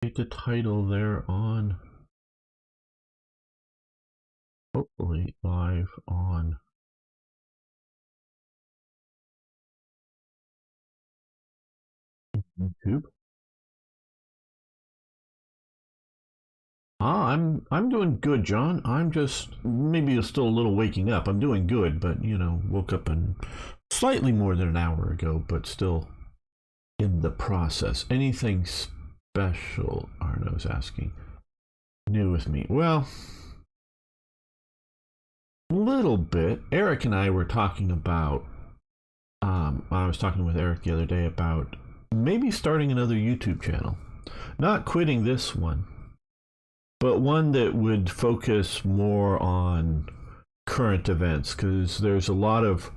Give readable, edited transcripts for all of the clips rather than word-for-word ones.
Get the title there on, hopefully live on YouTube. I'm doing good, John. I'm just maybe still a little waking up. I'm doing good, but you know, woke up in slightly more than an hour ago, but still in the process. Anything special? Arno's asking. New with me? Well, a little bit. Eric and I were talking about. I was talking with Eric the other day about maybe starting another YouTube channel, not quitting this one, but one that would focus more on current events, because there's a lot of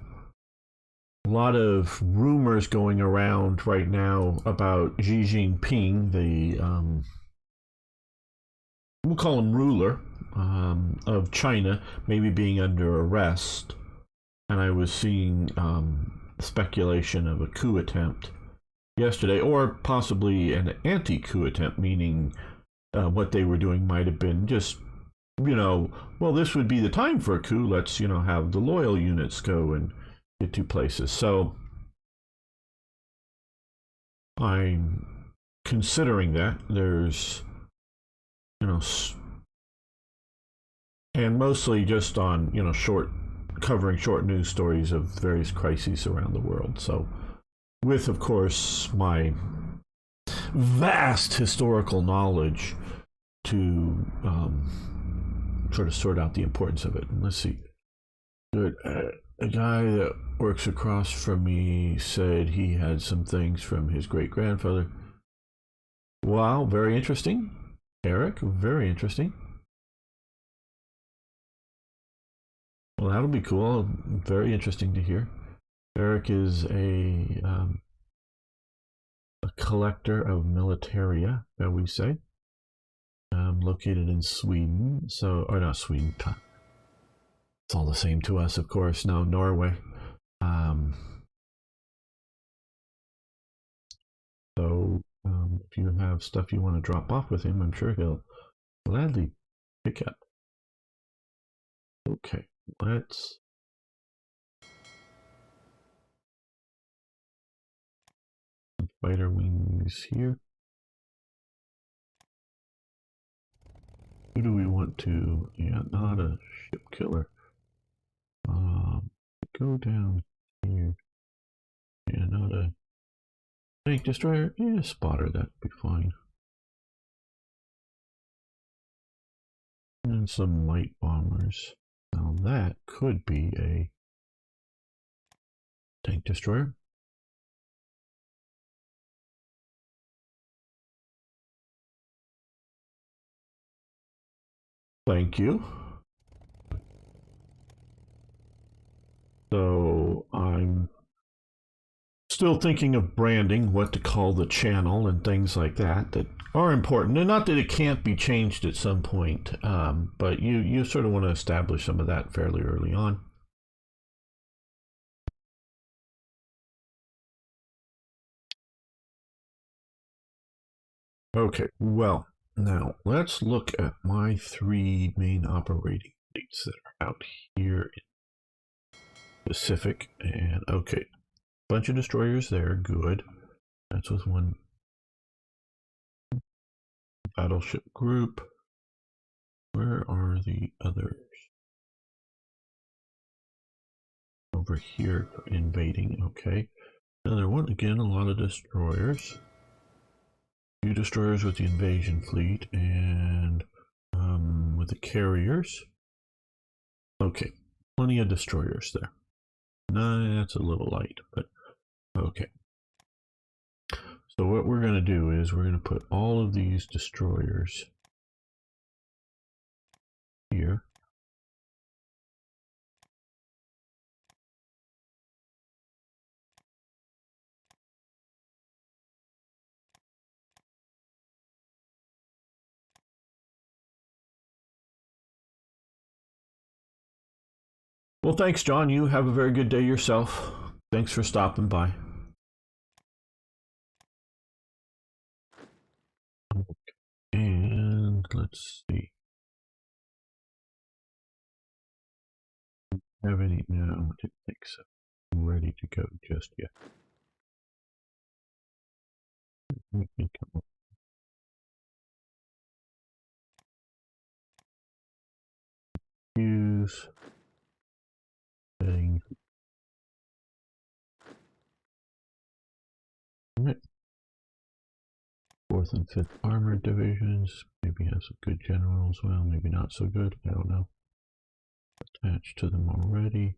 rumors going around right now about Xi Jinping, the we'll call him ruler of China, maybe being under arrest. And I was seeing speculation of a coup attempt yesterday, or possibly an anti-coup attempt, meaning what they were doing might have been just, well, this would be the time for a coup. Let's, have the loyal units go and get to places. So I'm considering that. There's, and mostly just on, covering short news stories of various crises around the world. So, with, of course, my vast historical knowledge to sort of sort out the importance of it. And let's see. Good. A guy that works across from me said he had some things from his great grandfather. Wow, very interesting. Eric, very interesting. Well, that'll be cool. Very interesting to hear. Eric is a collector of militaria, that we say, located in Sweden. So, or not Sweden. It's all the same to us, of course. No, Norway. If you have stuff you want to drop off with him, I'm sure he'll gladly pick up. Okay, let's. Spider wings here. Who do we want to? Yeah, not a ship killer. Go down here. Yeah, not a tank destroyer. Yeah, spotter, that'd be fine. And some light bombers. Now that could be a tank destroyer. Thank you. So I'm still thinking of branding, what to call the channel and things like that are important. And not that it can't be changed at some point, but you sort of want to establish some of that fairly early on. Okay, well, now let's look at my three main operating fleets that are out here in Pacific. And okay, bunch of destroyers there, good. That's with one battleship group. Where are the others? Over here, invading, okay. Another one, again, a lot of destroyers. Few destroyers with the invasion fleet, and with the carriers. Okay, plenty of destroyers there. No, that's a little light, but okay. So what we're going to do is we're going to put all of these destroyers here. Well, thanks, John. You have a very good day yourself. Thanks for stopping by. let's see. Have any? No, I didn't think so. I'm ready to go just yet. We can come up. Use setting. Right. 4th and 5th Armored Divisions. Maybe has a good general as well. Maybe not so good. I don't know. Attached to them already.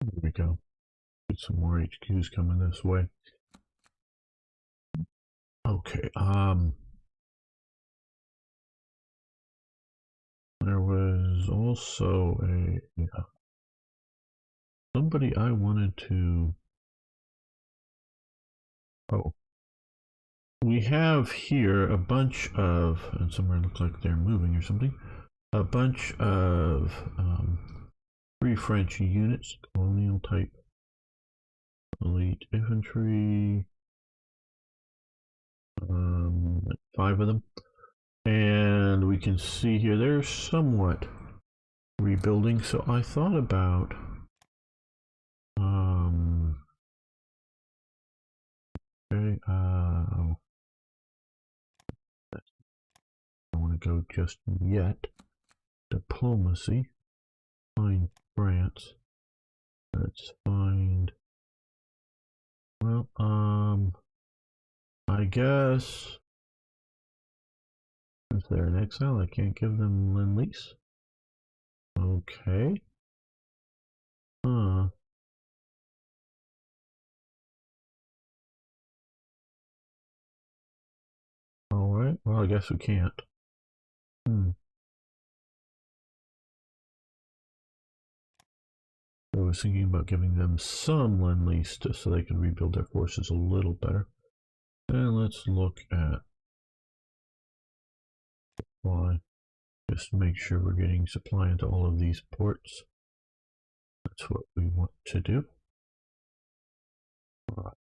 There we go. Get some more HQs coming this way. Okay, there was also somebody I wanted to. Oh, we have here a bunch of, and somewhere looks like they're moving or something. A bunch of Free French units, colonial type, elite infantry. 5 of them, and we can see here they're somewhat rebuilding. So I thought about okay, I don't want to go just yet. Diplomacy, find France. Let's find, well, I guess if they're in exile I can't give them lend-lease. Okay. Huh. Alright, well I guess we can't. I was thinking about giving them some lend-lease so they can rebuild their forces a little better. And let's look at supply. Just make sure we're getting supply into all of these ports. That's what we want to do. All right.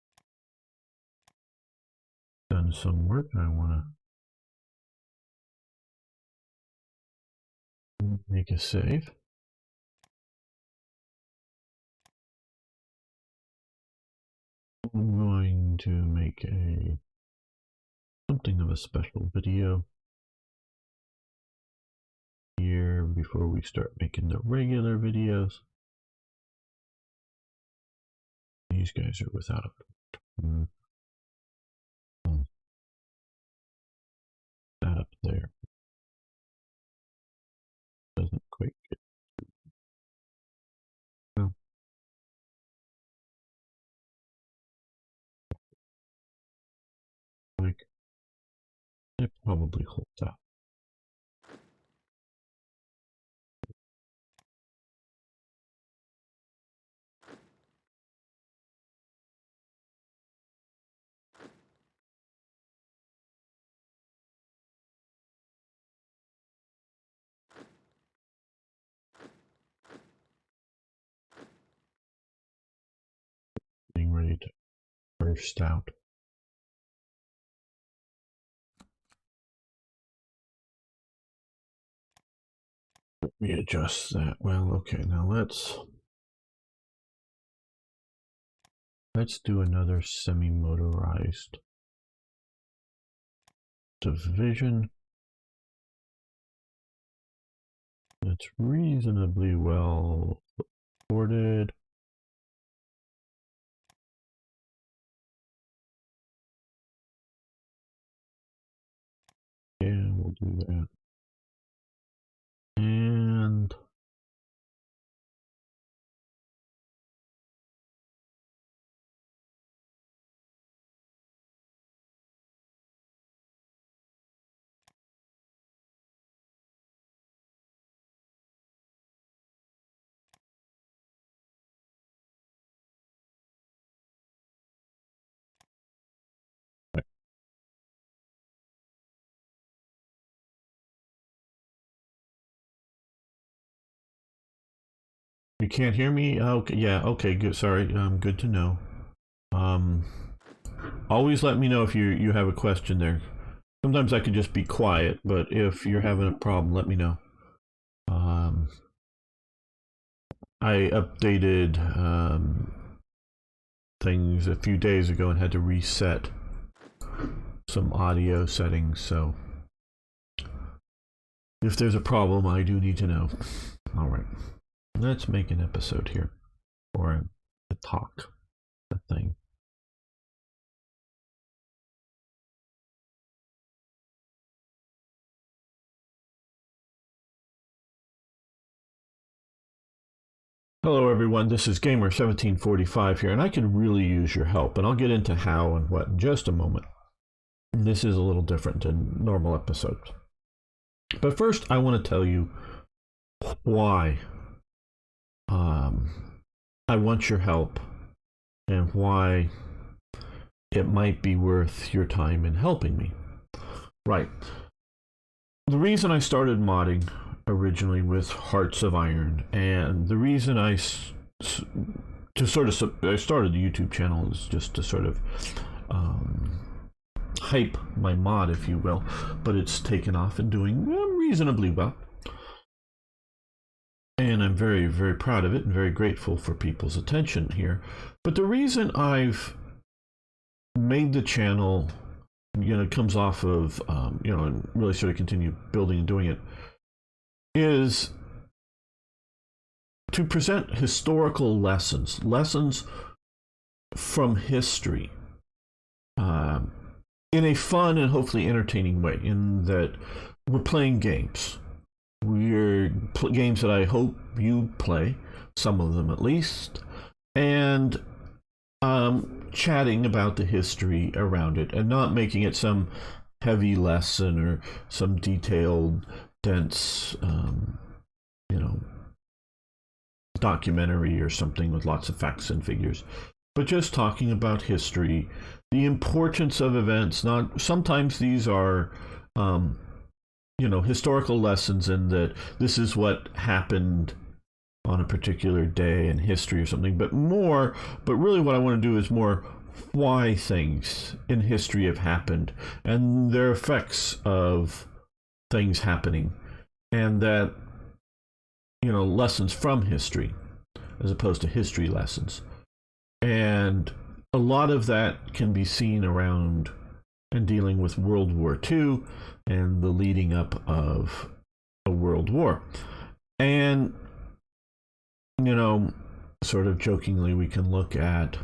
Done some work. I want to make a save. I'm going to make something of a special video here before we start making the regular videos. These guys are without a that up there doesn't quite get well. Like it probably holds out. Getting ready to burst out. Let me adjust that. Well, okay, now let's do another semi-motorized division. It's reasonably well supported. Yeah, we'll do that. And can't hear me? Okay, yeah, okay, good. Sorry, good to know. Um, Always let me know if you have a question there. Sometimes I can just be quiet, but if you're having a problem, let me know. Um, I updated things a few days ago and had to reset some audio settings, so if there's a problem, I do need to know. All right, let's make an episode here, or a talk, a thing. Hello everyone, this is Gamer1745 here, and I could really use your help, and I'll get into how and what in just a moment. This is a little different than normal episodes. But first, I want to tell you why I want your help and why it might be worth your time in helping me. Right. The reason I started modding originally with Hearts of Iron, and the reason I started the YouTube channel is just to sort of hype my mod, if you will, but it's taken off and doing reasonably well. And I'm very, very proud of it and very grateful for people's attention here. But the reason I've made the channel, comes off of, and really sort of continue building and doing it, is to present historical lessons from history, in a fun and hopefully entertaining way, in that we're playing games. We're games that I hope you play, some of them at least, and chatting about the history around it, and not making it some heavy lesson or some detailed, dense, documentary or something with lots of facts and figures, but just talking about history, the importance of events. Not sometimes these are historical lessons in that this is what happened on a particular day in history or something, but really what I want to do is more why things in history have happened and their effects of things happening, and that lessons from history as opposed to history lessons. And a lot of that can be seen around and dealing with World War II and the leading up of a world war. And sort of jokingly, we can look at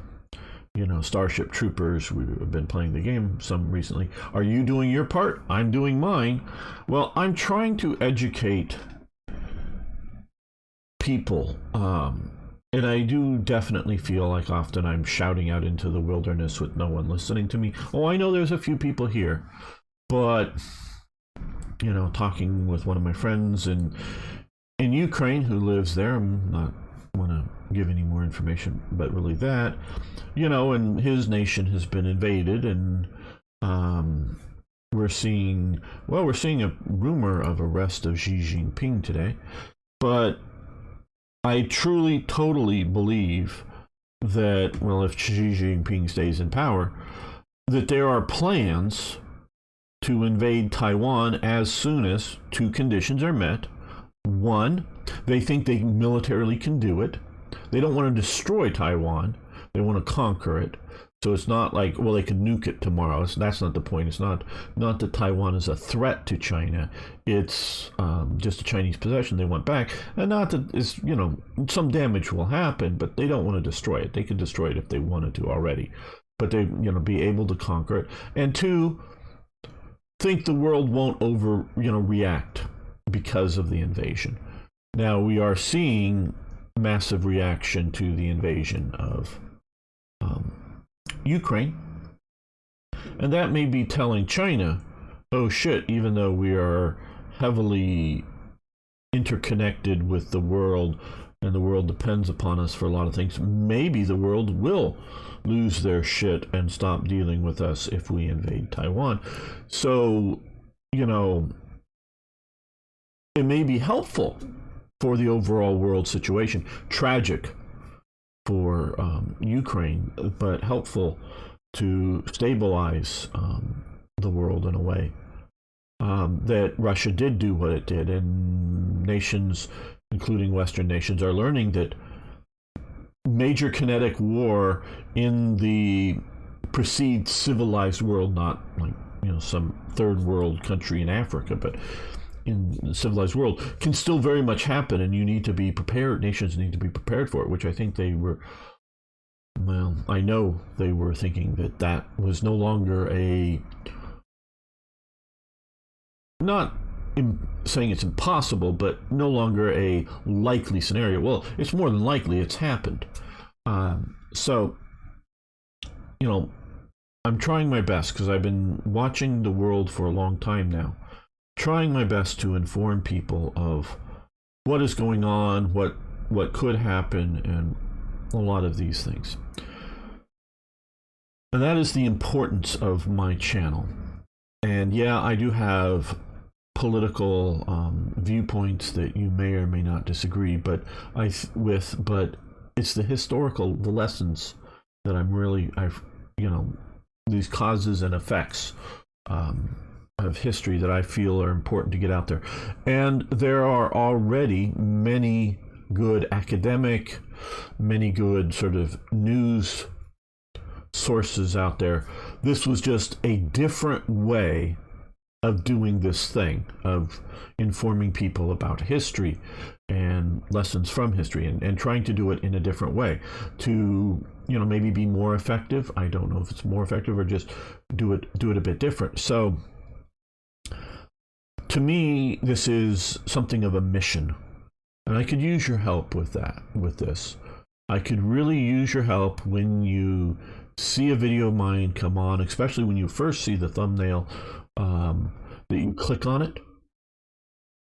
Starship Troopers. We've been playing the game some recently. Are you doing your part? I'm doing mine. Well, I'm trying to educate people, and I do definitely feel like often I'm shouting out into the wilderness with no one listening to me. Oh, I know there's a few people here, but talking with one of my friends in Ukraine who lives there, I'm not want to give any more information, but really that, and his nation has been invaded, and we're seeing a rumor of arrest of Xi Jinping today. But I truly, totally believe that, if Xi Jinping stays in power, that there are plans to invade Taiwan as soon as two conditions are met. One, they think they militarily can do it. They don't want to destroy Taiwan. They want to conquer it. So it's not like, they could nuke it tomorrow. That's not the point. It's not that Taiwan is a threat to China. It's just a Chinese possession they want back. And not that it's, some damage will happen, but they don't want to destroy it. They could destroy it if they wanted to already. But they, be able to conquer it. And two, think the world won't react because of the invasion. Now we are seeing massive reaction to the invasion of Ukraine, and that may be telling China, oh shit, even though we are heavily interconnected with the world and the world depends upon us for a lot of things, maybe the world will lose their shit and stop dealing with us if we invade Taiwan. So it may be helpful for the overall world situation. Tragic for Ukraine, but helpful to stabilize the world in a way. That Russia did do what it did, and nations, including Western nations, are learning that major kinetic war in the perceived civilized world, not like some third world country in Africa, but in the civilized world, can still very much happen, and you need to be prepared. Nations need to be prepared for it, which I think they were. Well, I know they were thinking that that was no longer a, not saying it's impossible, but no longer a likely scenario. Well, it's more than likely. It's happened. So, I'm trying my best, because I've been watching the world for a long time now, trying my best to inform people of what is going on, what could happen, and a lot of these things. And that is the importance of my channel. And yeah, I do have political viewpoints that you may or may not disagree, but but it's the lessons that these causes and effects of history that I feel are important to get out there. And there are already many good academic, many good sort of news sources out there. This was just a different way of doing this thing, of informing people about history and lessons from history, and trying to do it in a different way to maybe be more effective. I don't know if it's more effective or just do it a bit different. So to me, this is something of a mission, and I could use your help with this. I could really use your help when you see a video of mine come on, especially when you first see the thumbnail, that you click on it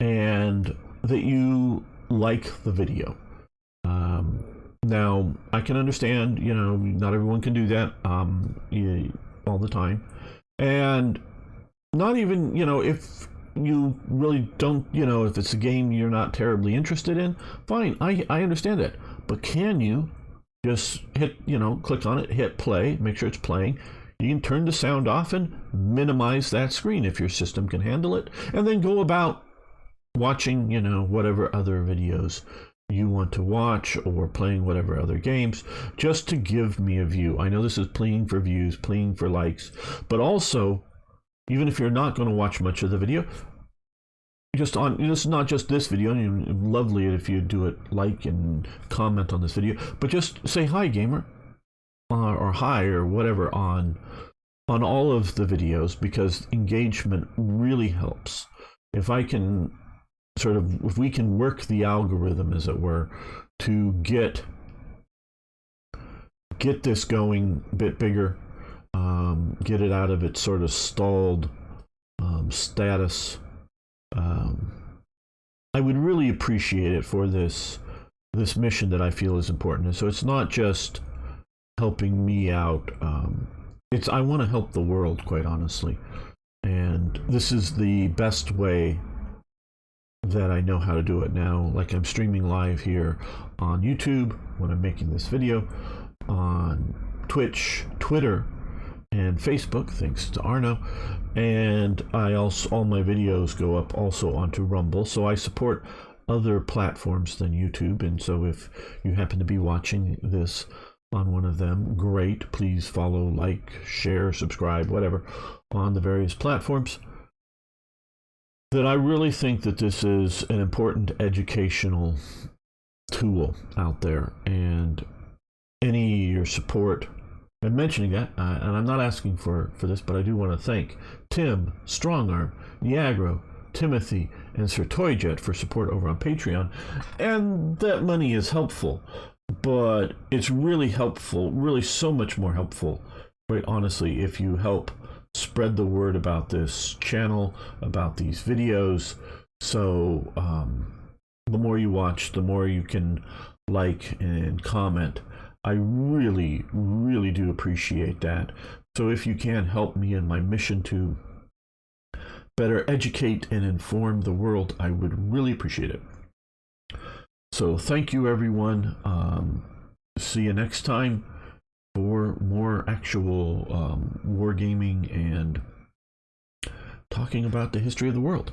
and that you like the video. Now, I can understand, not everyone can do that all the time. And not even, if you really don't, if it's a game you're not terribly interested in, fine, I understand that. But can you just hit, click on it, hit play, make sure it's playing. You can turn the sound off and minimize that screen if your system can handle it, and then go about watching, whatever other videos you want to watch, or playing whatever other games, just to give me a view. I know this is pleading for views, pleading for likes, but also, even if you're not going to watch much of the video, just on, it's not just this video, and lovely if you do it, like and comment on this video, but just say hi, gamer, or hi, or whatever on all of the videos, because engagement really helps. If I can if we can work the algorithm, as it were, to get this going a bit bigger, get it out of its sort of stalled status, I would really appreciate it for this mission that I feel is important. And so it's not just helping me out, I want to help the world, quite honestly, and this is the best way that I know how to do it now. Like, I'm streaming live here on YouTube when I'm making this video, on Twitch, Twitter, and Facebook, thanks to Arno, and all my videos go up also onto Rumble, so I support other platforms than YouTube. And so if you happen to be watching this on one of them, great, please follow, like, share, subscribe, whatever, on the various platforms. That I really think that this is an important educational tool out there, and your support, and mentioning that, and I'm not asking for this, but I do want to thank Tim, Strongarm, Niagara, Timothy, and Sir Toyjet for support over on Patreon. And that money is helpful, but it's really helpful, really so much more helpful, quite honestly, if you help spread the word about this channel, about these videos. So the more you watch, the more you can like and comment. I really, really do appreciate that. So if you can help me in my mission to better educate and inform the world, I would really appreciate it. So thank you, everyone. See you next time for more actual wargaming and talking about the history of the world.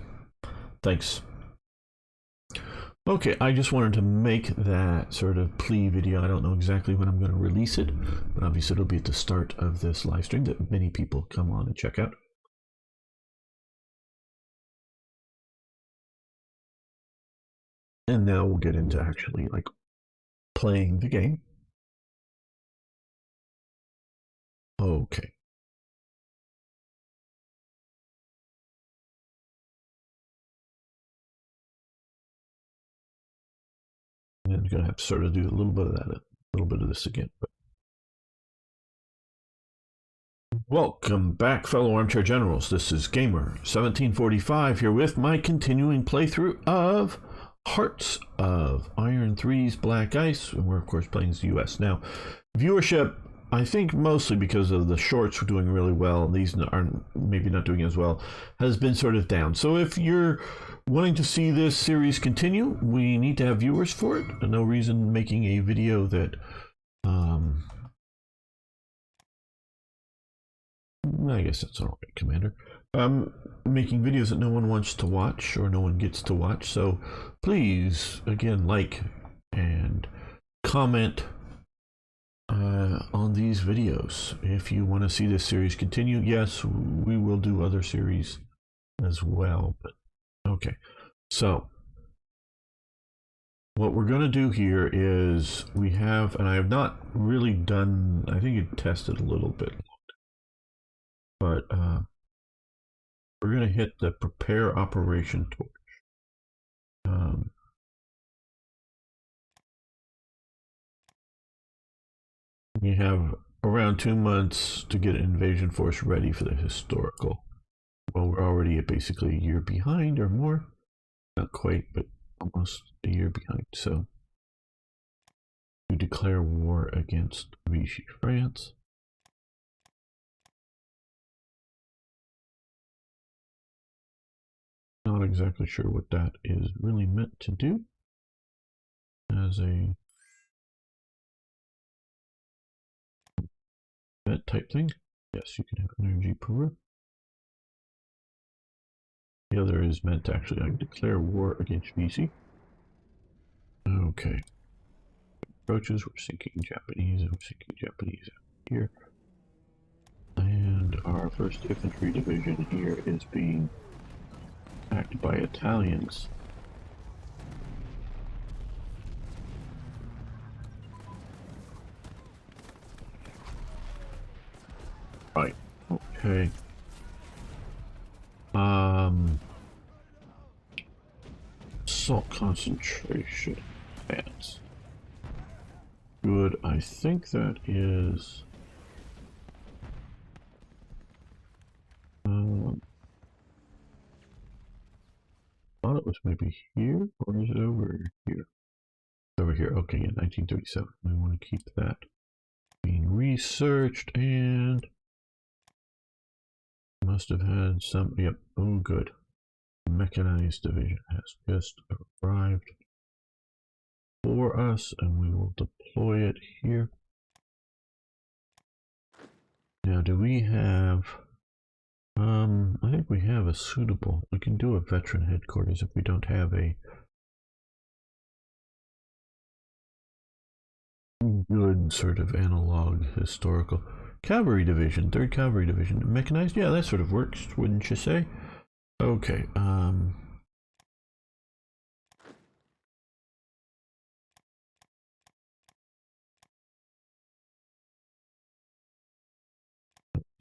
Thanks. Okay, I just wanted to make that sort of plea video. I don't know exactly when I'm going to release it, but obviously it'll be at the start of this live stream that many people come on and check out. And now we'll get into actually like playing the game. Okay. And I'm gonna have to sort of do a little bit of that, a little bit of this again. But welcome back, fellow armchair generals. This is Gamer 1745 here with my continuing playthrough of Hearts of Iron 3's Black Ice, and we're of course playing as the U.S. Now, viewership, I think mostly because of the shorts were doing really well, and these are maybe not doing as well, has been sort of down. So if you're wanting to see this series continue, we need to have viewers for it. No reason making a video that I guess that's all right, Commander. Making videos that no one wants to watch or no one gets to watch. So please, again, like and comment on these videos if you want to see this series continue. Yes, we will do other series as well. But okay, so what we're going to do here is we have, and I have not really done, I think it tested a little bit, but we're going to hit the prepare operation torch. We have around 2 months to get an invasion force ready for the historical. Well, we're already at basically a year behind or more. Not quite, but almost a year behind. So, to declare war against Vichy France. Not exactly sure what that is really meant to do as a that type thing. Yes, you can have energy Peru. The other is meant to actually declare war against Vichy. Okay. Approaches, we're sinking Japanese, and we're sinking Japanese here. And our first infantry division here is being attacked by Italians. Right. Okay. Salt concentration adds. Good. I think that is. Thought it was maybe here, or is it over here? Over here. Okay, yeah, 1937. We want to keep that being researched, and must have had some. Yep. Oh, good. Mechanized division has just arrived for us, and we will deploy it here. Now, do we have? I think we have a suitable. We can do a veteran headquarters if we don't have a good sort of analog historical cavalry division, 3rd Cavalry Division, mechanized. Yeah, that sort of works, wouldn't you say? Okay.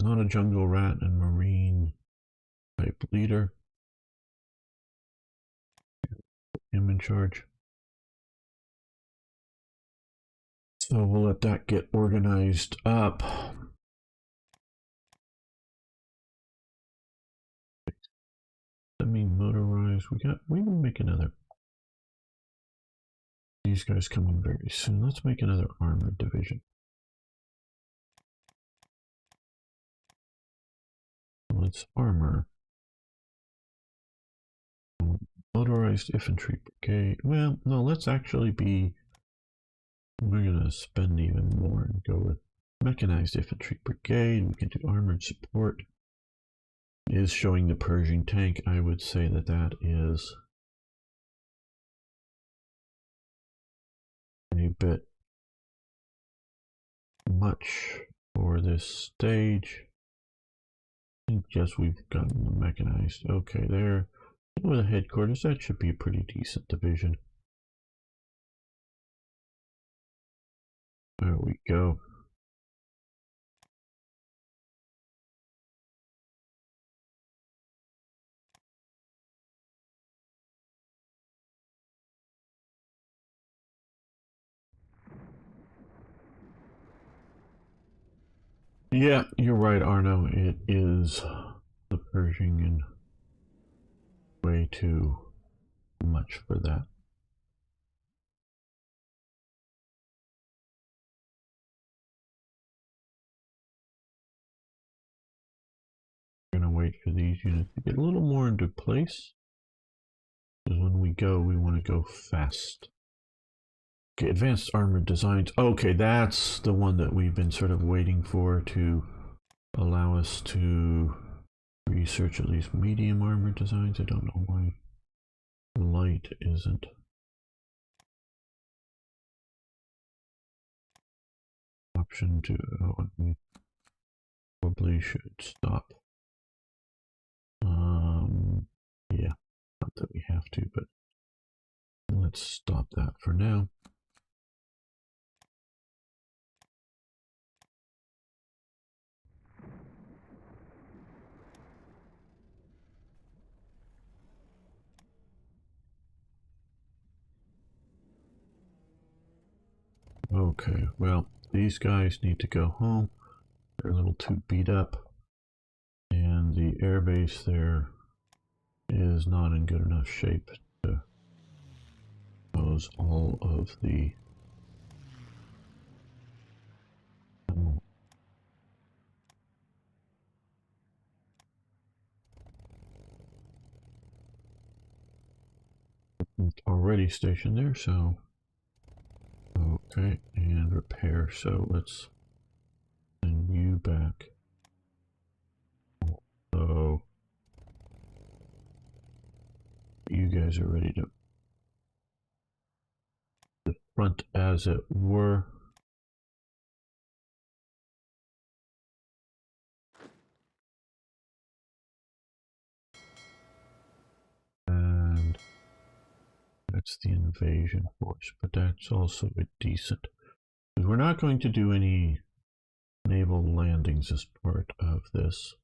Not a jungle rat and marine type leader. Him in charge. So we'll let that get organized up. Semi-motorized. We can make another. These guys coming very soon. Let's make another armored division. Let's armor Motorized infantry brigade. Well, no, let's actually be. We're gonna spend even more and go with mechanized infantry brigade. We can do armored support. Is showing the Pershing tank. I would say that that is a bit much for this stage. I think yes, we've gotten the mechanized. Okay, there. With the headquarters, that should be a pretty decent division. There we go. Yeah, you're right, Arno. It is the Pershing and way too much for that. We're gonna wait for these units to get a little more into place. Because when we go, we want to go fast. Okay, advanced armored designs. Okay, that's the one that we've been sort of waiting for to allow us to research at least medium armored designs. I don't know why light isn't. Option to, oh, we probably should stop. Yeah, not that we have to, but let's stop that for now. Okay, well, these guys need to go home. They're a little too beat up. And the airbase there is not in good enough shape to pose all of the already stationed there, so okay, and repair. So let's send you back. So you guys are ready to the front, as it were. And that's the invasion force, but that's also a decent. We're not going to do any naval landings as part of this.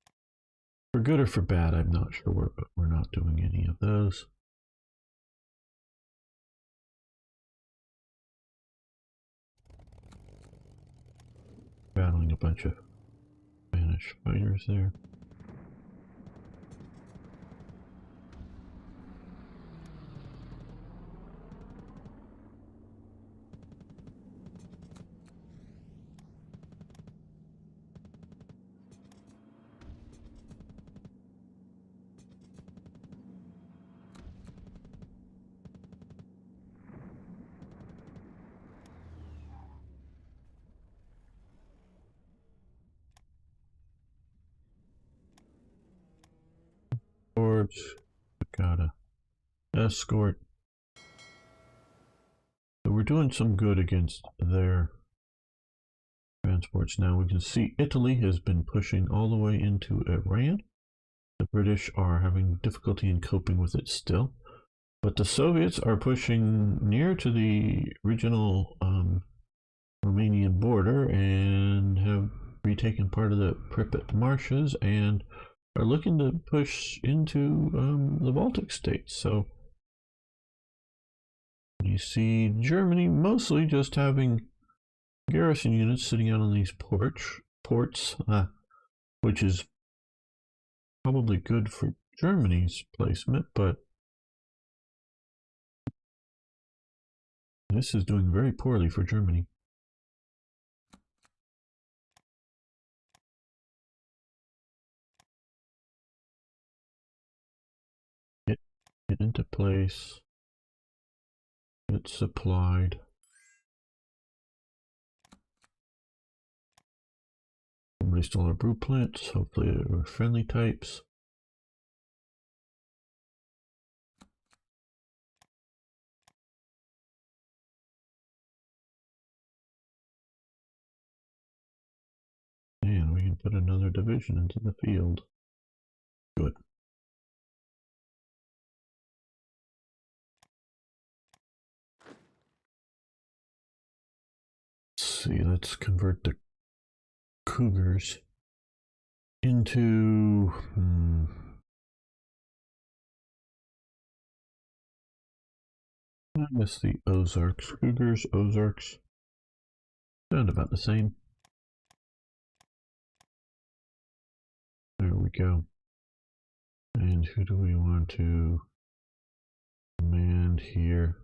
For good or for bad, I'm not sure, but we're not doing any of those. Battling a bunch of Spanish fighters there. Got a escort. So we're doing some good against their transports now. We can see Italy has been pushing all the way into Iran. The British are having difficulty in coping with it still. But the Soviets are pushing near to the original Romanian border and have retaken part of the Pripyat marshes and are looking to push into the Baltic states. So you see Germany mostly just having garrison units sitting out on these ports, which is probably good for Germany's placement, but this is doing very poorly for Germany. It get into place, get supplied. Somebody stole our brew plants. Hopefully they were friendly types. And we can put another division into the field. Good. Let's see, let's convert the cougars into I guess the Ozarks. Cougars, Ozarks. Sound about the same. There we go. And who do we want to command here?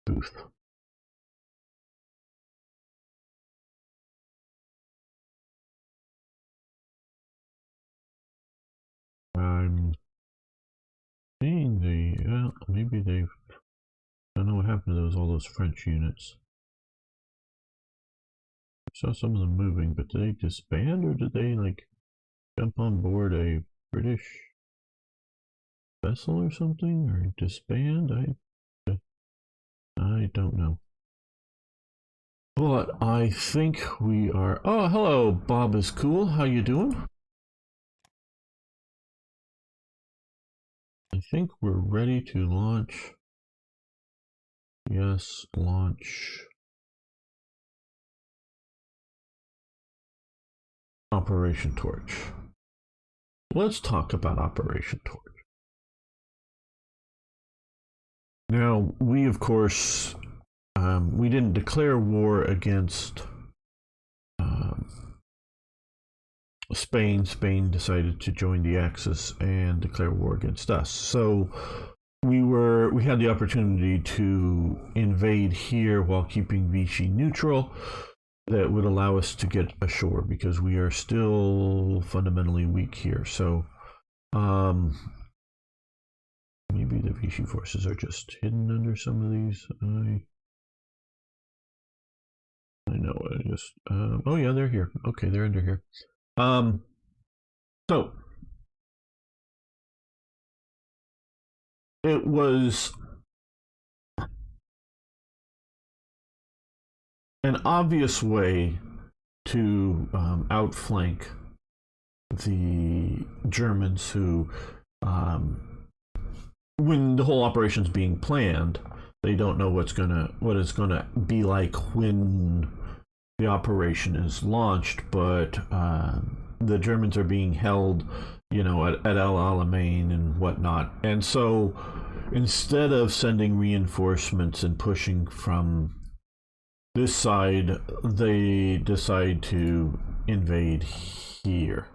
Booth. I'm seeing maybe they've, I don't know what happened to all those French units. I saw some of them moving, but did they disband or did they like jump on board a British vessel or something, or disband? I don't know. But I think we are. Oh, hello, Bob is cool. How you doing? I think we're ready to launch. Yes, launch Operation Torch. Let's talk about Operation Torch. Now, we of course, we didn't declare war against Spain. Spain decided to join the Axis and declare war against us. So we had the opportunity to invade here while keeping Vichy neutral. That would allow us to get ashore because we are still fundamentally weak here. So maybe the Vichy forces are just hidden under some of these. I know. Oh yeah, they're here. Okay, they're under here. So it was an obvious way to outflank the Germans who, when the whole operation's being planned, they don't know what it's gonna be like when the operation is launched, but the Germans are being held, at El Alamein and whatnot. And so instead of sending reinforcements and pushing from this side, they decide to invade here.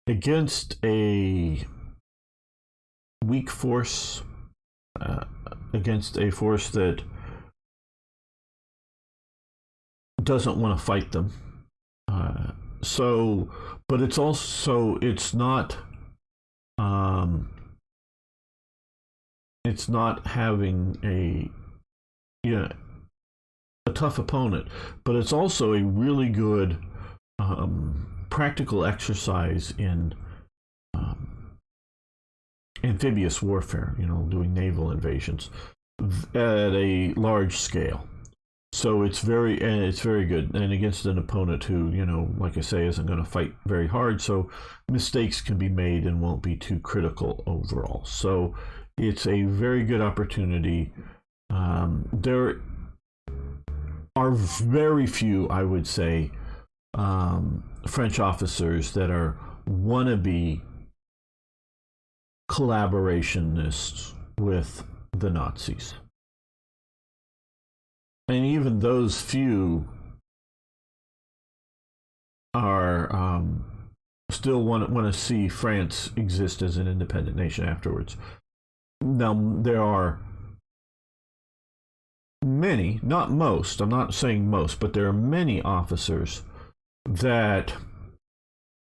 Against a weak force, against a force that doesn't want to fight them. But it's not having a tough opponent, but it's also a really good practical exercise in amphibious warfare, doing naval invasions at a large scale. So it's very good, and against an opponent who, like I say, isn't going to fight very hard, so mistakes can be made and won't be too critical overall. So it's a very good opportunity. There are very few, I would say, French officers that are wannabe collaborationists with the Nazis. And even those few are still want to see France exist as an independent nation afterwards. Now, there are many, not most, I'm not saying most, but there are many officers that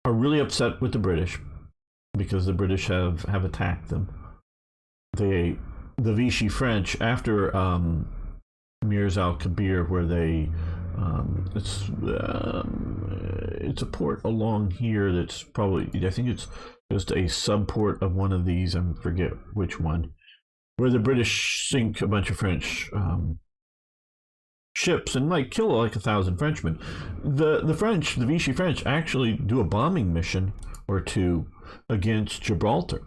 are really upset with the British because the British have attacked them. The Vichy French, after Mirs al-Kabir, where they it's a port along here that's probably, I think it's just a subport of one of these, I forget which one, where the British sink a bunch of French ships and like kill like 1,000 Frenchmen. The Vichy French, actually do a bombing mission or two against Gibraltar.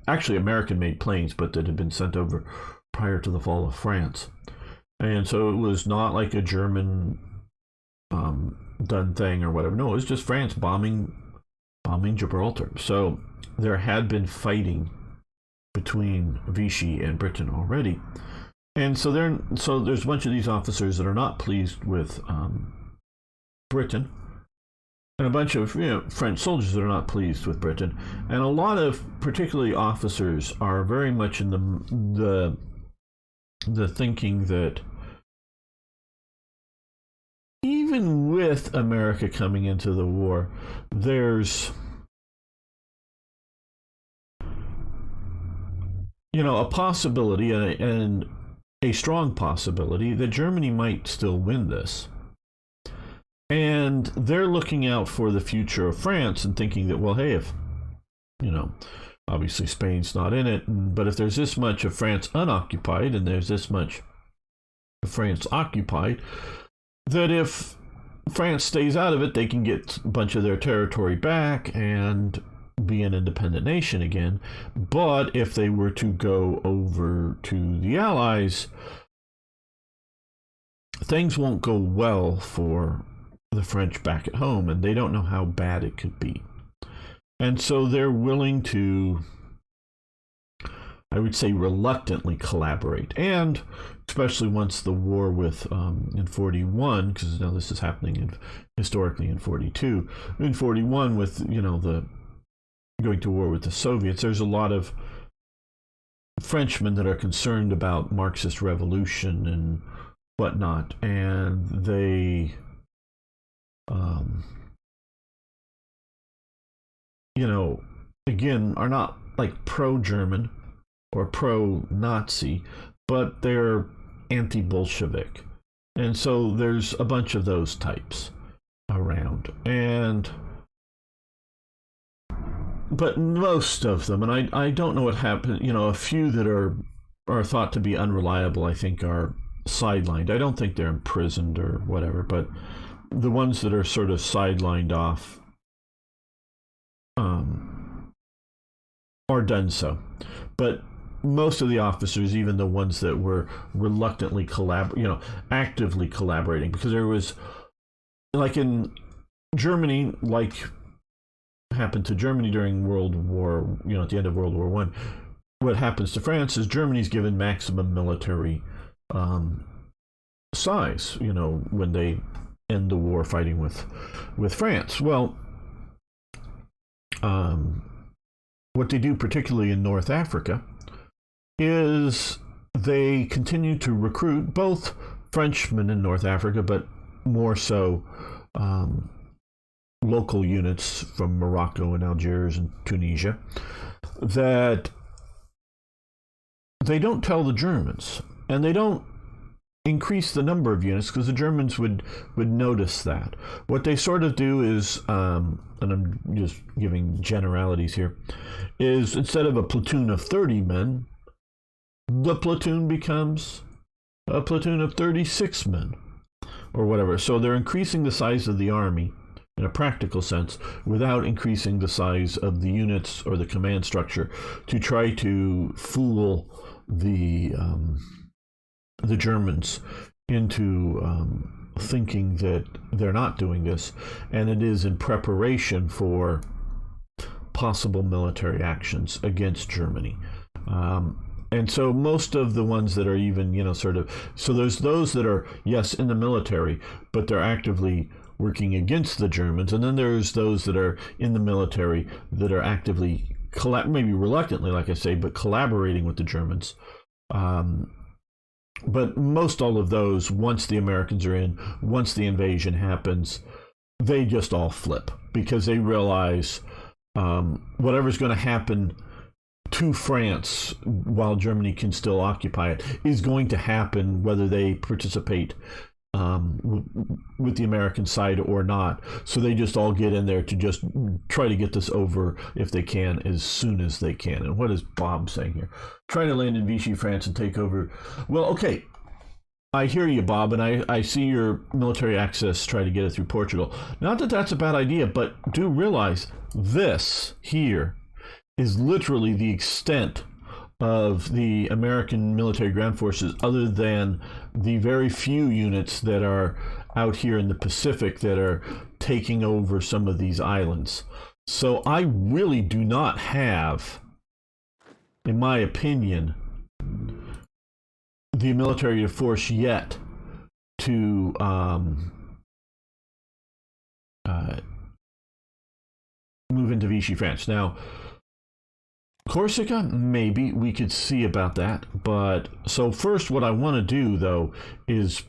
Actually American-made planes, but that had been sent over prior to the fall of France, and so it was not like a German done thing or whatever. No, it was just France bombing Gibraltar. So there had been fighting between Vichy and Britain already. And so there's a bunch of these officers that are not pleased with Britain, and a bunch of French soldiers that are not pleased with Britain, and a lot of particularly officers are very much in the thinking that even with America coming into the war, there's a possibility and a strong possibility that Germany might still win this. And they're looking out for the future of France and thinking that, well, hey, if, obviously Spain's not in it, but if there's this much of France unoccupied and there's this much of France occupied, that if France stays out of it, they can get a bunch of their territory back and be an independent nation again. But if they were to go over to the Allies, things won't go well for the French back at home, and they don't know how bad it could be. And so they're willing to, I would say, reluctantly collaborate. And especially once the war with in 41, because now this is happening historically in 42, in 41 with the going to war with the Soviets, there's a lot of Frenchmen that are concerned about Marxist revolution and whatnot, and they again are not like pro-German or pro-Nazi, but they're anti-Bolshevik. And so there's a bunch of those types around. But most of them, and I don't know what happened, a few that are thought to be unreliable, I think, are sidelined. I don't think they're imprisoned or whatever, but the ones that are sort of sidelined off are done so. But most of the officers, even the ones that were reluctantly actively collaborating, because there was, like in Germany, like happened to Germany during World War, at the end of World War One, what happens to France is Germany's given maximum military size, when they end the war fighting with France. Well, what they do, particularly in North Africa, is they continue to recruit both Frenchmen in North Africa, but more so local units from Morocco and Algiers and Tunisia, that they don't tell the Germans, and they don't increase the number of units because the Germans would notice that. What they sort of do is, and I'm just giving generalities here, is instead of a platoon of 30 men, the platoon becomes a platoon of 36 men or whatever. So they're increasing the size of the army in a practical sense without increasing the size of the units or the command structure, to try to fool the Germans into thinking that they're not doing this, and it is in preparation for possible military actions against Germany. And so most of the ones that are even, so there's those that are, yes, in the military, but they're actively working against the Germans. And then there's those that are in the military that are actively, maybe reluctantly, like I say, but collaborating with the Germans. But most all of those, once the Americans are in, once the invasion happens, they just all flip, because they realize whatever's going to happen to France while Germany can still occupy it is going to happen whether they participate with the American side or not. So they just all get in there to just try to get this over if they can as soon as they can. And what is Bob saying here? Try to land in Vichy, France and take over. Well, okay. I hear you, Bob, and I see your military access try to get it through Portugal. Not that that's a bad idea, but do realize this here is literally the extent of the American military ground forces, other than the very few units that are out here in the Pacific that are taking over some of these islands. So I really do not have, in my opinion, the military force yet to move into Vichy, France. Now, Corsica, maybe we could see about that. But so first, what I want to do though is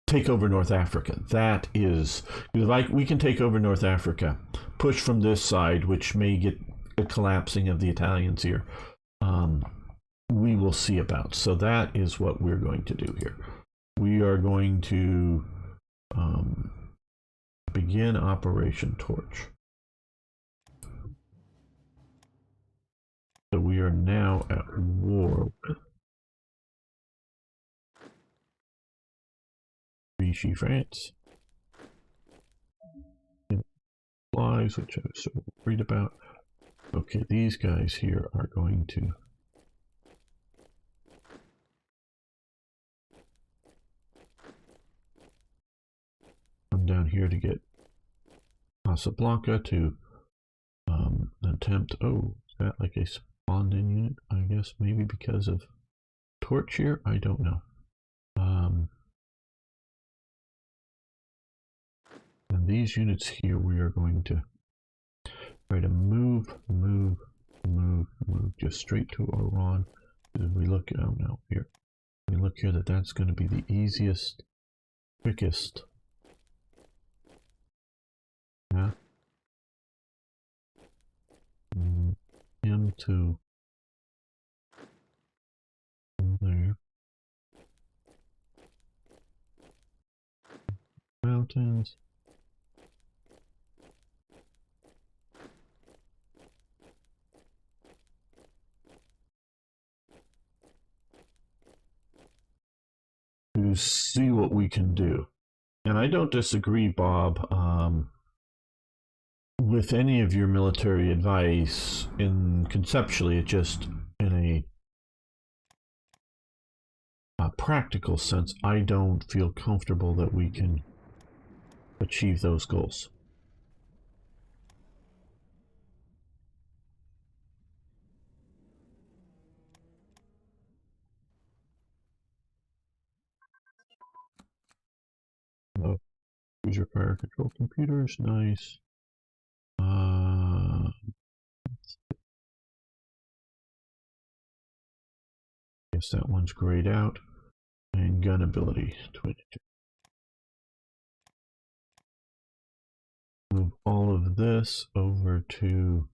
take over North Africa. That is, if we can take over North Africa, push from this side, which may get a collapsing of the Italians here. We will see about. So that is what we're going to do here. We are going to begin Operation Torch. So we are now at war with Vichy, France. Flies, which I was so worried about. Okay, these guys here are going to come down here to get Casablanca to attempt. Oh, is that like a spawned in unit? I guess maybe because of Torch here? I don't know. And these units here, we are going to try to move just straight to Oran. If we look, oh no, here. We look here that's going to be the easiest, quickest. Yeah. Him to there. Mountains. To see what we can do. And I don't disagree, Bob, with any of your military advice. In conceptually, it just in a practical sense, I don't feel comfortable that we can achieve those goals. Oh, use your fire control computers, nice. Guess that one's grayed out. And gun ability, 22. Move all of this over to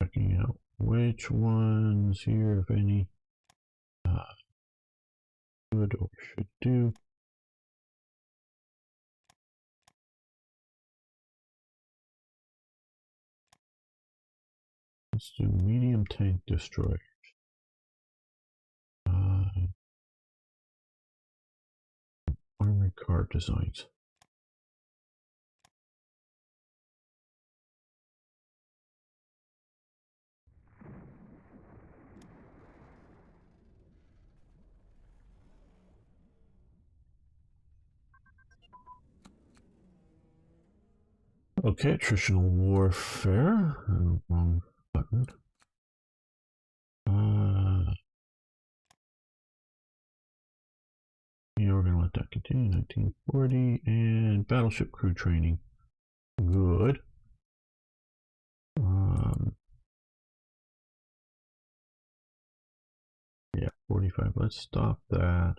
checking out which ones here, if any, good or should do. Let's do medium tank destroyers. Armored car designs. Okay, attritional warfare. Oh, wrong button. Yeah, we're gonna let that continue. 1940 and battleship crew training. Good. Yeah, 45. Let's stop that.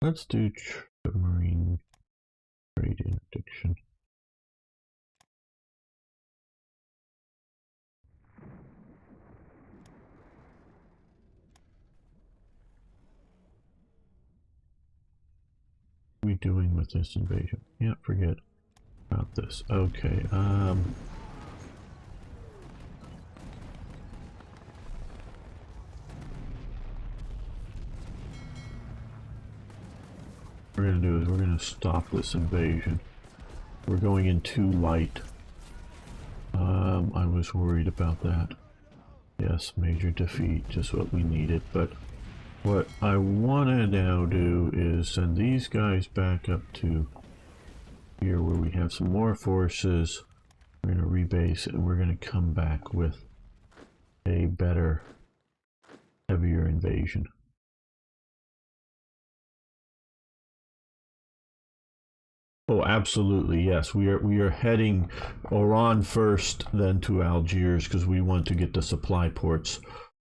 Let's do submarine trade interdiction. we doing with this invasion? Can't forget about this. Okay, what we're gonna do is we're gonna stop this invasion. We're going in too light. I was worried about that. Yes, major defeat, just what we needed. But what I want to now do is send these guys back up to here where we have some more forces. We're going to rebase and we're going to come back with a better, heavier invasion. Oh, absolutely, yes. We are heading Oran first, then to Algiers, because we want to get the supply ports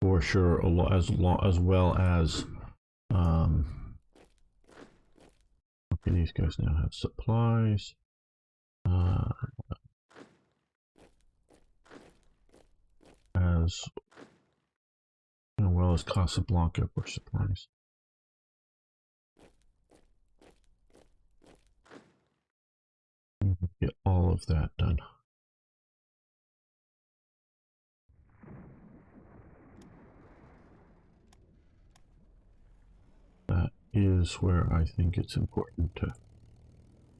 for sure, as well as okay, these guys now have supplies. As well as Casablanca for supplies. Get all of that done. That is where I think it's important to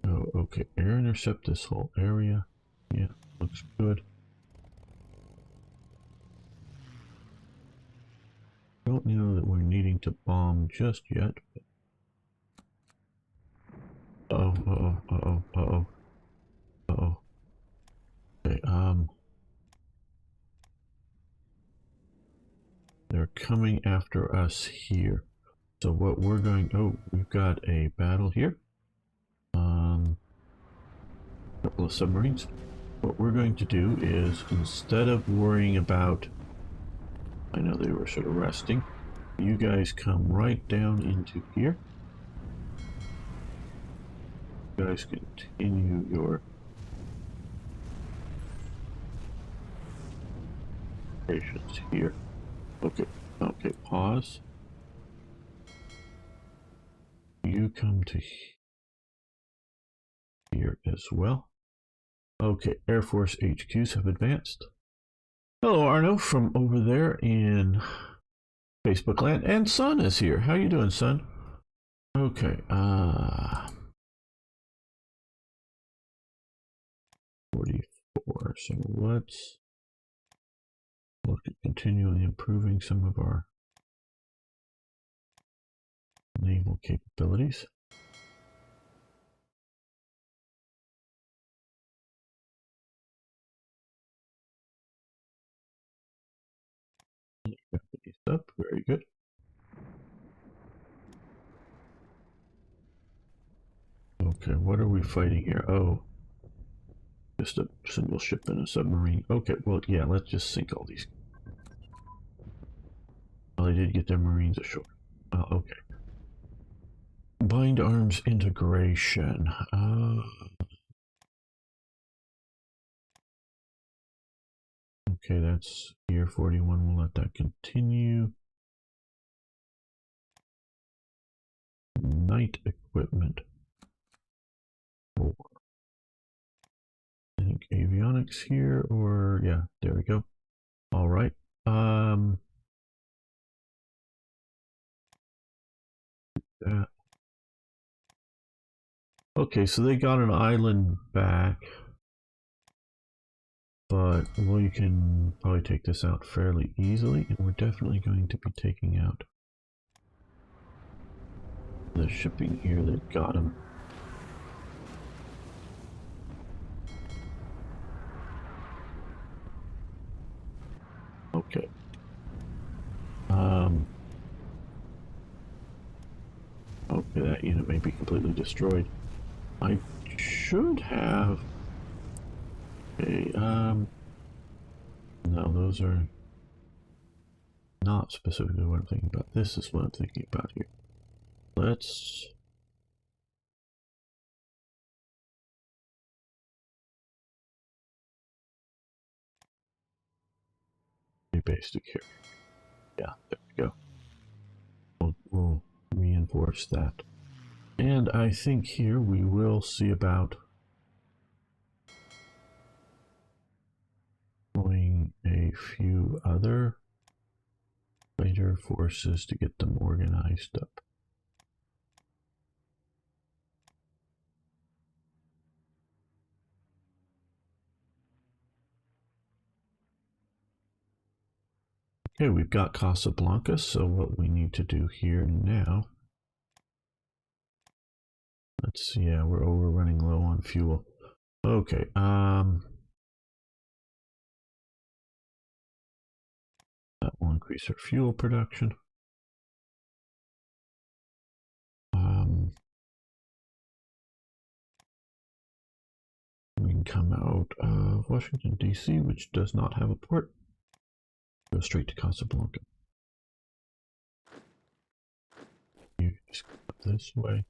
go. Okay, air intercept this whole area. Yeah, looks good. Don't know that we're needing to bomb just yet. Uh-oh. Okay, they're coming after us here. So what we're going, we've got a battle here. Couple of submarines. What we're going to do is, instead of worrying about, I know they were sort of resting, you guys come right down into here. You guys continue your operations here. Okay, pause. You come to here as well. Okay, Air Force HQs have advanced. Hello, Arno, from over there in Facebook land, and Sun is here. How you doing, Sun? Okay, 44. So let's look at continually improving some of our naval capabilities. Up, very good. Okay, what are we fighting here? Oh, just a single ship and a submarine. Okay, well, yeah, let's just sink all these. Well, they did get their marines ashore. Okay. Bind arms integration. Okay, that's year 41. We'll let that continue. Night equipment. I think avionics here, or yeah, there we go. All right. That. Okay, so they got an island back, but well, you can probably take this out fairly easily, and we're definitely going to be taking out the shipping here that got them. Okay. Okay, that unit may be completely destroyed. I should have a, no, those are not specifically what I'm thinking about. This is what I'm thinking about here. Let's be basic here. Yeah, there we go. We'll reinforce that. And I think here we will see about going a few other fighter forces to get them organized up. Okay, we've got Casablanca, so what we need to do here now, let's see, yeah, we're running low on fuel. Okay, that will increase our fuel production. We can come out of Washington, D.C., which does not have a port. Go straight to Casablanca. You just go this way.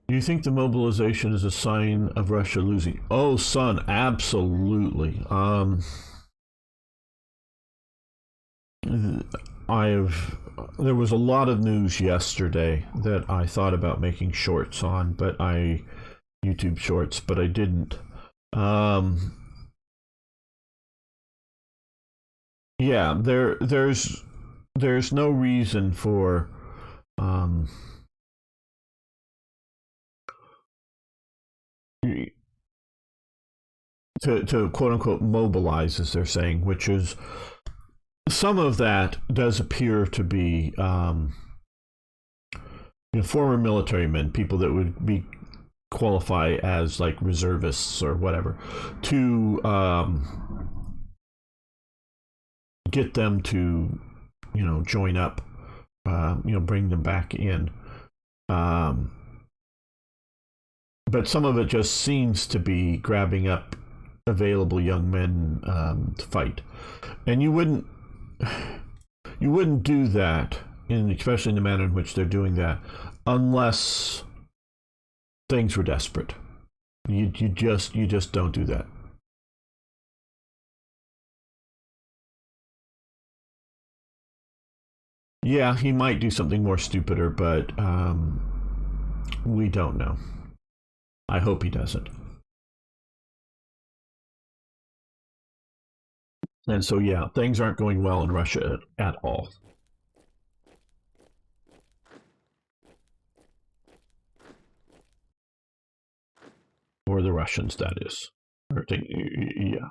Do you think the mobilization is a sign of Russia losing? Oh, son, absolutely. There was a lot of news yesterday that I thought about making shorts on, but YouTube shorts, but I didn't. Yeah, there's no reason for to quote unquote mobilize, as they're saying, which is some of that does appear to be former military men, people that would be qualify as like reservists or whatever, to get them to join up, bring them back in. But some of it just seems to be grabbing up available young men to fight, and you wouldn't do that, especially in the manner in which they're doing that, unless things were desperate. You just don't do that. Yeah, he might do something more stupider, but we don't know. I hope he doesn't. And so, yeah, things aren't going well in Russia at all. Or the Russians, that is. Yeah,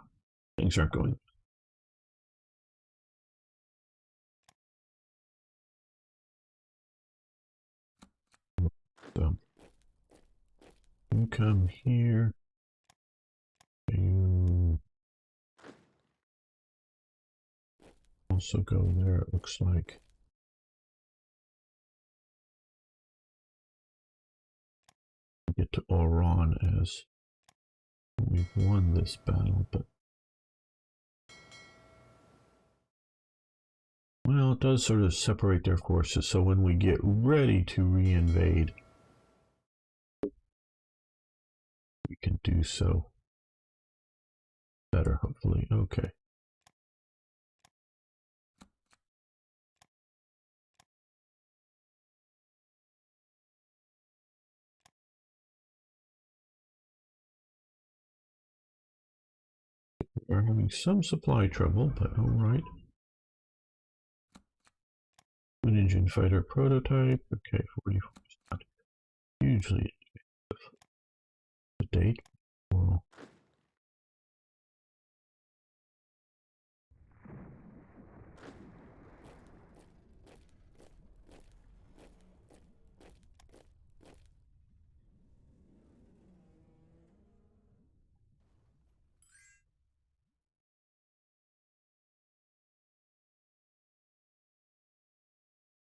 things aren't going. So, you come here. You also go there, it looks like. Get to Oran as we've won this battle, but well, it does sort of separate their forces, so when we get ready to re-invade, we can do so better, hopefully. Okay. We're having some supply trouble, but all right. An engine fighter prototype. Okay, 44 is not hugely the date. Well,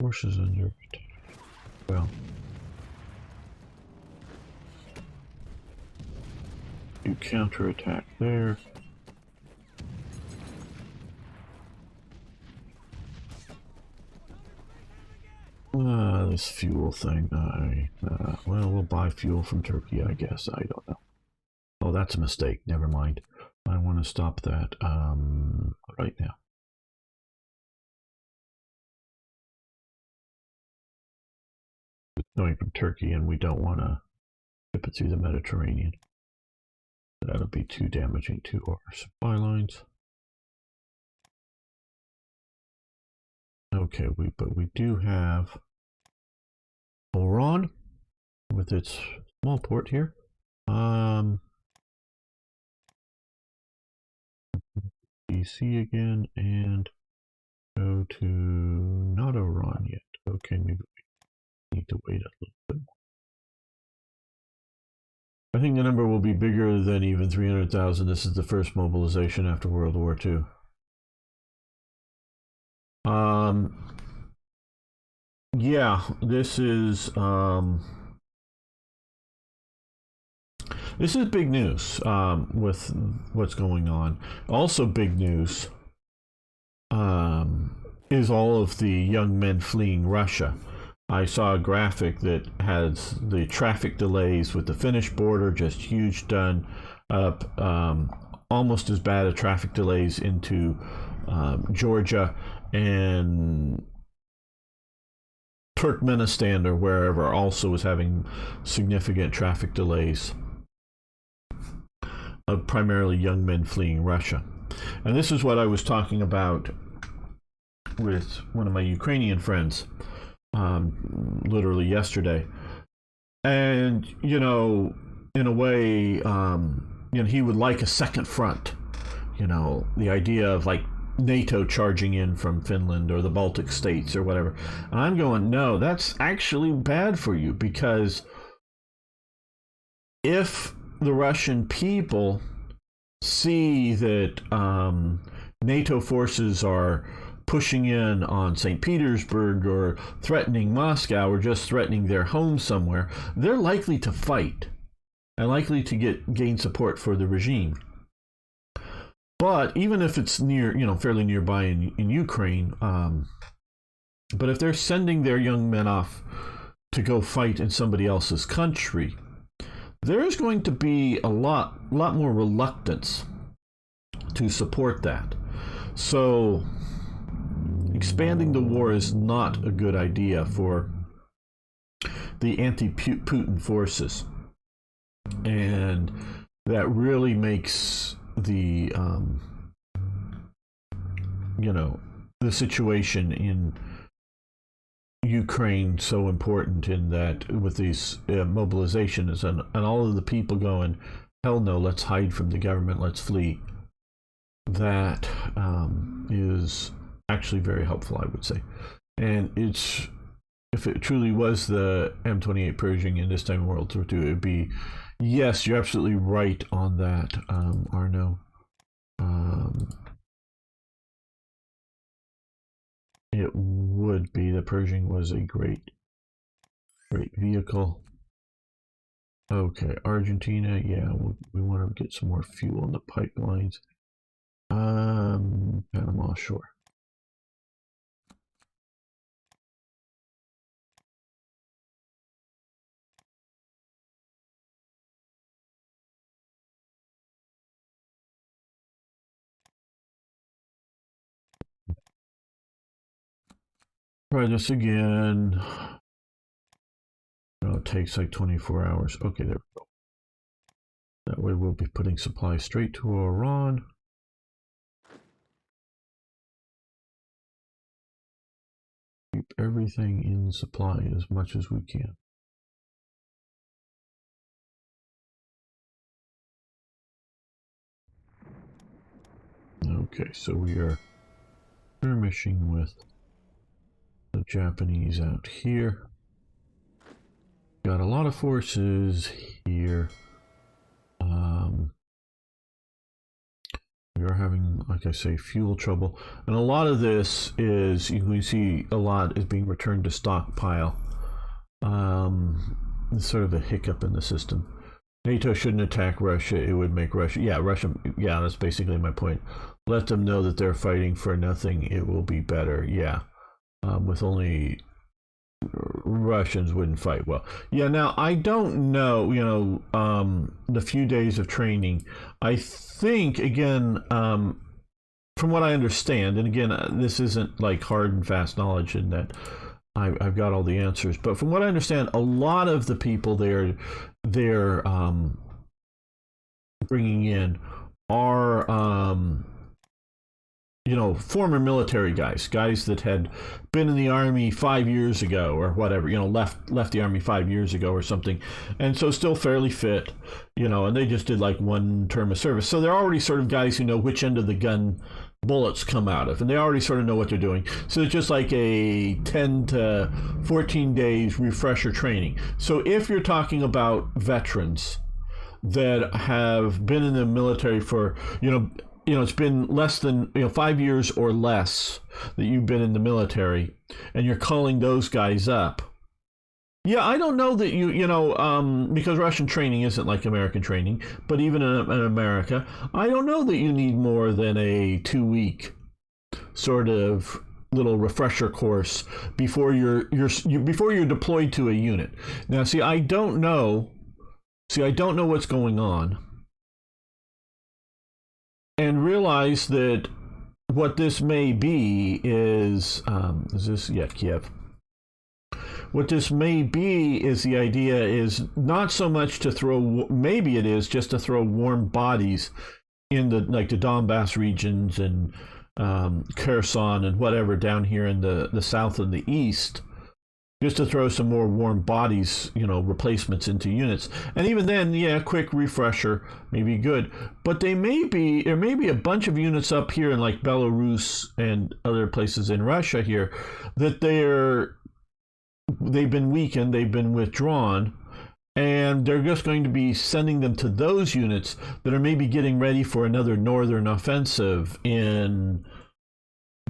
forces under attack. Well, you counterattack there. This fuel thing. Well, we'll buy fuel from Turkey, I guess. I don't know. Oh, that's a mistake. Never mind. I want to stop that right now. It's going from Turkey, and we don't want to ship it through the Mediterranean. That'll be too damaging to our supply lines. Okay, but we do have Oran with its small port here. DC again and go to not Oran yet. Okay, maybe we need to wait a little bit more. I think the number will be bigger than even 300,000. This is the first mobilization after World War II. Yeah, this is big news with what's going on. Also, big news is all of the young men fleeing Russia. I saw a graphic that has the traffic delays with the Finnish border, just huge, done up. Almost as bad as traffic delays into Georgia and Turkmenistan or wherever also is having significant traffic delays of primarily young men fleeing Russia. And this is what I was talking about with one of my Ukrainian friends literally yesterday. And, you know, in a way, you know, he would like a second front. You know, the idea of like NATO charging in from Finland or the Baltic states or whatever. And I'm going, no, that's actually bad for you, because if the Russian people see that NATO forces are pushing in on St. Petersburg or threatening Moscow or just threatening their home somewhere, they're likely to fight and likely to gain support for the regime. But even if it's near, you know, fairly nearby in Ukraine, but if they're sending their young men off to go fight in somebody else's country, there is going to be a lot more reluctance to support that. So expanding the war is not a good idea for the anti-Putin forces. And that really makes the, you know, the situation in Ukraine so important, in that with these mobilizations and all of the people going, hell no, let's hide from the government, let's flee. That is actually very helpful, I would say. And it's, if it truly was the M28 Pershing in this time of World War II, it would be, yes, you're absolutely right on that, Arno. It would be. The Pershing was a great vehicle. Okay, Argentina, yeah, we want to get some more fuel in the pipelines. Panama, sure. Try this again. No, it takes like 24 hours. Okay, there we go. That way we'll be putting supplies straight to Iran. Keep everything in supply as much as we can. Okay, so we are skirmishing with the Japanese out here. Got a lot of forces here. We are having, like I say, fuel trouble. And a lot of this is, you can see a lot is being returned to stockpile. It's sort of a hiccup in the system. NATO shouldn't attack Russia. It would make Russia, yeah, that's basically my point. Let them know that they're fighting for nothing. It will be better, yeah. With only Russians wouldn't fight well. Yeah, now I don't know, the few days of training. I think, again, from what I understand, and again, this isn't like hard and fast knowledge in that I've got all the answers, but from what I understand, a lot of the people they're bringing in are former military guys that had been in the army 5 years ago or whatever, left the army 5 years ago or something, and so still fairly fit, and they just did like one term of service. So they're already sort of guys who know which end of the gun bullets come out of, and they already sort of know what they're doing. So it's just like a 10 to 14 days refresher training. So if you're talking about veterans that have been in the military for, it's been less than 5 years or less that you've been in the military, and you're calling those guys up. Yeah, I don't know that because Russian training isn't like American training, but even in America, I don't know that you need more than a 2 week sort of little refresher course before before you're deployed to a unit. Now, see, I don't know what's going on, and realize that what this may be is this, yeah, Kiev. What this may be is the idea is not so much to throw, maybe it is just to throw warm bodies in the Donbass regions and Kherson and whatever down here in the south and the east, just to throw some more warm bodies, replacements into units. And even then, yeah, quick refresher may be good. But there may be a bunch of units up here in like Belarus and other places in Russia here that they've been weakened, they've been withdrawn, and they're just going to be sending them to those units that are maybe getting ready for another northern offensive in,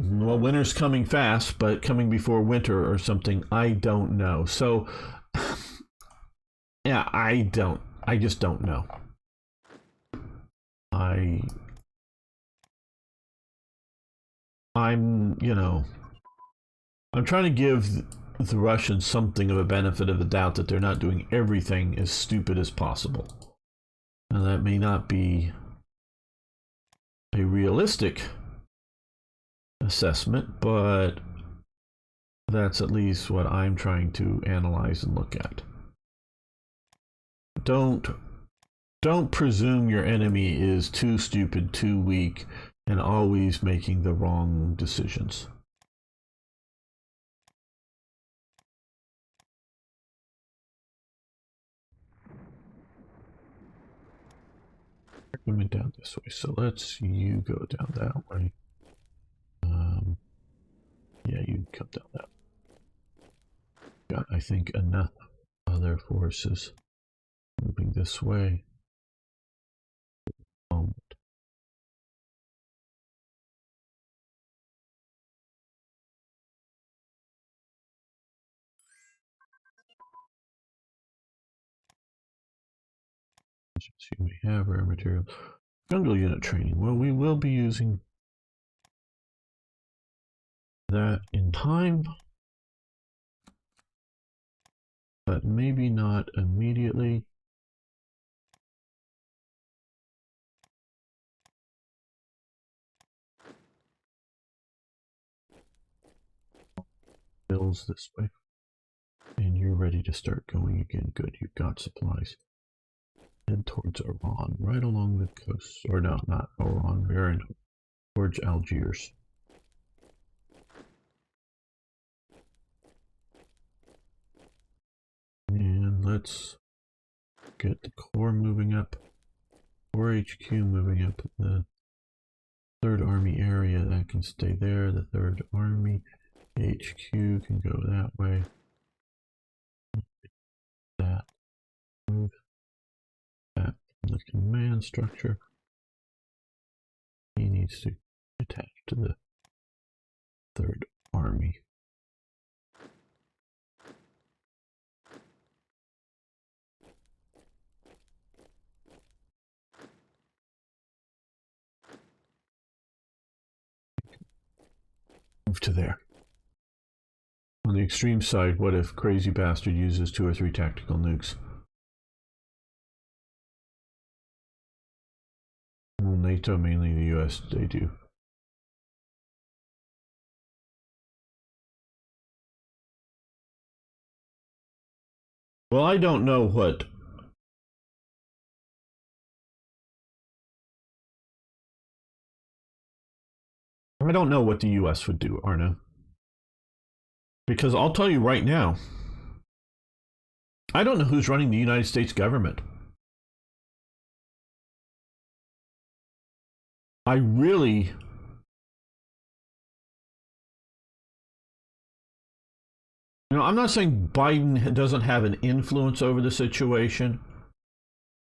well, winter's coming fast, but coming before winter or something. I don't know. So, yeah, I just don't know. I'm trying to give the Russians something of a benefit of the doubt that they're not doing everything as stupid as possible. Now, that may not be a realistic assessment, but that's at least what I'm trying to analyze and look at. Don't presume your enemy is too stupid, too weak, and always making the wrong decisions. Coming down this way, so you go down that way. Yeah, you come down that way. Got, I think, enough other forces moving this way. You may have rare materials. Jungle unit training. Well, we will be using that in time, but maybe not immediately. Bills this way. And you're ready to start going again. Good, you've got supplies. Head towards Iran, right along the coast. Or no, not Iran, we're in towards Algiers. And let's get the Corps moving up. Corps HQ moving up. The 3rd Army area, that can stay there. The 3rd Army HQ can go that way. That. Move that from the command structure. He needs to attach to the 3rd Army. Move to there. On the extreme side, what if crazy bastard uses 2 or 3 tactical nukes? Well, NATO, mainly the U.S., they do. Well, I don't know what... I don't know what the U.S. would do, Arno. Because I'll tell you right now, I don't know who's running the United States government. I really... I'm not saying Biden doesn't have an influence over the situation.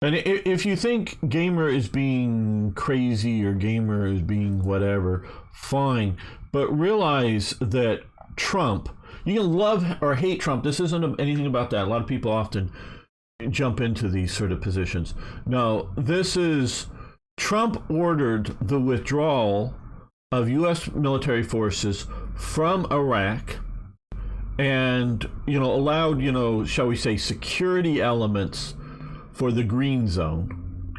And if you think Gamer is being crazy or Gamer is being whatever, fine. But realize that Trump, you can love or hate Trump. This isn't anything about that. A lot of people often jump into these sort of positions. No, this is Trump ordered the withdrawal of U.S. military forces from Iraq and, allowed, shall we say, security elements for the green zone,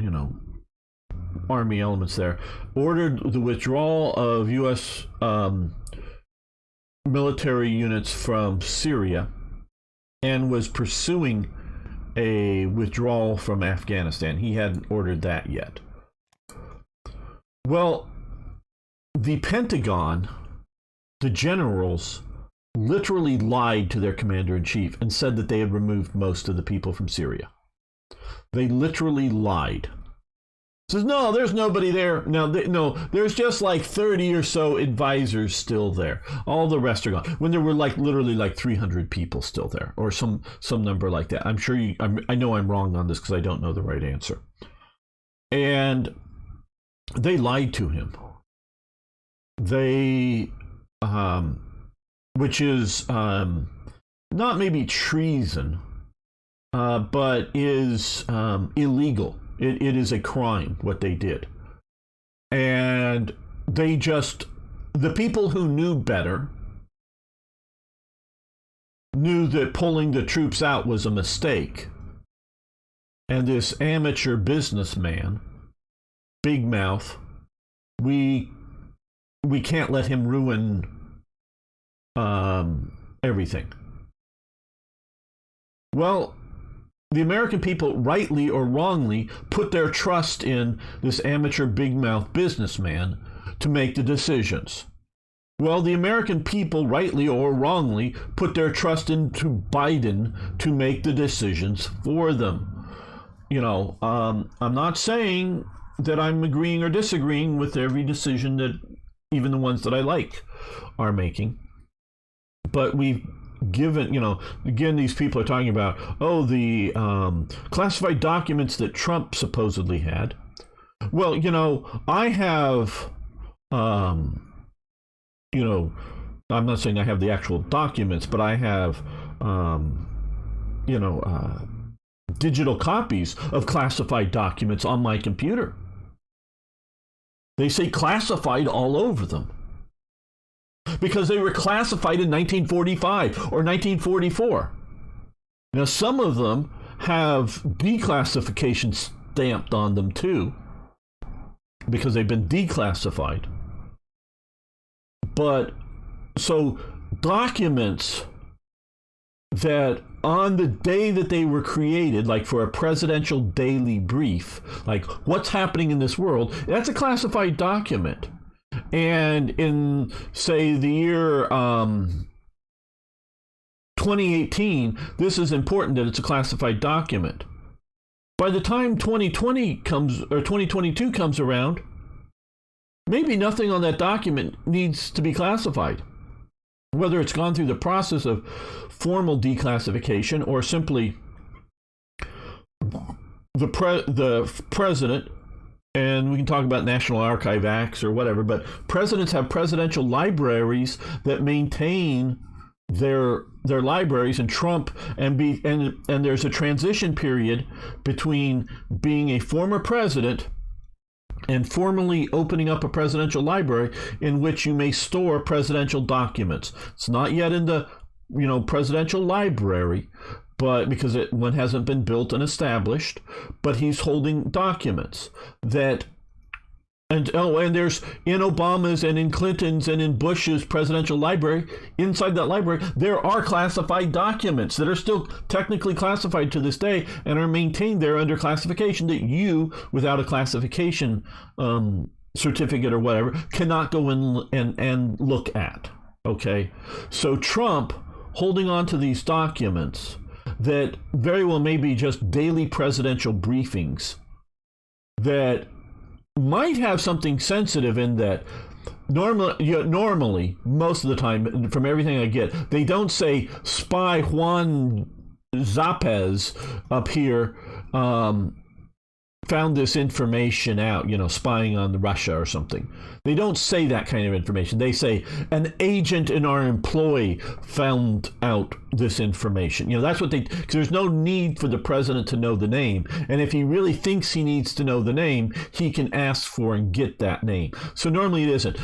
army elements there, ordered the withdrawal of U.S. military units from Syria and was pursuing a withdrawal from Afghanistan. He hadn't ordered that yet. Well, the Pentagon, the generals, literally lied to their commander-in-chief and said that they had removed most of the people from Syria. They literally lied. Says, no, there's nobody there. No, there's just like 30 or so advisors still there. All the rest are gone. When there were literally 300 people still there, or some number like that. I'm sure I know I'm wrong on this because I don't know the right answer. And they lied to him. They, which is not maybe treason, but is illegal. It is a crime, what they did. And the people who knew better knew that pulling the troops out was a mistake. And this amateur businessman, big mouth, we can't let him ruin everything. Well, the American people, rightly or wrongly, put their trust in this amateur big mouth businessman to make the decisions. Well, the American people, rightly or wrongly, put their trust into Biden to make the decisions for them. I'm not saying that I'm agreeing or disagreeing with every decision that even the ones that I like are making. But we've given, again, these people are talking about, the classified documents that Trump supposedly had. Well, I have, I'm not saying I have the actual documents, but I have, digital copies of classified documents on my computer. They say classified all over them, because they were classified in 1945 or 1944. Now, some of them have declassification stamped on them too, because they've been declassified. But so documents that on the day that they were created, like for a presidential daily brief, like what's happening in this world, that's a classified document. And in, say, the year 2018, this is important that it's a classified document. By the time 2020 comes, or 2022 comes around, maybe nothing on that document needs to be classified. Whether it's gone through the process of formal declassification or simply the president, and we can talk about National Archive Acts or whatever, but presidents have presidential libraries that maintain their libraries, and Trump and there's a transition period between being a former president and formally opening up a presidential library in which you may store presidential documents. It's not yet in the presidential library, but because one hasn't been built and established, but he's holding documents that. And there's in Obama's and in Clinton's and in Bush's presidential library, inside that library, there are classified documents that are still technically classified to this day and are maintained there under classification that you, without a classification certificate or whatever, cannot go in and look at. Okay? So Trump holding on to these documents that very well may be just daily presidential briefings that might have something sensitive in that. Normally, most of the time, from everything I get, they don't say spy Juan Zapez up here found this information out, spying on Russia or something. They don't say that kind of information. They say an agent in our employ found out this information. That's what because there's no need for the president to know the name. And if he really thinks he needs to know the name, he can ask for and get that name. So normally it isn't.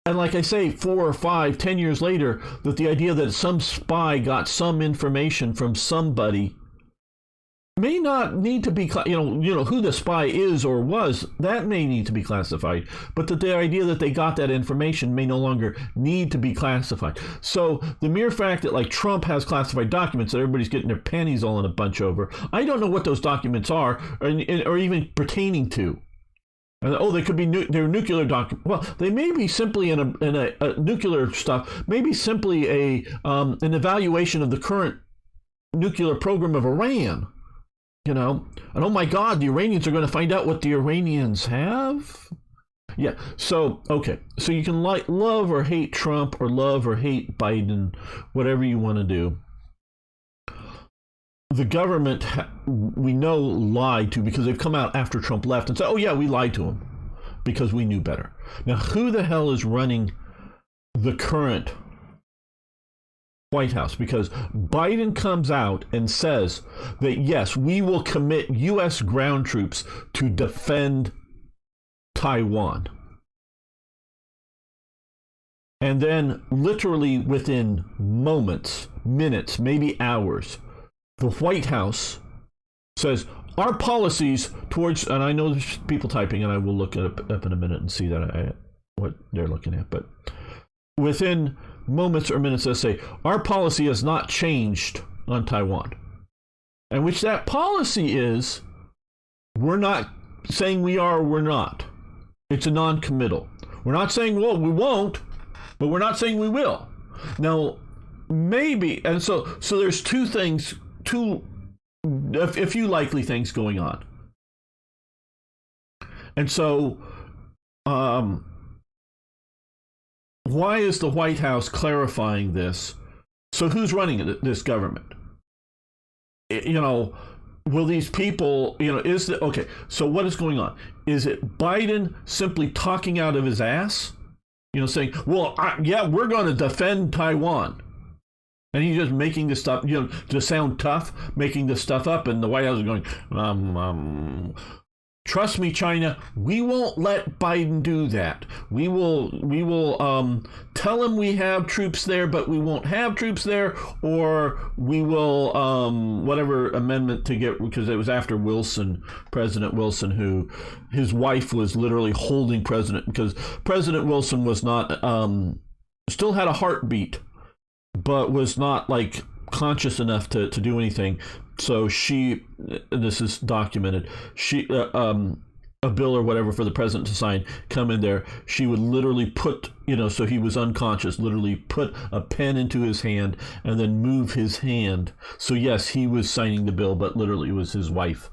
And like I say, 4 or 5, 10 years later, that the idea that some spy got some information from somebody may not need to be, who the spy is or was, that may need to be classified. But the idea that they got that information may no longer need to be classified. So the mere fact that Trump has classified documents that everybody's getting their panties all in a bunch over, I don't know what those documents are or even pertaining to. They could be they're nuclear documents. Well, they may be simply in a nuclear stuff, maybe simply an evaluation of the current nuclear program of Iran. And oh my God, the Iranians are going to find out what the Iranians have. Yeah. So, okay. So you can love or hate Trump or love or hate Biden, whatever you want to do. The government, we know, lied to, because they've come out after Trump left and said, oh yeah, we lied to him because we knew better. Now, who the hell is running the current White House? Because Biden comes out and says that, yes, we will commit U.S. ground troops to defend Taiwan. And then literally within moments, minutes, maybe hours, the White House says our policies towards, and I know there's people typing and I will look it up in a minute and see what they're looking at, but within moments or minutes, let's say, our policy has not changed on Taiwan. And which that policy is, we're not saying we are or we're not. It's a non-committal. We're not saying, well, we won't, but we're not saying we will. Now, maybe, and so there's a few likely things going on. And so, why is the White House clarifying this? So who's running this government? Will these people, okay, so what is going on? Is it Biden simply talking out of his ass? Saying, well, we're going to defend Taiwan. And he's just making this stuff, to sound tough, making this stuff up. And the White House is going, trust me, China, we won't let Biden do that. We will tell him we have troops there, but we won't have troops there, or we will whatever amendment to get, because it was after President Wilson, who his wife was literally holding President, because President Wilson was not still had a heartbeat, but was not conscious enough to do anything. So she, and this is documented, she a bill or whatever for the president to sign come in there, she would literally put, so he was unconscious, literally put a pen into his hand and then move his hand. So yes, he was signing the bill, but literally it was his wife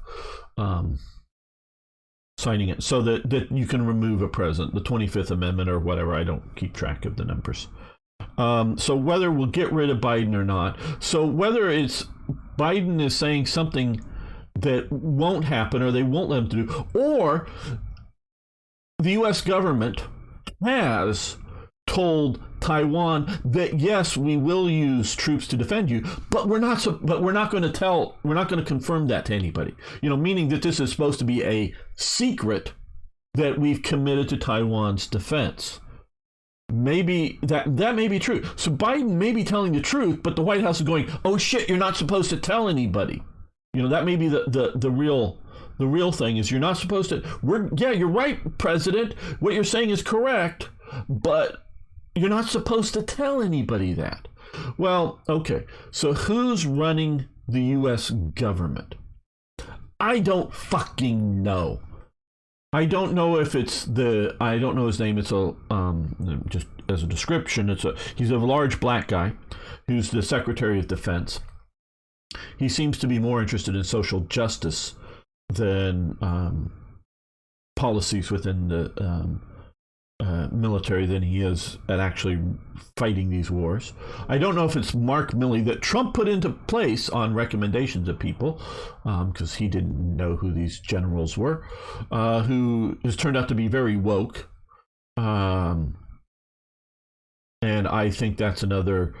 signing it, so that you can remove a president, the 25th Amendment or whatever. I don't keep track of the numbers. So whether we'll get rid of Biden or not, so whether it's Biden is saying something that won't happen or they won't let him do, or the U.S. government has told Taiwan that yes, we will use troops to defend you, but we're not going to confirm that to anybody. Meaning that this is supposed to be a secret that we've committed to Taiwan's defense. maybe that may be true. So Biden may be telling the truth, but the White House is going, "Oh shit, you're not supposed to tell anybody." That may be the real thing is you're not supposed to. You're right, President. What you're saying is correct, but you're not supposed to tell anybody that. Well, okay. So who's running the U.S. government? I don't fucking know. I don't know if it's I don't know his name. It's just as a description, he's a large black guy who's the Secretary of Defense. He seems to be more interested in social justice than policies within the military than he is at actually fighting these wars. I don't know if it's Mark Milley that Trump put into place on recommendations of people, because he didn't know who these generals were, who has turned out to be very woke. And I think that's another,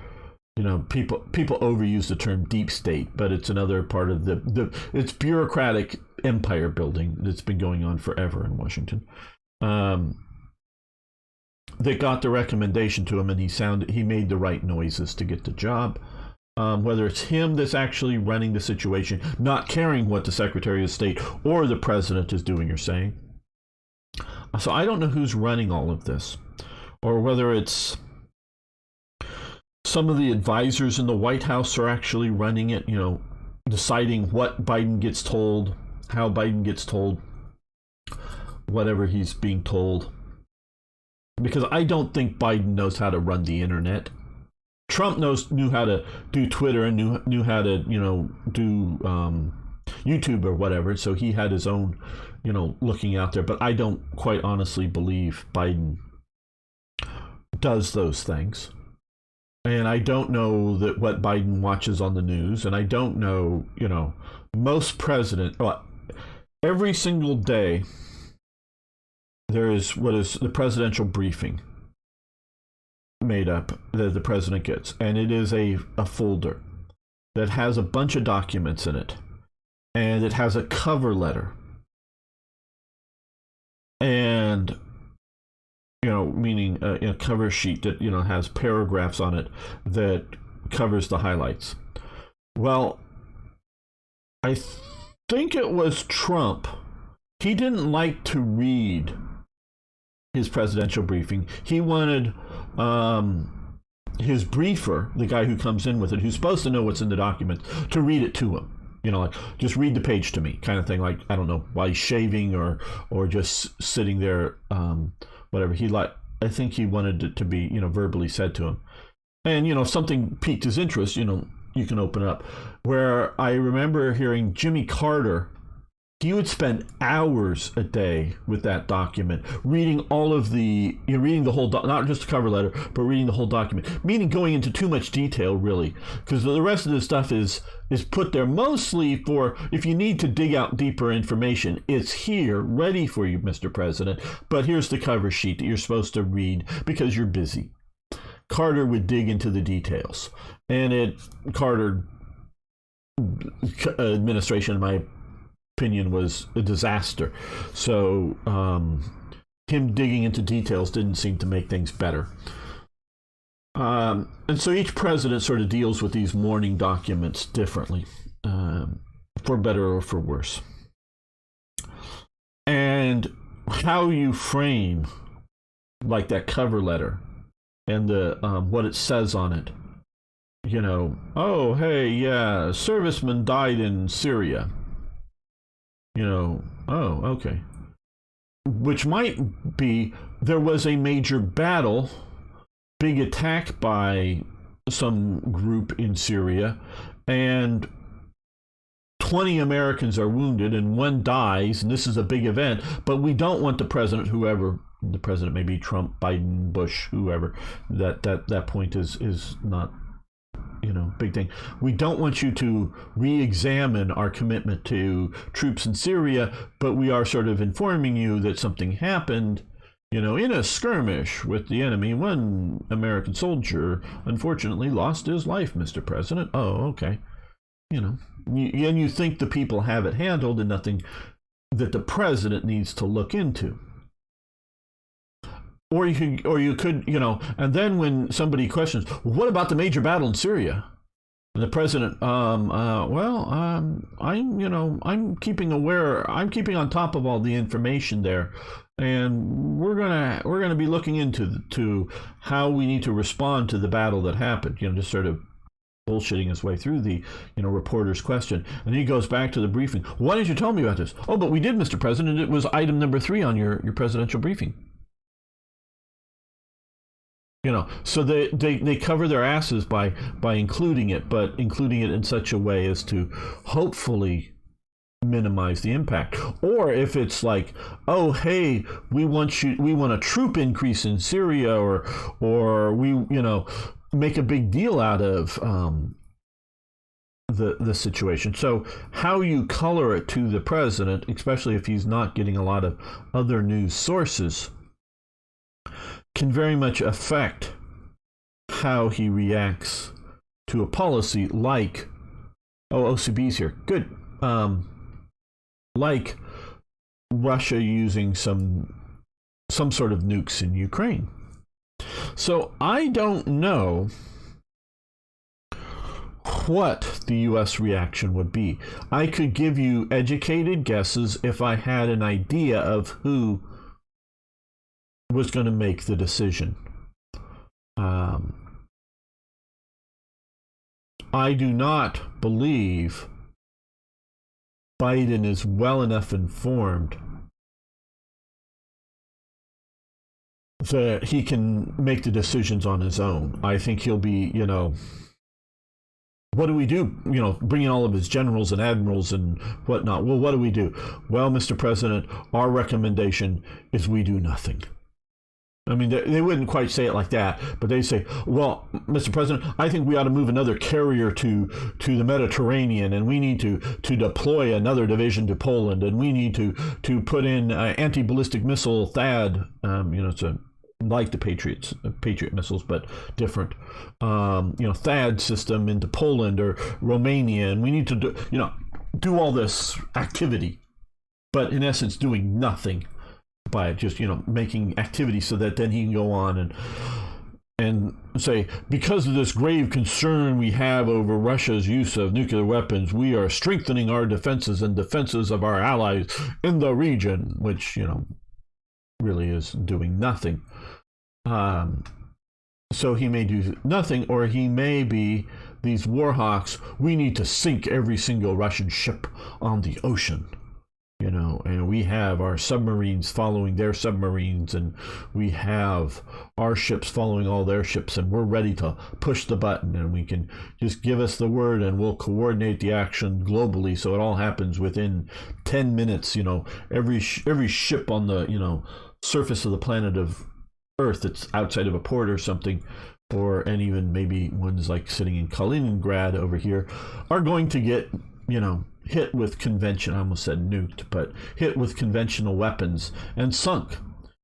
people overuse the term deep state, but it's another part of it's bureaucratic empire building that's been going on forever in Washington. They got the recommendation to him, and he made the right noises to get the job. Whether it's him that's actually running the situation, not caring what the Secretary of State or the President is doing or saying. So I don't know who's running all of this, or whether it's some of the advisors in the White House are actually running it, deciding what Biden gets told, how Biden gets told, whatever he's being told. Because I don't think Biden knows how to run the internet. Trump knew how to do Twitter and knew how to do YouTube or whatever. So he had his own looking out there. But I don't quite honestly believe Biden does those things. And I don't know that what Biden watches on the news. And I don't know most every single day there is what is the presidential briefing made up that the president gets. And it is a folder that has a bunch of documents in it. And it has a cover letter. And, meaning a cover sheet that, has paragraphs on it that covers the highlights. Well, I think it was Trump. He didn't like to read his presidential briefing. He wanted his briefer, the guy who comes in with it, who's supposed to know what's in the document, to read it to him. Like, just read the page to me, kind of thing. Like, I don't know, while he's shaving or just sitting there, whatever. I think he wanted it to be, verbally said to him. And, if something piqued his interest, you can open it up. Where I remember hearing Jimmy Carter, he would spend hours a day with that document, reading all of reading the whole, not just the cover letter, but reading the whole document, meaning going into too much detail, really, because the rest of the stuff is put there mostly for if you need to dig out deeper information. It's here, ready for you, Mr. President, but here's the cover sheet that you're supposed to read because you're busy. Carter would dig into the details, and Carter administration, in my opinion, was a disaster. So him digging into details didn't seem to make things better. And so each president sort of deals with these morning documents differently, for better or for worse. And how you frame like that cover letter and the what it says on it, oh, hey, yeah, a serviceman died in Syria. Oh, okay. Which might be there was a major battle, big attack by some group in Syria, and 20 Americans are wounded and one dies, and this is a big event, but we don't want the president, whoever the president may be, Trump, Biden, Bush, whoever, that point is not big thing. We don't want you to re-examine our commitment to troops in Syria, but we are sort of informing you that something happened, in a skirmish with the enemy. One American soldier unfortunately lost his life, Mr. President. Oh, okay. And you think the people have it handled and nothing that the president needs to look into. or you could, and then when somebody questions, well, what about the major battle in Syria? And the president, I'm keeping I'm keeping on top of all the information there, and we're gonna be looking into how we need to respond to the battle that happened. Just sort of bullshitting his way through the reporter's question, and he goes back to the briefing. Why didn't you tell me about this? Oh, but we did, Mr. President. It was item number 3 on your presidential briefing. So they cover their asses by including it, but including it in such a way as to hopefully minimize the impact. Or if it's like, oh hey, we want a troop increase in Syria, or we make a big deal out of the situation. So how you color it to the president, especially if he's not getting a lot of other news sources, can very much affect how he reacts to a policy like, OCB's here, good, like Russia using some sort of nukes in Ukraine. So I don't know what the U.S. reaction would be. I could give you educated guesses if I had an idea of who was going to make the decision. I do not believe Biden is well enough informed that he can make the decisions on his own. I think he'll be, what do we do? Bringing all of his generals and admirals and whatnot. Well, what do we do? Well, Mr. President, our recommendation is we do nothing. I mean, they wouldn't quite say it like that, but they say, well, Mr. President, I think we ought to move another carrier to the Mediterranean, and we need to deploy another division to Poland, and we need to put in anti-ballistic missile THAAD, it's like the Patriot missiles, but different, THAAD system into Poland or Romania, and we need to do all this activity, but in essence doing nothing by just making activity, so that then he can go on and say, because of this grave concern we have over Russia's use of nuclear weapons, we are strengthening our defenses and defenses of our allies in the region, which really is doing nothing. So he may do nothing, or he may be these war hawks. We need to sink every single Russian ship on the ocean. And we have our submarines following their submarines, and we have our ships following all their ships, and we're ready to push the button, and we can just give us the word, and we'll coordinate the action globally, so it all happens within 10 minutes. Every ship on the surface of the planet of Earth that's outside of a port or something, and even maybe ones like sitting in Kaliningrad over here, are going to get hit with I almost said nuked, but hit with conventional weapons and sunk.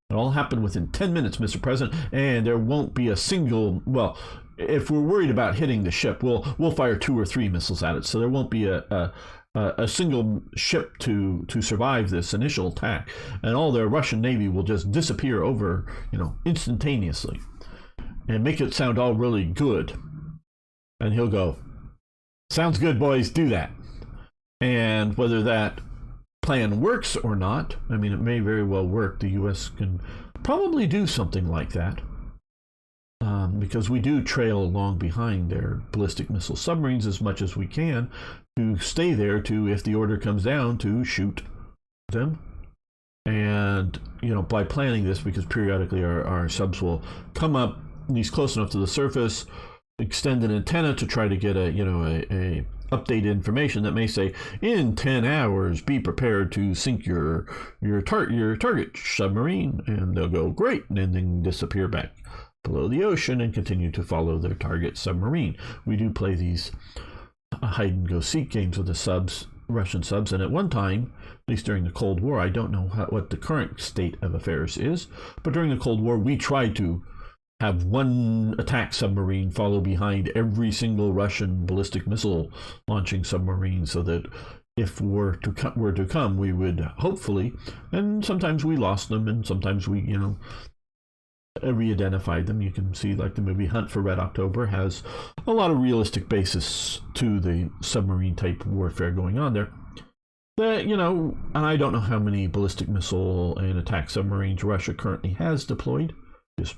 It all happened within 10 minutes, Mr. President, and there won't be a single, well, if we're worried about hitting the ship, we'll fire 2 or 3 missiles at it, so there won't be a single ship to survive this initial attack, and all their Russian Navy will just disappear over, instantaneously, and make it sound all really good. And he'll go, sounds good, boys, do that. And whether that plan works or not, I mean, it may very well work. The U.S. can probably do something like that, because we do trail along behind their ballistic missile submarines as much as we can to stay there to, if the order comes down, to shoot them. And, by planning this, because periodically our subs will come up, at least close enough to the surface, extend an antenna to try to get a updated information that may say, in 10 hours be prepared to sink your target submarine, and they'll go great, and then disappear back below the ocean and continue to follow their target submarine. We do play these hide and go seek games with the Russian subs, and at one time, at least during the Cold War, I don't know what the current state of affairs is, but during the Cold War we tried to have one attack submarine follow behind every single Russian ballistic missile launching submarine, so that if were to come, we would hopefully, and sometimes we lost them, and sometimes we, re-identified them. You can see, like, the movie Hunt for Red October has a lot of realistic basis to the submarine type warfare going on there. That, and I don't know how many ballistic missile and attack submarines Russia currently has deployed. Just,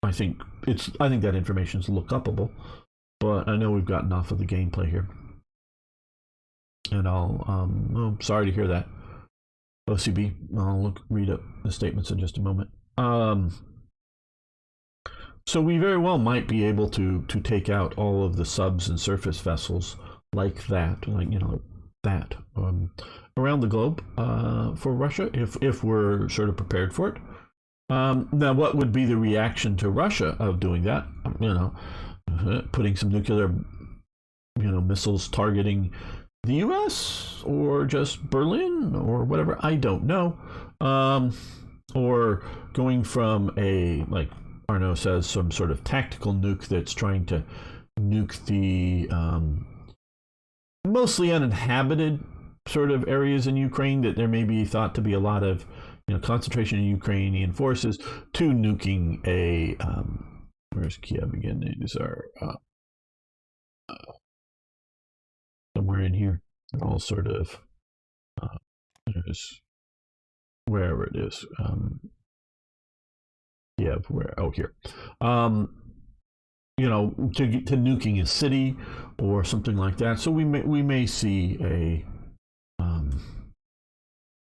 I think that information is look upable, but I know we've got enough of the gameplay here, and I'm sorry to hear that. OCB. I'll read up the statements in just a moment. So we very well might be able to take out all of the subs and surface vessels like that, around the globe for Russia, if we're sort of prepared for it. Now, what would be the reaction to Russia of doing that? Putting some nuclear, missiles targeting the U.S. or just Berlin or whatever, I don't know. Or going from a, like Arno says, some sort of tactical nuke that's trying to nuke the mostly uninhabited sort of areas in Ukraine that there may be thought to be a lot of concentration of Ukrainian forces, to nuking a where's Kiev again? These are somewhere in here. They're all sort of there's wherever it is. Kiev, where? Oh, here. To nuking a city or something like that. So we may see a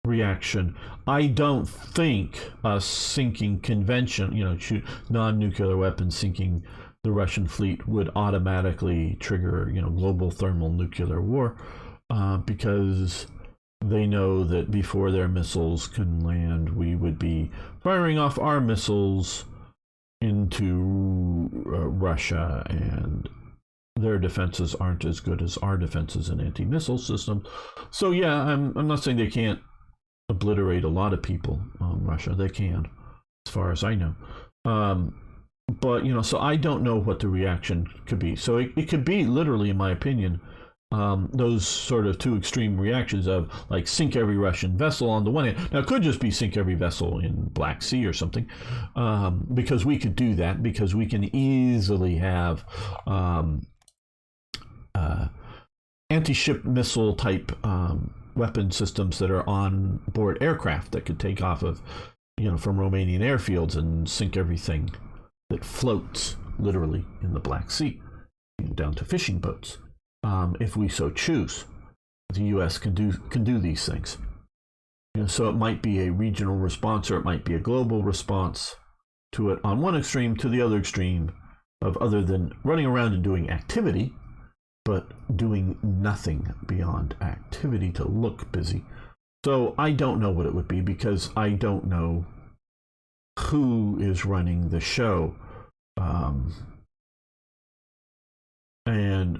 reaction. I don't think a sinking convention, non-nuclear weapons sinking the Russian fleet would automatically trigger, global thermal nuclear war, because they know that before their missiles can land, we would be firing off our missiles into Russia, and their defenses aren't as good as our defenses and anti-missile systems. So yeah, I'm not saying they can't obliterate a lot of people, Russia. They can, as far as I know. But so I don't know what the reaction could be. So it could be literally, in my opinion, those sort of two extreme reactions of, like, sink every Russian vessel on the one hand. Now, it could just be sink every vessel in Black Sea or something, because we could do that, because we can easily have anti-ship missile type weapon systems that are on board aircraft that could take off of, from Romanian airfields and sink everything that floats literally in the Black Sea, down to fishing boats. If we so choose, the U.S. can do these things. So it might be a regional response, or it might be a global response to it on one extreme to the other extreme, of other than running around and doing activity, but doing nothing beyond activity to look busy. So I don't know what it would be, because I don't know who is running the show. And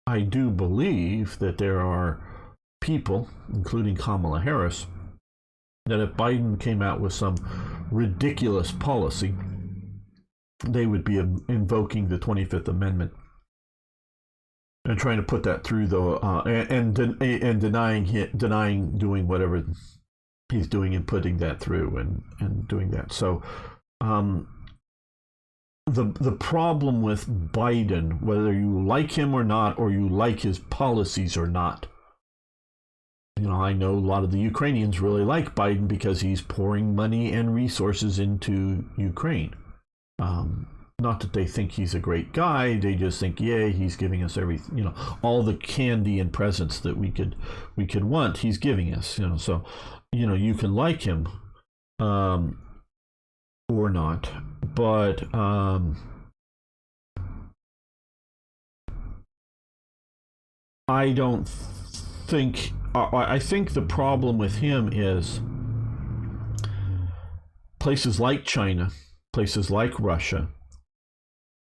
I do believe that there are people, including Kamala Harris, that if Biden came out with some ridiculous policy, they would be invoking the 25th Amendment and trying to put that through, though, and denying doing whatever he's doing and putting that through and doing that. So the problem with Biden, whether you like him or not, or you like his policies or not, I know a lot of the Ukrainians really like Biden because he's pouring money and resources into Ukraine. Not that they think he's a great guy, they just think, yeah, he's giving us everything, all the candy and presents that we could want, he's giving us, so, you can like him, or not, but, I don't think, I think the problem with him is places like China, places like Russia,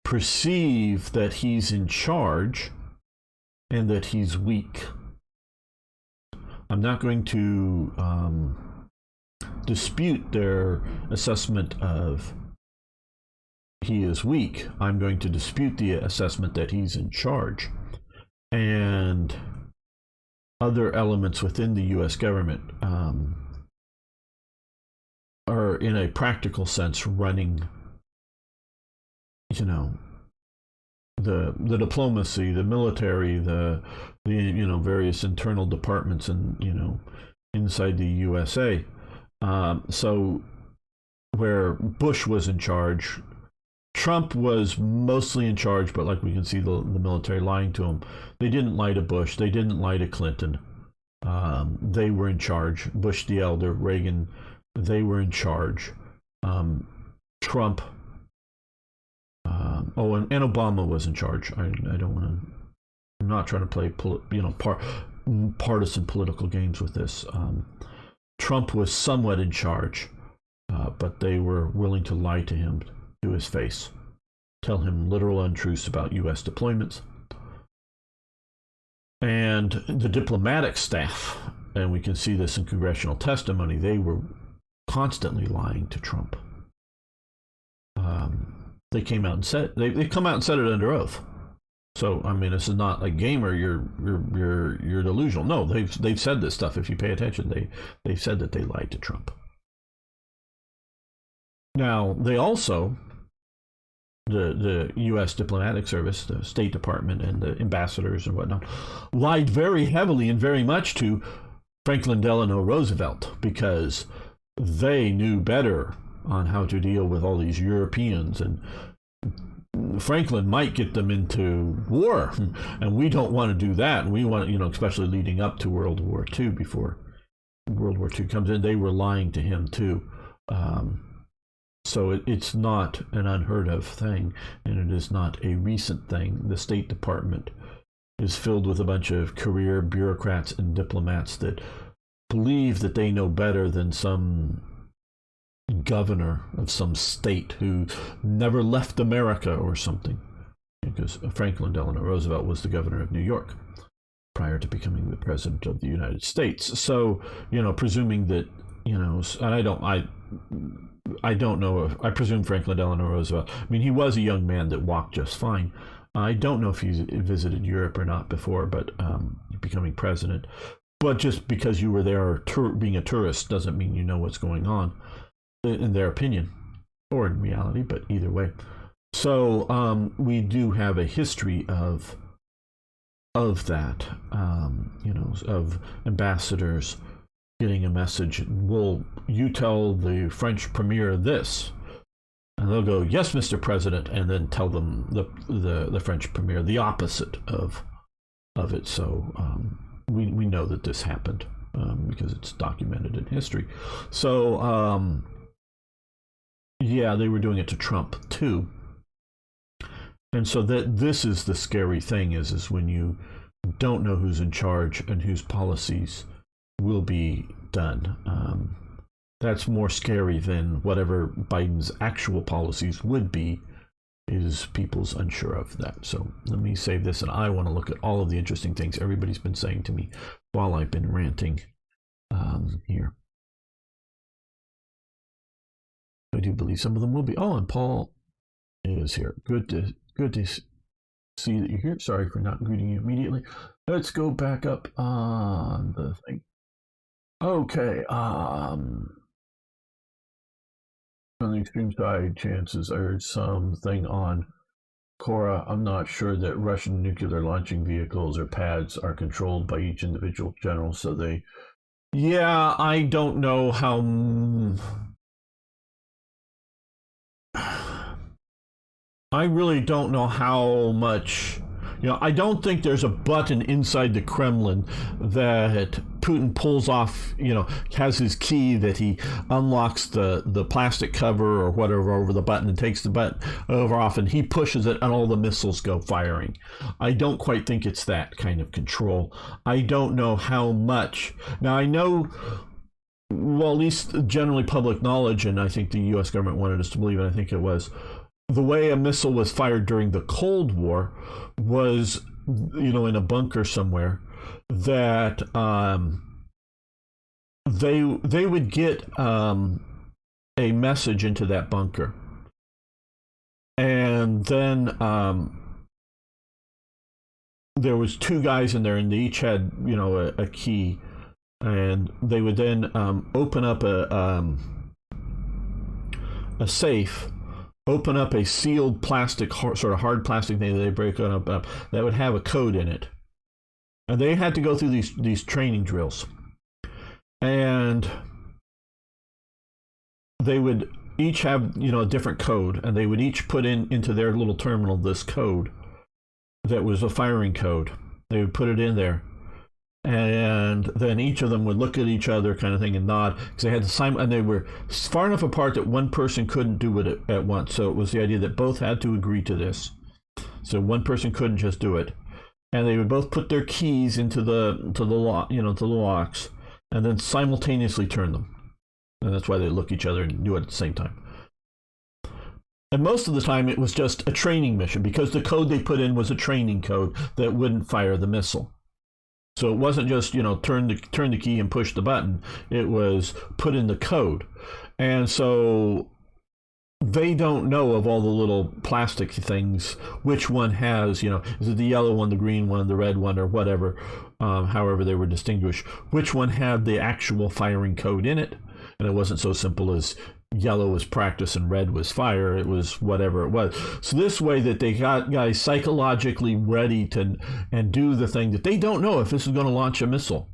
perceive that he's in charge and that he's weak. I'm not going to dispute their assessment of he is weak. I'm going to dispute the assessment that he's in charge. And other elements within the U.S. government are in a practical sense running, you know, the diplomacy, the military, the various internal departments, and inside the U.S.A. So where Bush was in charge, Trump was mostly in charge, but like we can see the military lying to him. They didn't lie to Bush. They didn't lie to Clinton. They were in charge. Bush the elder, Reagan, they were in charge. Trump, and Obama was in charge. I don't want to. I'm not trying to play partisan political games with this. Trump was somewhat in charge, but they were willing to lie to him to his face, tell him literal untruths about U.S. deployments. And the diplomatic staff, and we can see this in congressional testimony, they were constantly lying to Trump. They came out and said they come out and said it under oath. So I mean, this is not a gamer. You're delusional. No, they've said this stuff. If you pay attention, they've said that they lied to Trump. Now they also, the U.S. diplomatic service, the State Department, and the ambassadors and whatnot, lied very heavily and very much to Franklin Delano Roosevelt, because they knew better on how to deal with all these Europeans, and Franklin might get them into war, and we don't want to do that. And we want, especially leading up to World War II, before World War II comes in, they were lying to him too. So it's not an unheard of thing, and it is not a recent thing. The State Department is filled with a bunch of career bureaucrats and diplomats that believe that they know better than some governor of some state who never left America or something. Because Franklin Delano Roosevelt was the governor of New York prior to becoming the president of the United States. So, presuming that, and I don't know if, I presume Franklin Delano Roosevelt, I mean, he was a young man that walked just fine. I don't know if he's visited Europe or not before, but becoming president. But just because you were there being a tourist doesn't mean you know what's going on, in their opinion, or in reality, but either way. So we do have a history of that, of ambassadors getting a message. Well, you tell the French premier this, and they'll go, yes, Mr. President, and then tell them the French premier the opposite of it. So we know that this happened because it's documented in history. So yeah, they were doing it to Trump too. And so that this is the scary thing is when you don't know who's in charge and whose policies will be done. That's more scary than whatever Biden's actual policies would be, is people's unsure of that. So let me save this, and I want to look at all of the interesting things everybody's been saying to me while I've been ranting here. I do believe some of them will be. Oh, and Paul is here. Good to see that you're here. Sorry for not greeting you immediately. Let's go back up on the thing. Okay. On the extreme side, chances are something on Cora. I'm not sure that Russian nuclear launching vehicles or pads are controlled by each individual general. So they, yeah, I don't know how. I really don't know how much, I don't think there's a button inside the Kremlin that Putin pulls off, has his key that he unlocks the plastic cover or whatever over the button and takes the button over off, and he pushes it and all the missiles go firing. I don't quite think it's that kind of control. I don't know how much. Now, I know, well, at least generally public knowledge, and I think the U.S. government wanted us to believe, and I think it was, the way a missile was fired during the Cold War was, in a bunker somewhere, that they would get a message into that bunker, and then there was two guys in there, and they each had a key, and they would then open up a safe, open up a sealed plastic, sort of hard plastic thing that they break up that would have a code in it. And they had to go through these training drills. And they would each have, a different code, and they would each put into their little terminal this code that was a firing code. They would put it in there. And then each of them would look at each other kind of thing and nod, because they had the and they were far enough apart that one person couldn't do it at once. So it was the idea that both had to agree to this. So one person couldn't just do it. And they would both put their keys into the lock, to the locks, and then simultaneously turn them. And that's why they look at each other and do it at the same time. And most of the time it was just a training mission, because the code they put in was a training code that wouldn't fire the missile. So it wasn't just, turn the key and push the button. It was put in the code. And so they don't know of all the little plastic things, which one has, is it the yellow one, the green one, the red one, or whatever, however they were distinguished, which one had the actual firing code in it. And it wasn't so simple as yellow was practice and red was fire. It was whatever it was. So this way that they got guys psychologically ready to and do the thing that they don't know if this is going to launch a missile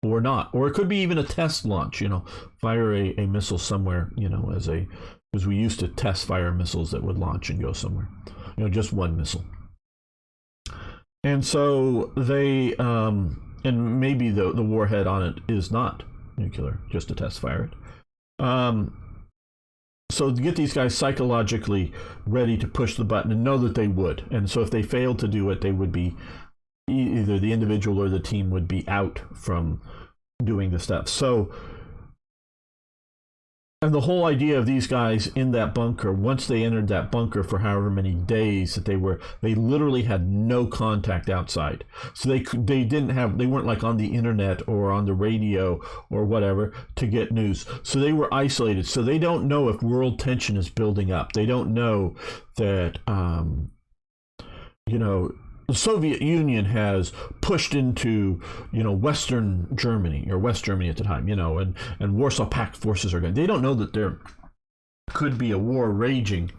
or not. Or it could be even a test launch, fire a missile somewhere, because we used to test fire missiles that would launch and go somewhere, just one missile. And so they, and maybe the warhead on it is not nuclear, just to test fire it. So to get these guys psychologically ready to push the button and know that they would. And so if they failed to do it, they would be, either the individual or the team would be out from doing the stuff. So, and the whole idea of these guys in that bunker, once they entered that bunker for however many days that they literally had no contact outside. So they weren't like on the internet or on the radio or whatever to get news. So they were isolated. So they don't know if world tension is building up. They don't know that, the Soviet Union has pushed into, Western Germany, or West Germany at the time, and Warsaw Pact forces are going. They don't know that there could be a war raging,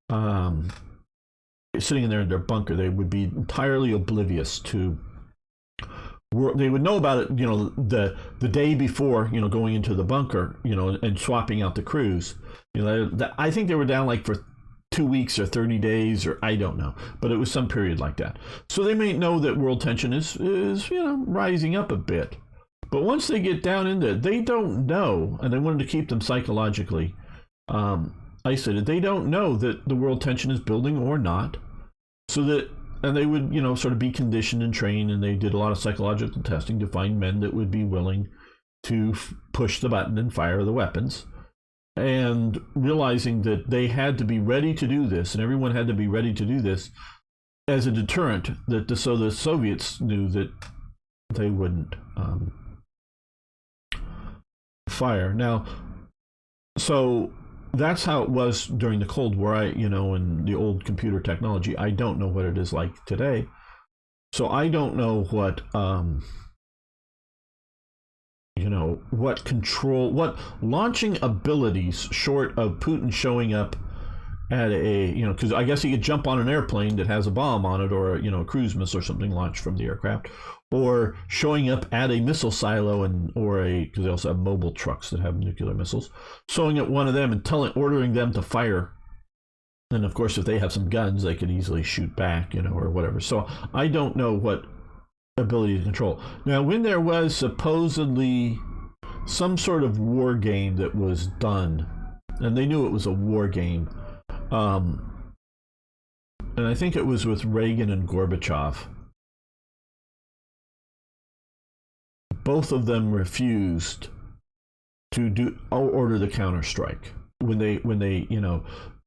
sitting in their bunker. They would be entirely oblivious to. They would know about it, the day before, going into the bunker, and swapping out the crews. I think they were down like for 2 weeks or 30 days, or I don't know, but it was some period like that. So they may know that world tension is rising up a bit. But once they get down in there, they don't know, and they wanted to keep them psychologically isolated. They don't know that the world tension is building or not. So that, and they would, sort of be conditioned and trained, and they did a lot of psychological testing to find men that would be willing to push the button and fire the weapons. And realizing that they had to be ready to do this, and everyone had to be ready to do this as a deterrent, so the Soviets knew that they wouldn't fire. Now, so that's how it was during the Cold War. In the old computer technology, I don't know what it is like today. So I don't know what what launching abilities, short of Putin showing up at because I guess he could jump on an airplane that has a bomb on it, or a cruise missile or something launched from the aircraft, or showing up at a missile silo, because they also have mobile trucks that have nuclear missiles, showing at one of them and ordering them to fire. And of course, if they have some guns, they could easily shoot back, or whatever. So I don't know what ability to control. Now, when there was supposedly some sort of war game that was done, and they knew it was a war game, and I think it was with Reagan and Gorbachev, both of them refused to order the counterstrike when they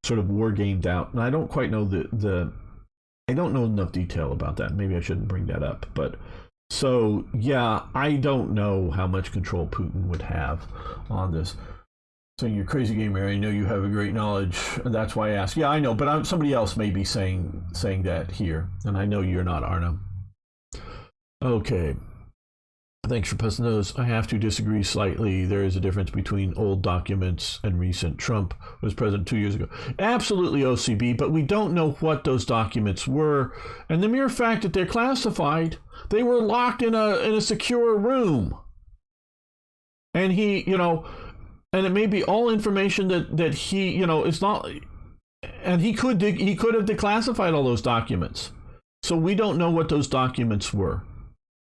sort of war gamed out. And I don't quite know I don't know enough detail about that. Maybe I shouldn't bring that up. But so, yeah, I don't know how much control Putin would have on this. Saying, you're crazy gamer, I know you have a great knowledge, and that's why I ask. Yeah, I know, but somebody else may be saying that here, and I know you're not, Arno. Okay. Thanks for posting those. I have to disagree slightly. There is a difference between old documents and recent. Trump was president 2 years ago. Absolutely, OCB, but we don't know what those documents were. And the mere fact that they're classified, they were locked in a secure room. And he, and it may be all information that he, it's not, and he could have declassified all those documents. So we don't know what those documents were.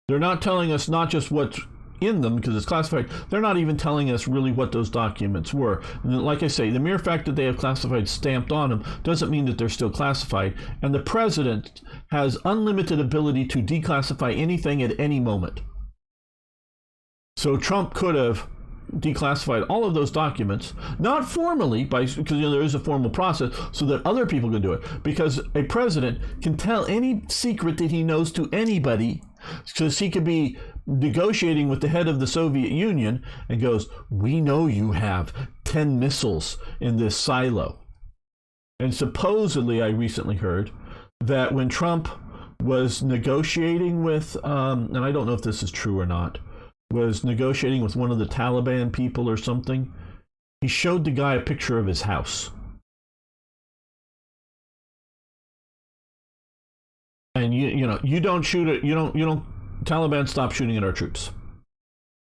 They're not telling us not just what's in them because it's classified. They're not even telling us really what those documents were. And like I say, the mere fact that they have classified stamped on them doesn't mean that they're still classified. And the president has unlimited ability to declassify anything at any moment. So Trump could have declassified all of those documents, not formally, because there is a formal process so that other people can do it, because a president can tell any secret that he knows to anybody, because he could be negotiating with the head of the Soviet Union and goes, we know you have 10 missiles in this silo. And supposedly, I recently heard that when Trump was negotiating with, and I don't know if this is true or not, was negotiating with one of the Taliban people or something, he showed the guy a picture of his house. And you don't shoot it, you don't Taliban, stop shooting at our troops.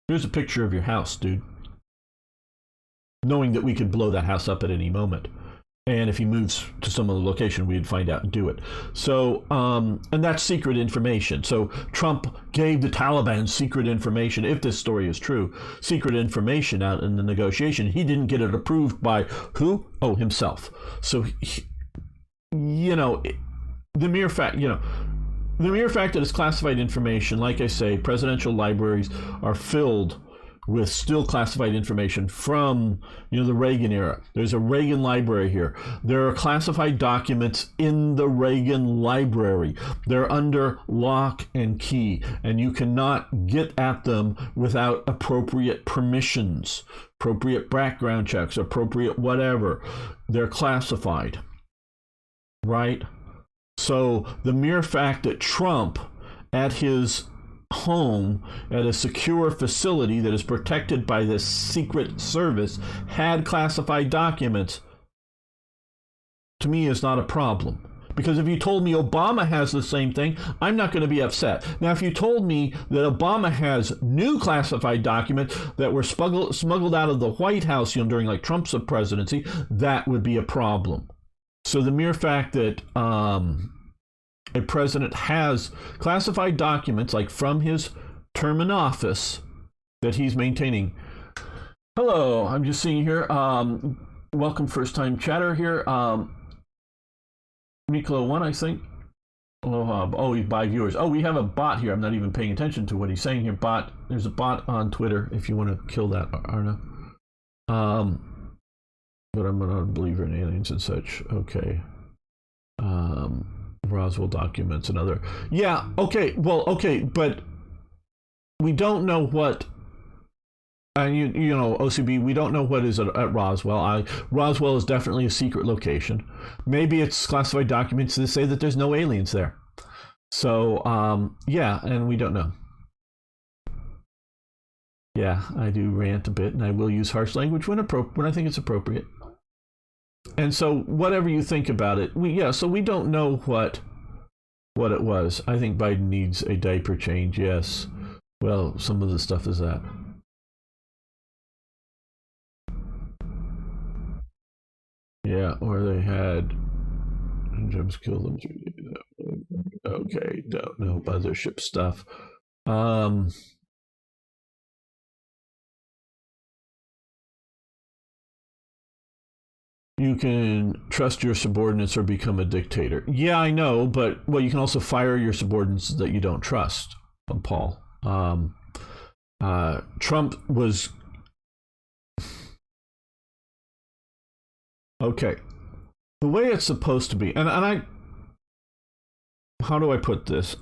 Here's a picture of your house, dude. Knowing that we could blow that house up at any moment. And if he moves to some other location, we'd find out and do it. So, and that's secret information. So Trump gave the Taliban secret information, if this story is true, secret information out in the negotiation. He didn't get it approved by who? Oh, himself. So, the mere fact, the mere fact that it's classified information, like I say, presidential libraries are filled with still classified information from, the Reagan era. There's a Reagan library here. There are classified documents in the Reagan library. They're under lock and key, and you cannot get at them without appropriate permissions, appropriate background checks, appropriate whatever. They're classified, right? So the mere fact that Trump, at his home at a secure facility that is protected by the Secret Service, had classified documents, to me is not a problem. Because if you told me Obama has the same thing, I'm not going to be upset. Now, if you told me that Obama has new classified documents that were smuggled out of the White House during like Trump's presidency, that would be a problem. So the mere fact that a president has classified documents, like from his term in office, that he's maintaining. Hello, I'm just seeing here. Welcome, first-time chatter here. Miklo1, I think. Aloha. Oh, he's by viewers. Oh, we have a bot here. I'm not even paying attention to what he's saying here. Bot. There's a bot on Twitter if you want to kill that, Arna. But I'm not a believer in aliens and such. Okay. Roswell documents and other. Yeah, okay. Well, okay, but we don't know what. And OCB, we don't know what is at Roswell. Roswell is definitely a secret location. Maybe it's classified documents that say that there's no aliens there. So, yeah, and we don't know. Yeah, I do rant a bit, and I will use harsh language when I think it's appropriate. And so, whatever you think about it, so we don't know what it was. I think Biden needs a diaper change. Yes. Well, some of the stuff is that. Yeah, or they had Gems kill them. Okay, don't know mothership stuff. You can trust your subordinates or become a dictator. Yeah, I know, but you can also fire your subordinates that you don't trust. Paul. Trump was. Okay, the way it's supposed to be, and I, how do I put this?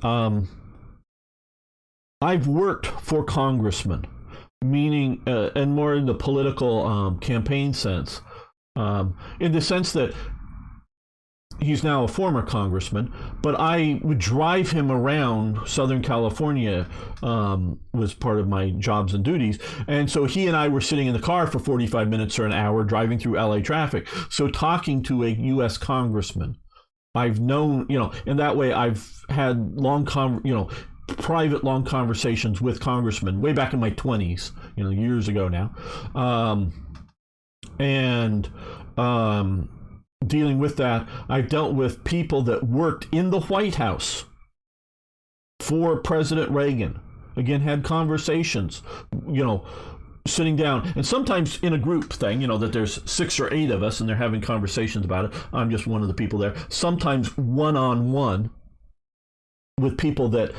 I've worked for congressmen, meaning, and more in the political campaign sense, in the sense that he's now a former congressman, but I would drive him around Southern California, was part of my jobs and duties. And so he and I were sitting in the car for 45 minutes or an hour driving through LA traffic. So talking to a U.S. congressman, I've known, in that way I've had private long conversations with congressmen way back in my 20s, years ago now. Dealing with that, I've dealt with people that worked in the White House for President Reagan. Again, had conversations, sitting down, and sometimes in a group thing, that there's 6 or 8 of us and they're having conversations about it. I'm just one of the people there. Sometimes one-on-one with people that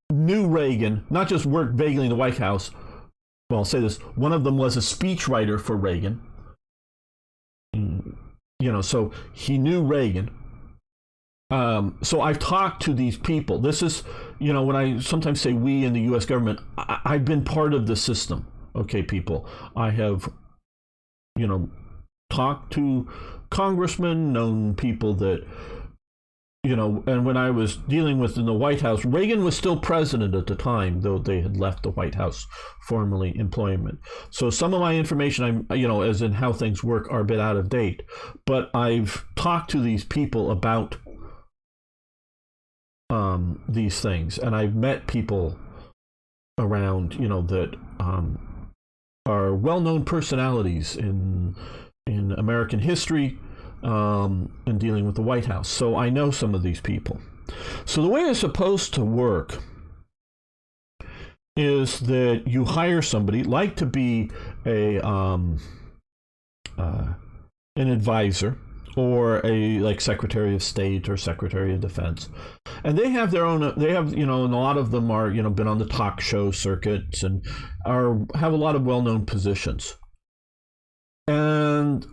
knew Reagan, not just worked vaguely in the White House. Well, I'll say this. One of them was a speechwriter for Reagan. So he knew Reagan. So I've talked to these people. This is, when I sometimes say we in the U.S. government, I've been part of the system. Okay, people. I have, talked to congressmen, known people that, and when I was dealing with in the White House, Reagan was still president at the time, though they had left the White House formally employment. So some of my information, as in how things work, are a bit out of date. But I've talked to these people about these things, and I've met people around, that are well-known personalities in American history. And dealing with the White House. So I know some of these people. So the way it's supposed to work is that you hire somebody, like to be an advisor, or like Secretary of State or Secretary of Defense. And they have their own, and a lot of them are, been on the talk show circuits and have a lot of well-known positions. And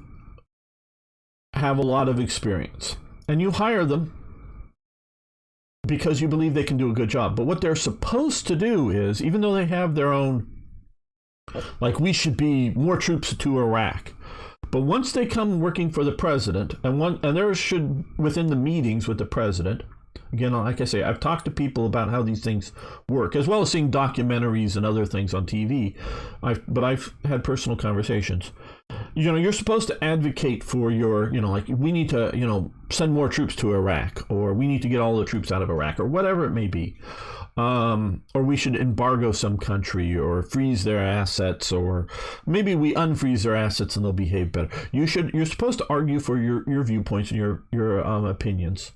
have a lot of experience, and you hire them because you believe they can do a good job. But what they're supposed to do is, even though they have their own, like, we should be more troops to Iraq, but once they come working for the president, and there should, within the meetings with the president, again, like I say, I've talked to people about how these things work, as well as seeing documentaries and other things on TV. But I've had personal conversations. You're supposed to advocate for your, like, we need to, send more troops to Iraq, or we need to get all the troops out of Iraq, or whatever it may be. Or we should embargo some country, or freeze their assets, or maybe we unfreeze their assets and they'll behave better. You're supposed to argue for your viewpoints and your opinions.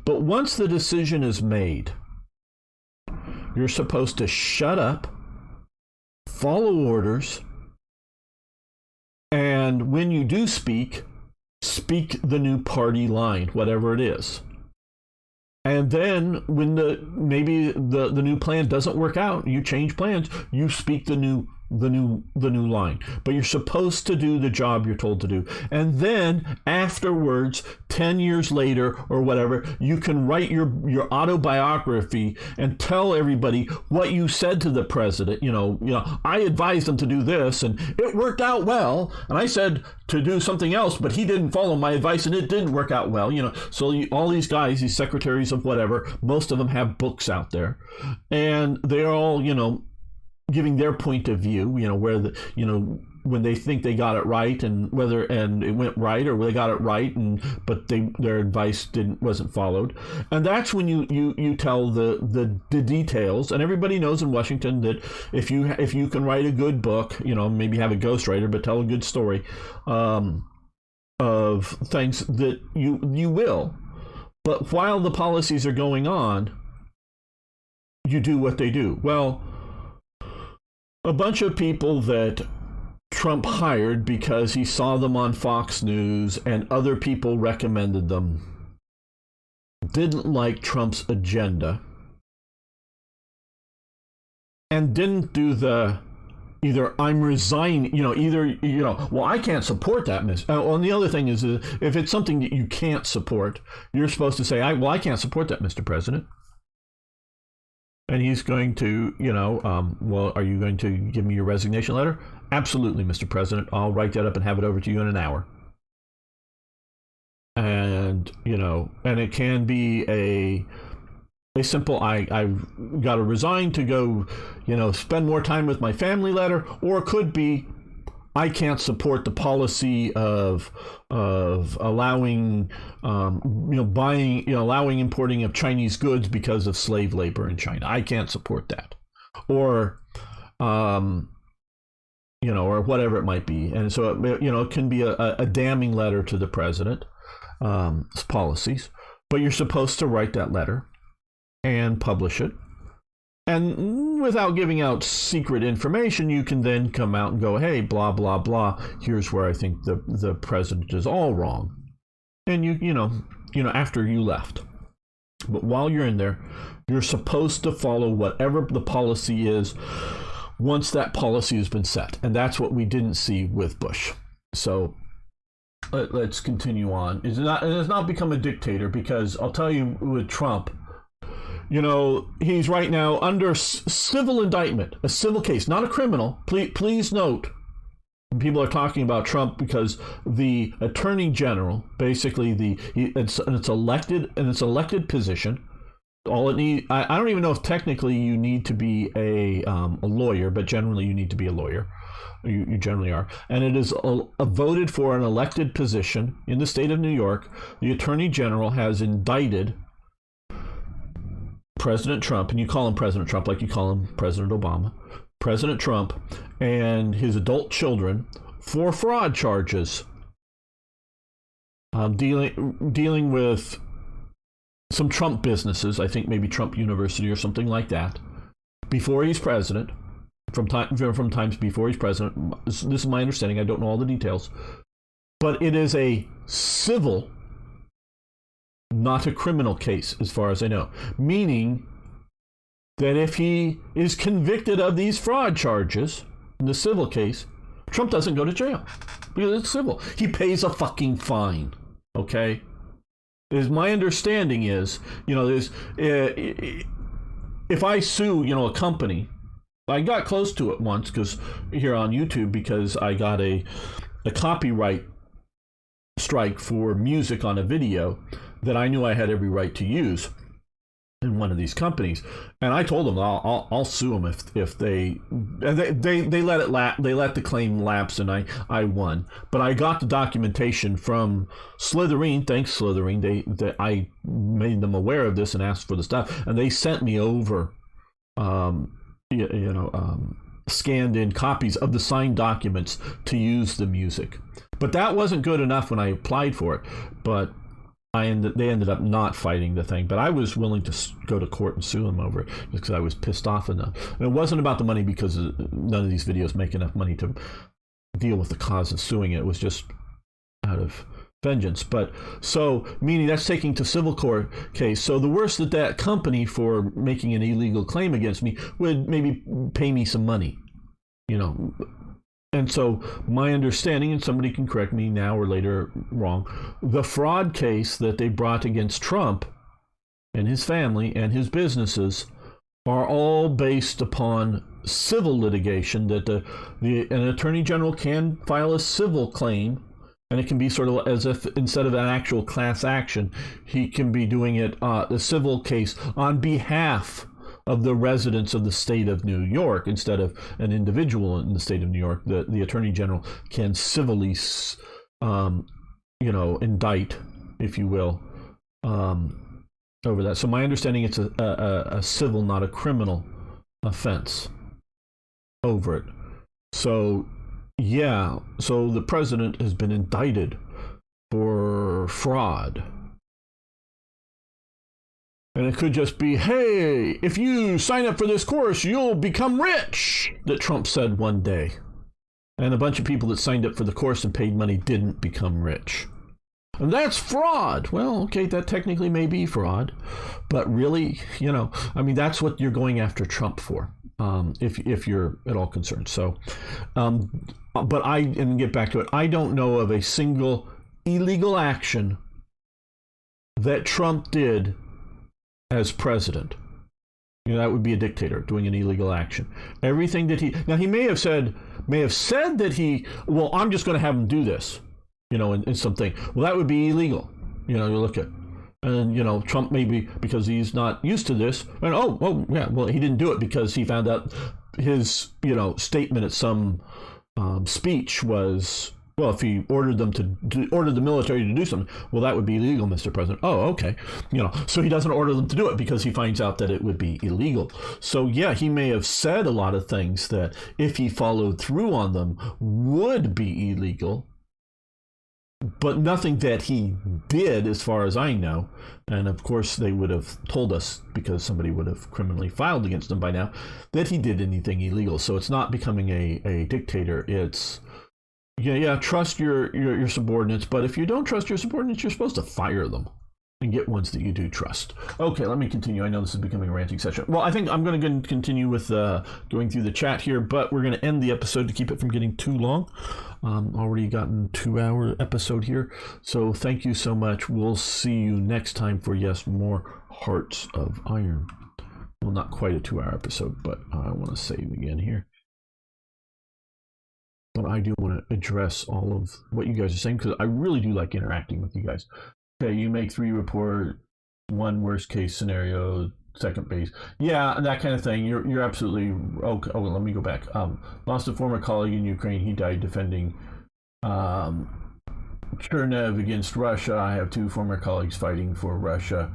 But once the decision is made, you're supposed to shut up, follow orders, and when you do speak the new party line, whatever it is. And then when maybe the new plan doesn't work out, you change plans, you speak the new line. But you're supposed to do the job you're told to do. And then afterwards, 10 years later or whatever, you can write your autobiography and tell everybody what you said to the president. I advised him to do this and it worked out well, and I said to do something else, but he didn't follow my advice and it didn't work out well. So all these guys, these secretaries of whatever, most of them have books out there, and they're all giving their point of view, where when they think they got it right, and it went right, or they got it right, but their advice wasn't followed. And that's when you tell the details. And everybody knows in Washington that if you can write a good book, maybe have a ghostwriter, but tell a good story of things, that you will. But while the policies are going on, you do what they do. Well, a bunch of people that Trump hired because he saw them on Fox News and other people recommended them didn't like Trump's agenda and didn't do the either I'm resigning, well, I can't support that. And the other thing is, if it's something that you can't support, you're supposed to say, I can't support that, Mr. President. And he's going to, well, are you going to give me your resignation letter? Absolutely, Mr. President. I'll write that up and have it over to you in an hour. And, and it can be a simple I've got to resign to go, spend more time with my family letter, or it could be I can't support the policy of allowing allowing importing of Chinese goods because of slave labor in China. I can't support that, or or whatever it might be. And so it can be a damning letter to the president's policies, but you're supposed to write that letter and publish it. And without giving out secret information, you can then come out and go, hey, blah, blah, blah. Here's where I think the president is all wrong. And after you left. But while you're in there, you're supposed to follow whatever the policy is once that policy has been set. And that's what we didn't see with Bush. So let's continue on. It has not become a dictator, because I'll tell you, with Trump, he's right now under civil indictment, a civil case, not a criminal. Please note, people are talking about Trump because the attorney general, basically it's elected position. All it needs, I don't even know if technically you need to be a lawyer, but generally you need to be a lawyer. You generally are. And it is voted for an elected position in the state of New York. The attorney general has indicted President Trump, and you call him President Trump like you call him President Obama, President Trump and his adult children for fraud charges, dealing with some Trump businesses, I think maybe Trump University or something like that, before he's president, from times before he's president. This is my understanding. I don't know all the details, but it is a civil, not a criminal case, as far as I know. Meaning that if he is convicted of these fraud charges in the civil case, Trump doesn't go to jail because it's civil. He pays a fucking fine. Okay? My understanding is, if I sue, a company, I got close to it once here on YouTube because I got a copyright strike for music on a video that I knew I had every right to use in one of these companies, and I told them I'll sue them if they let the claim lapse, and I won. But I got the documentation from Slytherin. Thanks, Slytherin. I made them aware of this and asked for the stuff, and they sent me over scanned in copies of the signed documents to use the music. But that wasn't good enough when I applied for it. But they ended up not fighting the thing, but I was willing to go to court and sue them over it because I was pissed off enough. And it wasn't about the money, because none of these videos make enough money to deal with the cause of suing it. It was just out of vengeance. But so, meaning that's taking to civil court case. So the worst that company, for making an illegal claim against me, would maybe pay me some money, And so my understanding, and somebody can correct me now or later wrong, the fraud case that they brought against Trump and his family and his businesses are all based upon civil litigation, that an attorney general can file a civil claim, and it can be sort of as if instead of an actual class action, he can be doing it, the civil case, on behalf of the residents of the state of New York instead of an individual in the state of New York. The attorney general can civilly, indict, if you will, over that. So my understanding, it's a civil, not a criminal offense over it. So yeah, so the president has been indicted for fraud. And it could just be, hey, if you sign up for this course, you'll become rich, that Trump said one day. And a bunch of people that signed up for the course and paid money didn't become rich. And that's fraud. Well, okay, that technically may be fraud. But really, that's what you're going after Trump for, if you're at all concerned. So, and get back to it, I don't know of a single illegal action that Trump did as president. That would be a dictator doing an illegal action. Everything that he may have said that I'm just going to have him do this, in something. Well, that would be illegal. You look at And Trump, maybe because he's not used to this, and yeah, well, he didn't do it because he found out his statement at some speech was, well, if he ordered them to order the military to do something, well, that would be illegal, Mr. President. Oh, okay. So he doesn't order them to do it because he finds out that it would be illegal. So yeah, he may have said a lot of things that if he followed through on them would be illegal, but nothing that he did, as far as I know. And of course, they would have told us, because somebody would have criminally filed against him by now, that he did anything illegal. So it's not becoming a dictator. It's trust your subordinates, but if you don't trust your subordinates, you're supposed to fire them and get ones that you do trust. Okay, let me continue. I know this is becoming a ranting session. Well, I think I'm going to continue with going through the chat here, but we're going to end the episode to keep it from getting too long. Already gotten 2-hour episode here, so thank you so much. We'll see you next time for, yes, more Hearts of Iron. Well, not quite a 2-hour episode, but I want to save again here. But I do want to address all of what you guys are saying, because I really do like interacting with you guys. Okay, you make 3 report, 1 worst case scenario, second base. Yeah, that kind of thing. You're absolutely okay. Oh, let me go back. Lost a former colleague in Ukraine. He died defending Cherniv against Russia. I have 2 former colleagues fighting for Russia,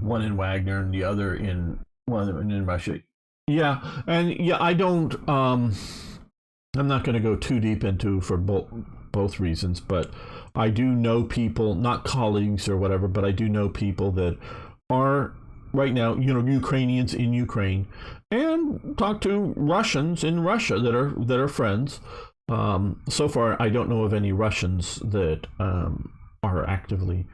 one in Wagner and the other in Russia. Yeah, and yeah, I don't. I'm not going to go too deep into for both reasons, but I do know people, not colleagues or whatever, but I do know people that are right now, Ukrainians in Ukraine, and talk to Russians in Russia that are friends. So far, I don't know of any Russians that are actively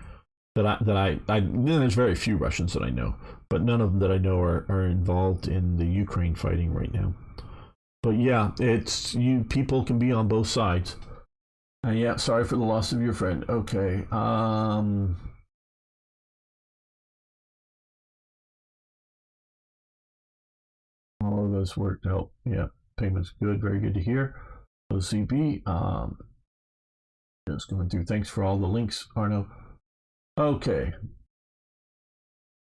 there's very few Russians that I know, but none of them that I know are involved in the Ukraine fighting right now. But yeah, people can be on both sides. And yeah, sorry for the loss of your friend. Okay. All of this worked out. Yeah, payment's good. Very good to hear. OCB. Just going through. Thanks for all the links, Arno. Okay.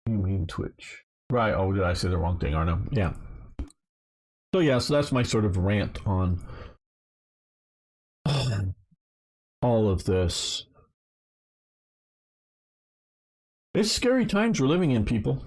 You mean Twitch? Right. Oh, did I say the wrong thing, Arno? Yeah. So yeah, so that's my sort of rant on all of this. It's scary times we're living in, people.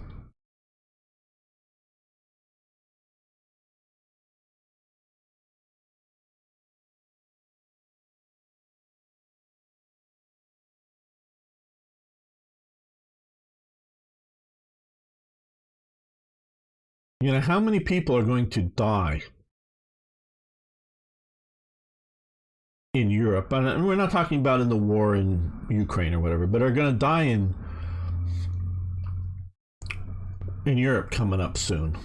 How many people are going to die in Europe? And we're not talking about in the war in Ukraine or whatever, but are going to die in Europe coming up soon.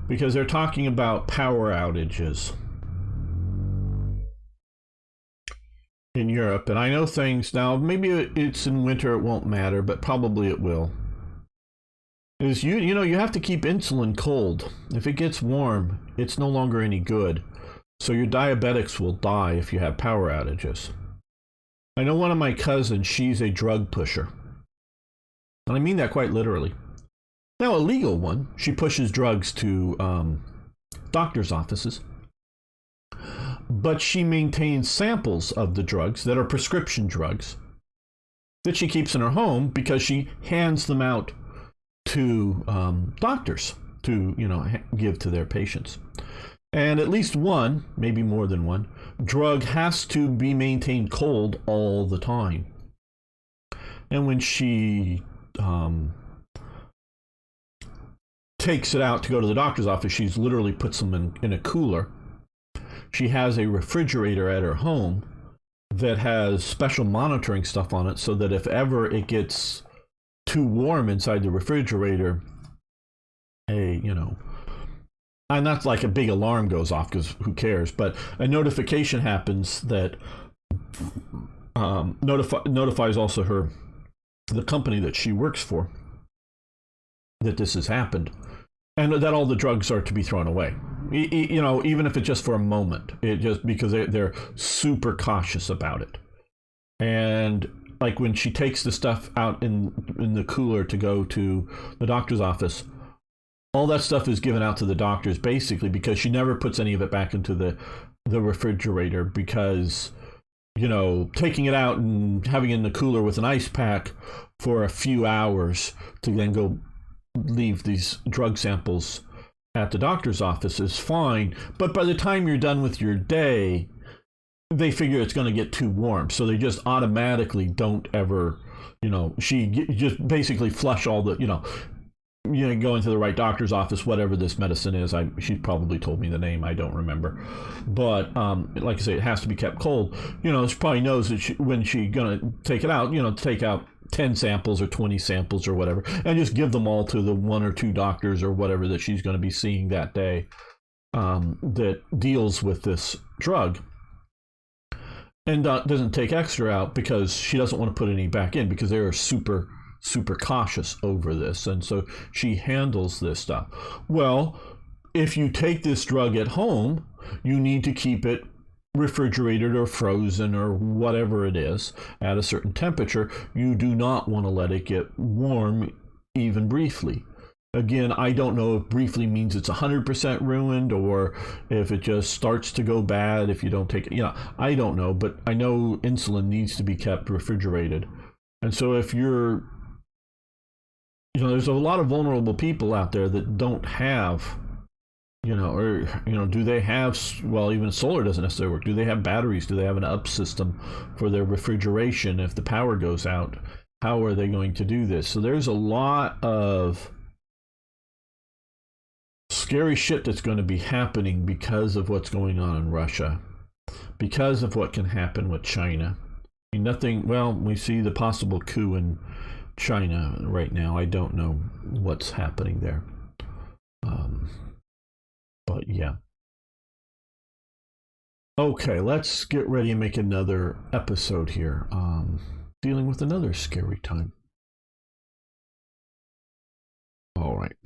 Because they're talking about power outages in Europe. And I know things now, maybe it's in winter, it won't matter, but probably it will. Is you have to keep insulin cold. If it gets warm, it's no longer any good. So your diabetics will die if you have power outages. I know one of my cousins, she's a drug pusher. And I mean that quite literally. Now, a legal one. She pushes drugs to doctor's offices. But she maintains samples of the drugs that are prescription drugs that she keeps in her home because she hands them out to doctors to give to their patients. And at least one, maybe more than one, drug has to be maintained cold all the time. And when she takes it out to go to the doctor's office, she's literally puts them in a cooler. She has a refrigerator at her home that has special monitoring stuff on it so that if ever it gets too warm inside the refrigerator, and that's like a big alarm goes off because who cares, but a notification happens that notifies also the company that she works for that this has happened and that all the drugs are to be thrown away, even if it's just for a moment, it just because they're super cautious about it. And like when she takes the stuff out in the cooler to go to the doctor's office, all that stuff is given out to the doctors basically because she never puts any of it back into the refrigerator because, you know, taking it out and having it in the cooler with an ice pack for a few hours to then go leave these drug samples at the doctor's office is fine. But by the time you're done with your day, they figure it's going to get too warm. So they just automatically don't ever, you know, just basically flush all the, you know, go into the right doctor's office, whatever this medicine is. She probably told me the name. I don't remember. But like I say, it has to be kept cold. You know, she probably knows that when she's going to take it out, you know, take out 10 samples or 20 samples or whatever, and just give them all to the 1 or 2 doctors or whatever that she's going to be seeing that day that deals with this drug. And doesn't take extra out because she doesn't want to put any back in because they are super cautious over this, and so she handles this stuff. Well, if you take this drug at home, you need to keep it refrigerated or frozen or whatever it is at a certain temperature. You do not want to let it get warm even briefly. Again, I don't know if briefly means it's 100% ruined or if it just starts to go bad if you don't take it. You know, I don't know, but I know insulin needs to be kept refrigerated. And so if you're, you know, there's a lot of vulnerable people out there that don't have, you know, or, you know, do they have, well, even solar doesn't necessarily work. Do they have batteries? Do they have an up system for their refrigeration if the power goes out? How are they going to do this? So there's a lot of scary shit that's going to be happening because of what's going on in Russia, because of what can happen with China. I mean, nothing, well, we see the possible coup in China right now. I don't know what's happening there. But yeah. Okay, let's get ready and make another episode here. Dealing with another scary time. All right.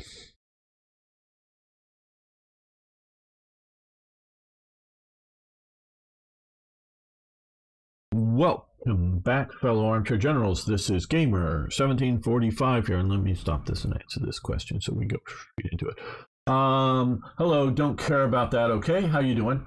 Welcome back, fellow armchair generals. This is Gamer 1745 here, and let me stop this and answer this question so we go straight into it. Hello, don't care about that. Okay, how you doing?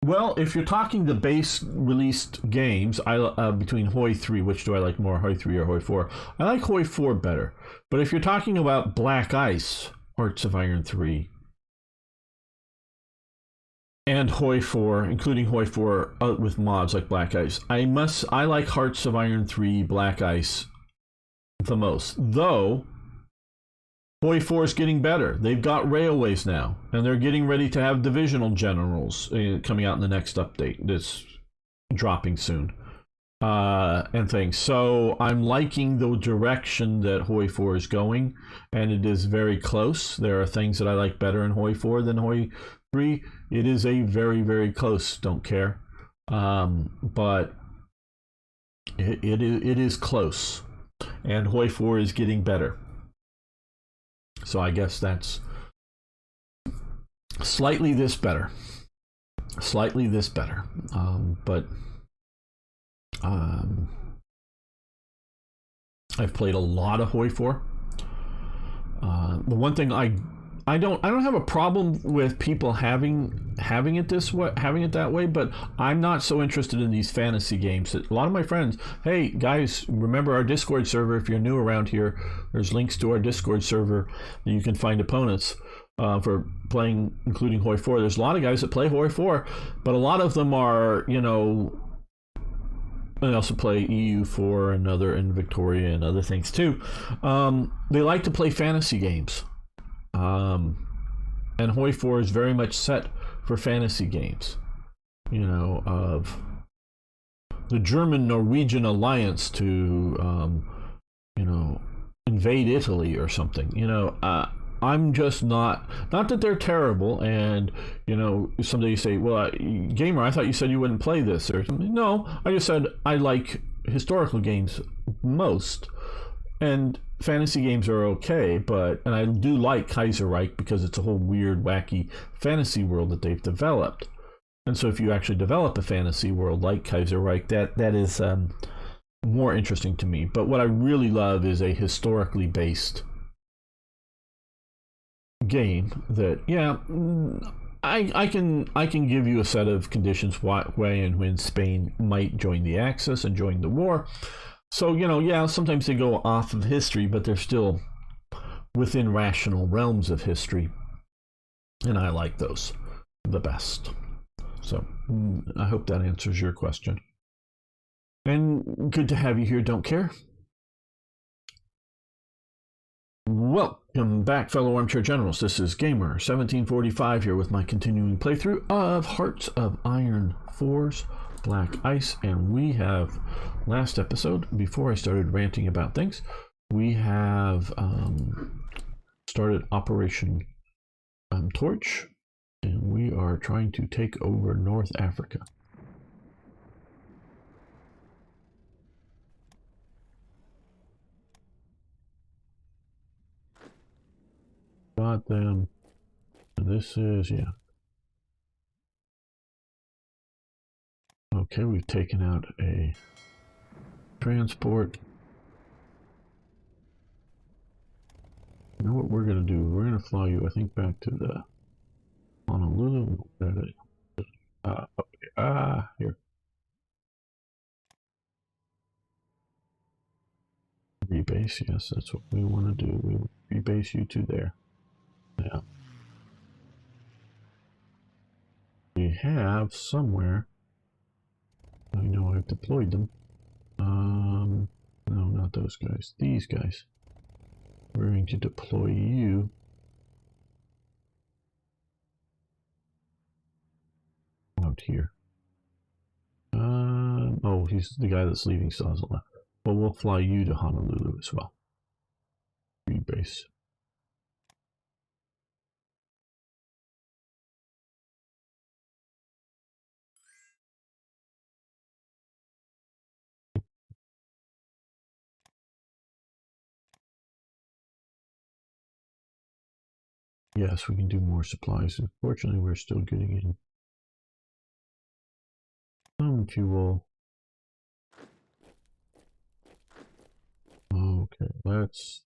Well, if you're talking the base released games, between Hoi 3, which do I like more, Hoi 3 or Hoi 4? I like Hoi 4 better. But if you're talking about Black Ice, Hearts of Iron 3, and Hoi 4, including Hoi 4 with mods like Black Ice, I like Hearts of Iron 3 Black Ice the most. Though Hoi 4 is getting better. They've got railways now, and they're getting ready to have divisional generals coming out in the next update. That's dropping soon, and things. So I'm liking the direction that Hoi 4 is going, and it is very close. There are things that I like better in Hoi 4 than Hoi 3. It is a very, very close. Don't care, but it is close, and Hoi 4 is getting better. So I guess that's slightly this better. But I've played a lot of Hoi 4. The one thing I don't have a problem with people having it this way, having it that way, but I'm not so interested in these fantasy games. A lot of my friends, hey guys, remember our Discord server. If you're new around here, there's links to our Discord server that you can find opponents for playing, including Hoi 4. There's a lot of guys that play Hoi 4, but a lot of them are, you know, they also play EU4 and Victoria and other things too. They like to play fantasy games. And Hoi 4 is very much set for fantasy games, you know, of the German-Norwegian alliance to, you know, invade Italy or something. You know, I'm just not that they're terrible, and, you know, someday you say, well, Gamer, I thought you said you wouldn't play this or something. No, I just said I like historical games most. And fantasy games are okay, and I do like Kaiserreich because it's a whole weird, wacky fantasy world that they've developed. And so if you actually develop a fantasy world like Kaiserreich, that is more interesting to me. But what I really love is a historically based game that, yeah, I can give you a set of conditions way and when Spain might join the Axis and join the war. So, yeah, sometimes they go off of history, but they're still within rational realms of history. And I like those the best. So I hope that answers your question. And good to have you here, Don't Care. Welcome back, fellow armchair generals. This is Gamer1745 here with my continuing playthrough of Hearts of Iron 4's Black Ice. And we have, last episode, before I started ranting about things, we have started Operation Torch, and we are trying to take over North Africa. Got them. This is, yeah. Okay, we've taken out a transport. You know what we're going to do? We're going to fly you, I think, back to the Honolulu. Okay, here. Rebase, yes, that's what we want to do. We rebase you to there. Yeah. We have somewhere, I know I've deployed them. No, not those guys. These guys. We're going to deploy you out here. Oh, he's the guy that's leaving still hasn't left. But we'll fly you to Honolulu as well. Rebase. Yes, we can do more supplies. Unfortunately, we're still getting in some fuel. Okay, let's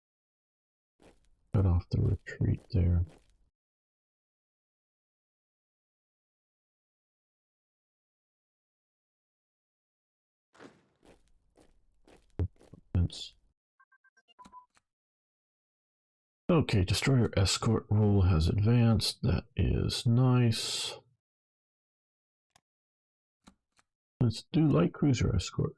cut off the retreat there. Okay, destroyer escort role has advanced. That is nice. Let's do light cruiser escort.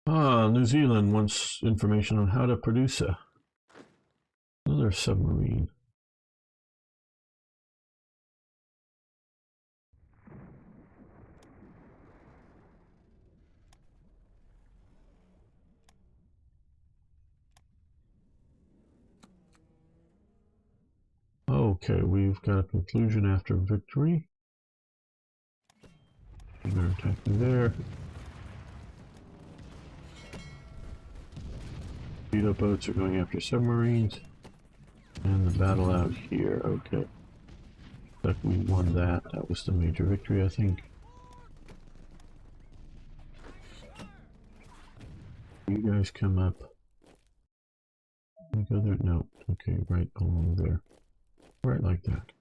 New Zealand wants information on how to produce another submarine. Okay, we've got a conclusion after victory. They're attacking there. Speedo boats are going after submarines. And the battle out here, okay. But we won that. That was the major victory, I think. You guys come up. You go there? No. Okay, right along there. Right like that.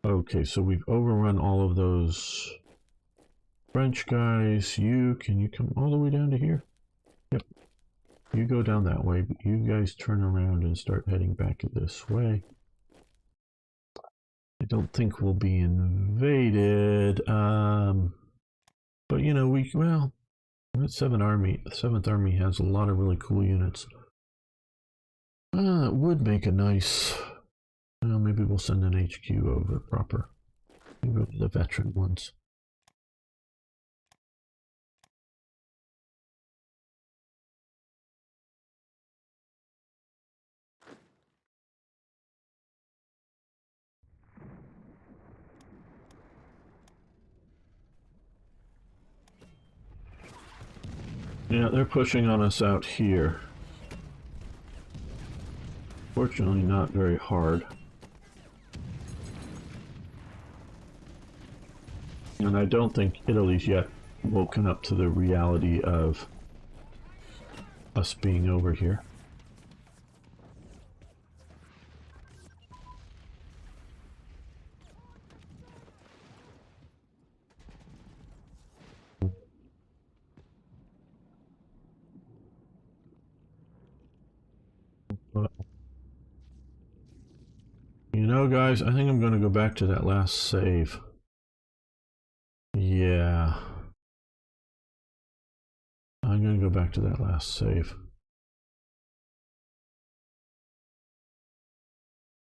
Okay, so we've overrun all of those French guys. Can you come all the way down to here? Yep. You go down that way, but you guys turn around and start heading back this way. I don't think we'll be invaded. But you know, that 7th Army has a lot of really cool units. It would make a nice, well, maybe we'll send an HQ over proper. Maybe the veteran ones. Yeah, they're pushing on us out here. Fortunately, not very hard. And I don't think Italy's yet woken up to the reality of us being over here. But, you know, guys, I think I'm going to go back to that last save. Yeah. I'm going to go back to that last save.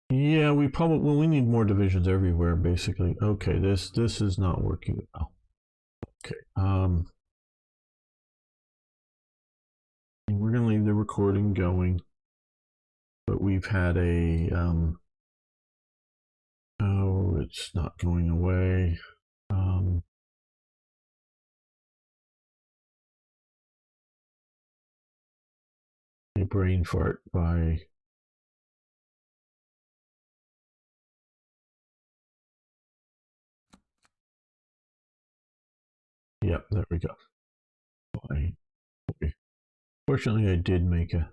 Yeah, we probably, well, we need more divisions everywhere, basically. Okay, this is not working well. Okay, we're gonna leave the recording going, but we've had a, oh, it's not going away. A brain fart by yep, there we go. Okay. Fortunately, I did make a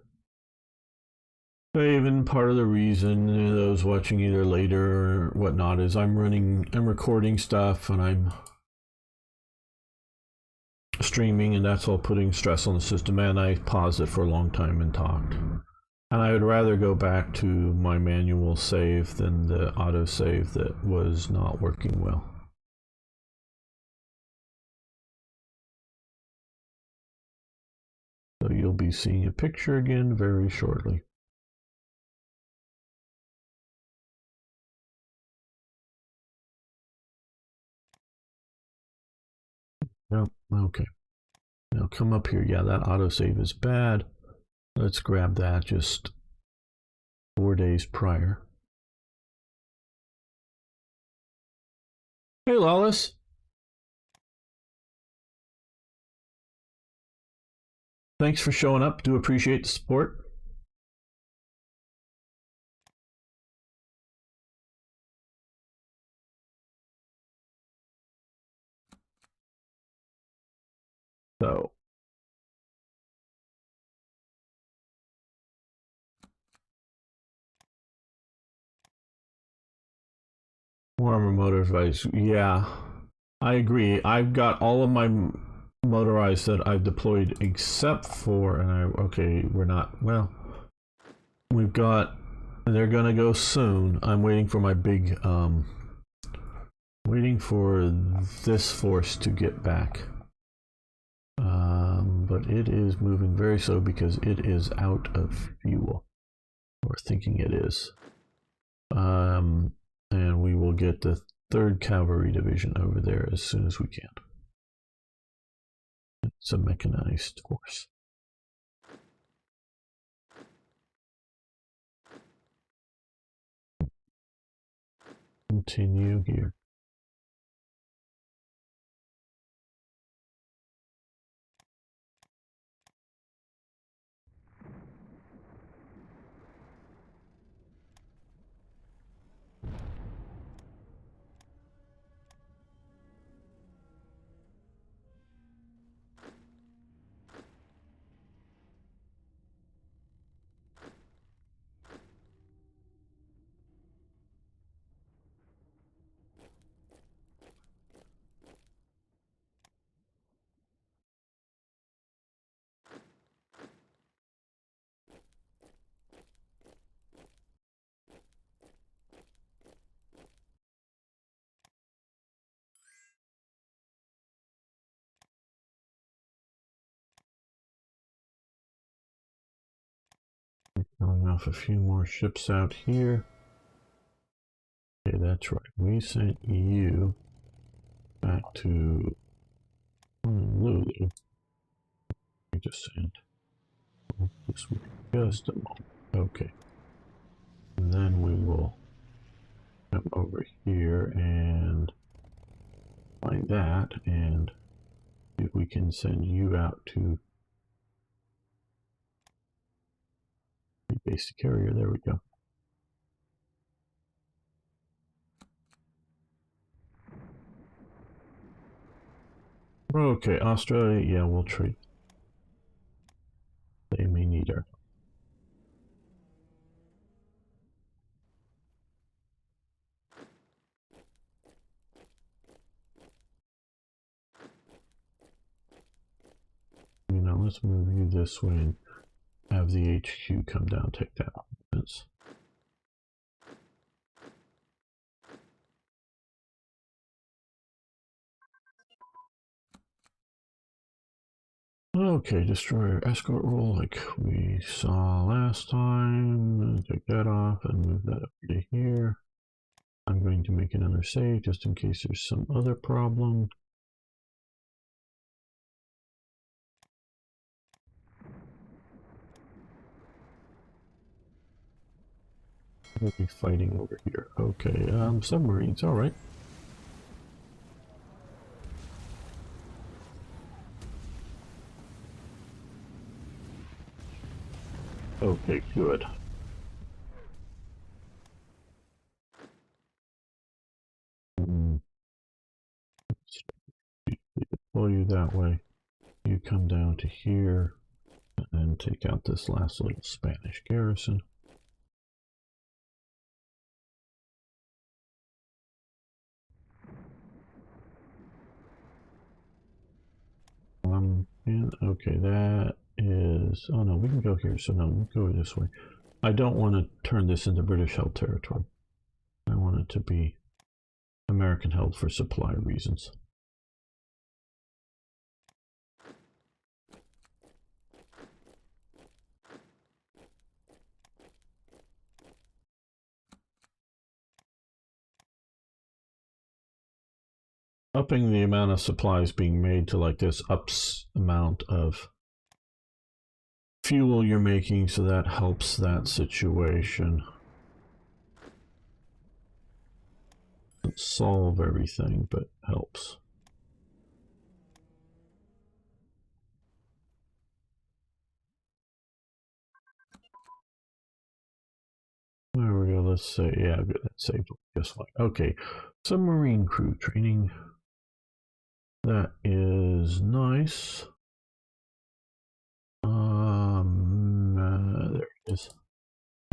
save, and part of the reason those watching either later or whatnot is I'm recording stuff and I'm streaming, and that's all putting stress on the system, and I paused it for a long time and talked. And I would rather go back to my manual save than the auto save that was not working well. So you'll be seeing a picture again very shortly. Yep, okay. Now come up here. Yeah, that autosave is bad. Let's grab that just 4 days prior. Hey, Lawless. Thanks for showing up. Do appreciate the support. So, warmer motor device. Yeah, I agree. I've got all of my motorized that I've deployed except for, and okay, we're not, well, we've got, they're gonna go soon. I'm waiting for my big, waiting for this force to get back. But it is moving very slow because it is out of fuel, or thinking it is. And we will get the 3rd Cavalry Division over there as soon as we can. It's a mechanized force. Continue here. Going off a few more ships out here. Okay, that's right. We sent you back to Honolulu. We just sent this week. Just a moment. Okay. And then we will come over here and find that and see if we can send you out to base the carrier. There we go. Okay, Australia, yeah, we'll trade. They may need our. You know, let's move you this way and have the HQ come down, take that offense. Okay, destroyer escort rule like we saw last time. Take that off and move that up to here. I'm going to make another save just in case there's some other problem. We'll be fighting over here. Okay, submarines, alright. Okay, good. Deploy you that way. You come down to here and take out this last little Spanish garrison. And okay, that is, oh no, we can go here, so no, we'll go this way. I don't want to turn this into British held territory. I want it to be American held for supply reasons. Upping the amount of supplies being made to like this ups amount of fuel you're making, so that helps that situation. Doesn't solve everything, but helps. There we go, let's say, yeah, good, that saved just fine. Okay, submarine crew training. That is nice. There it is.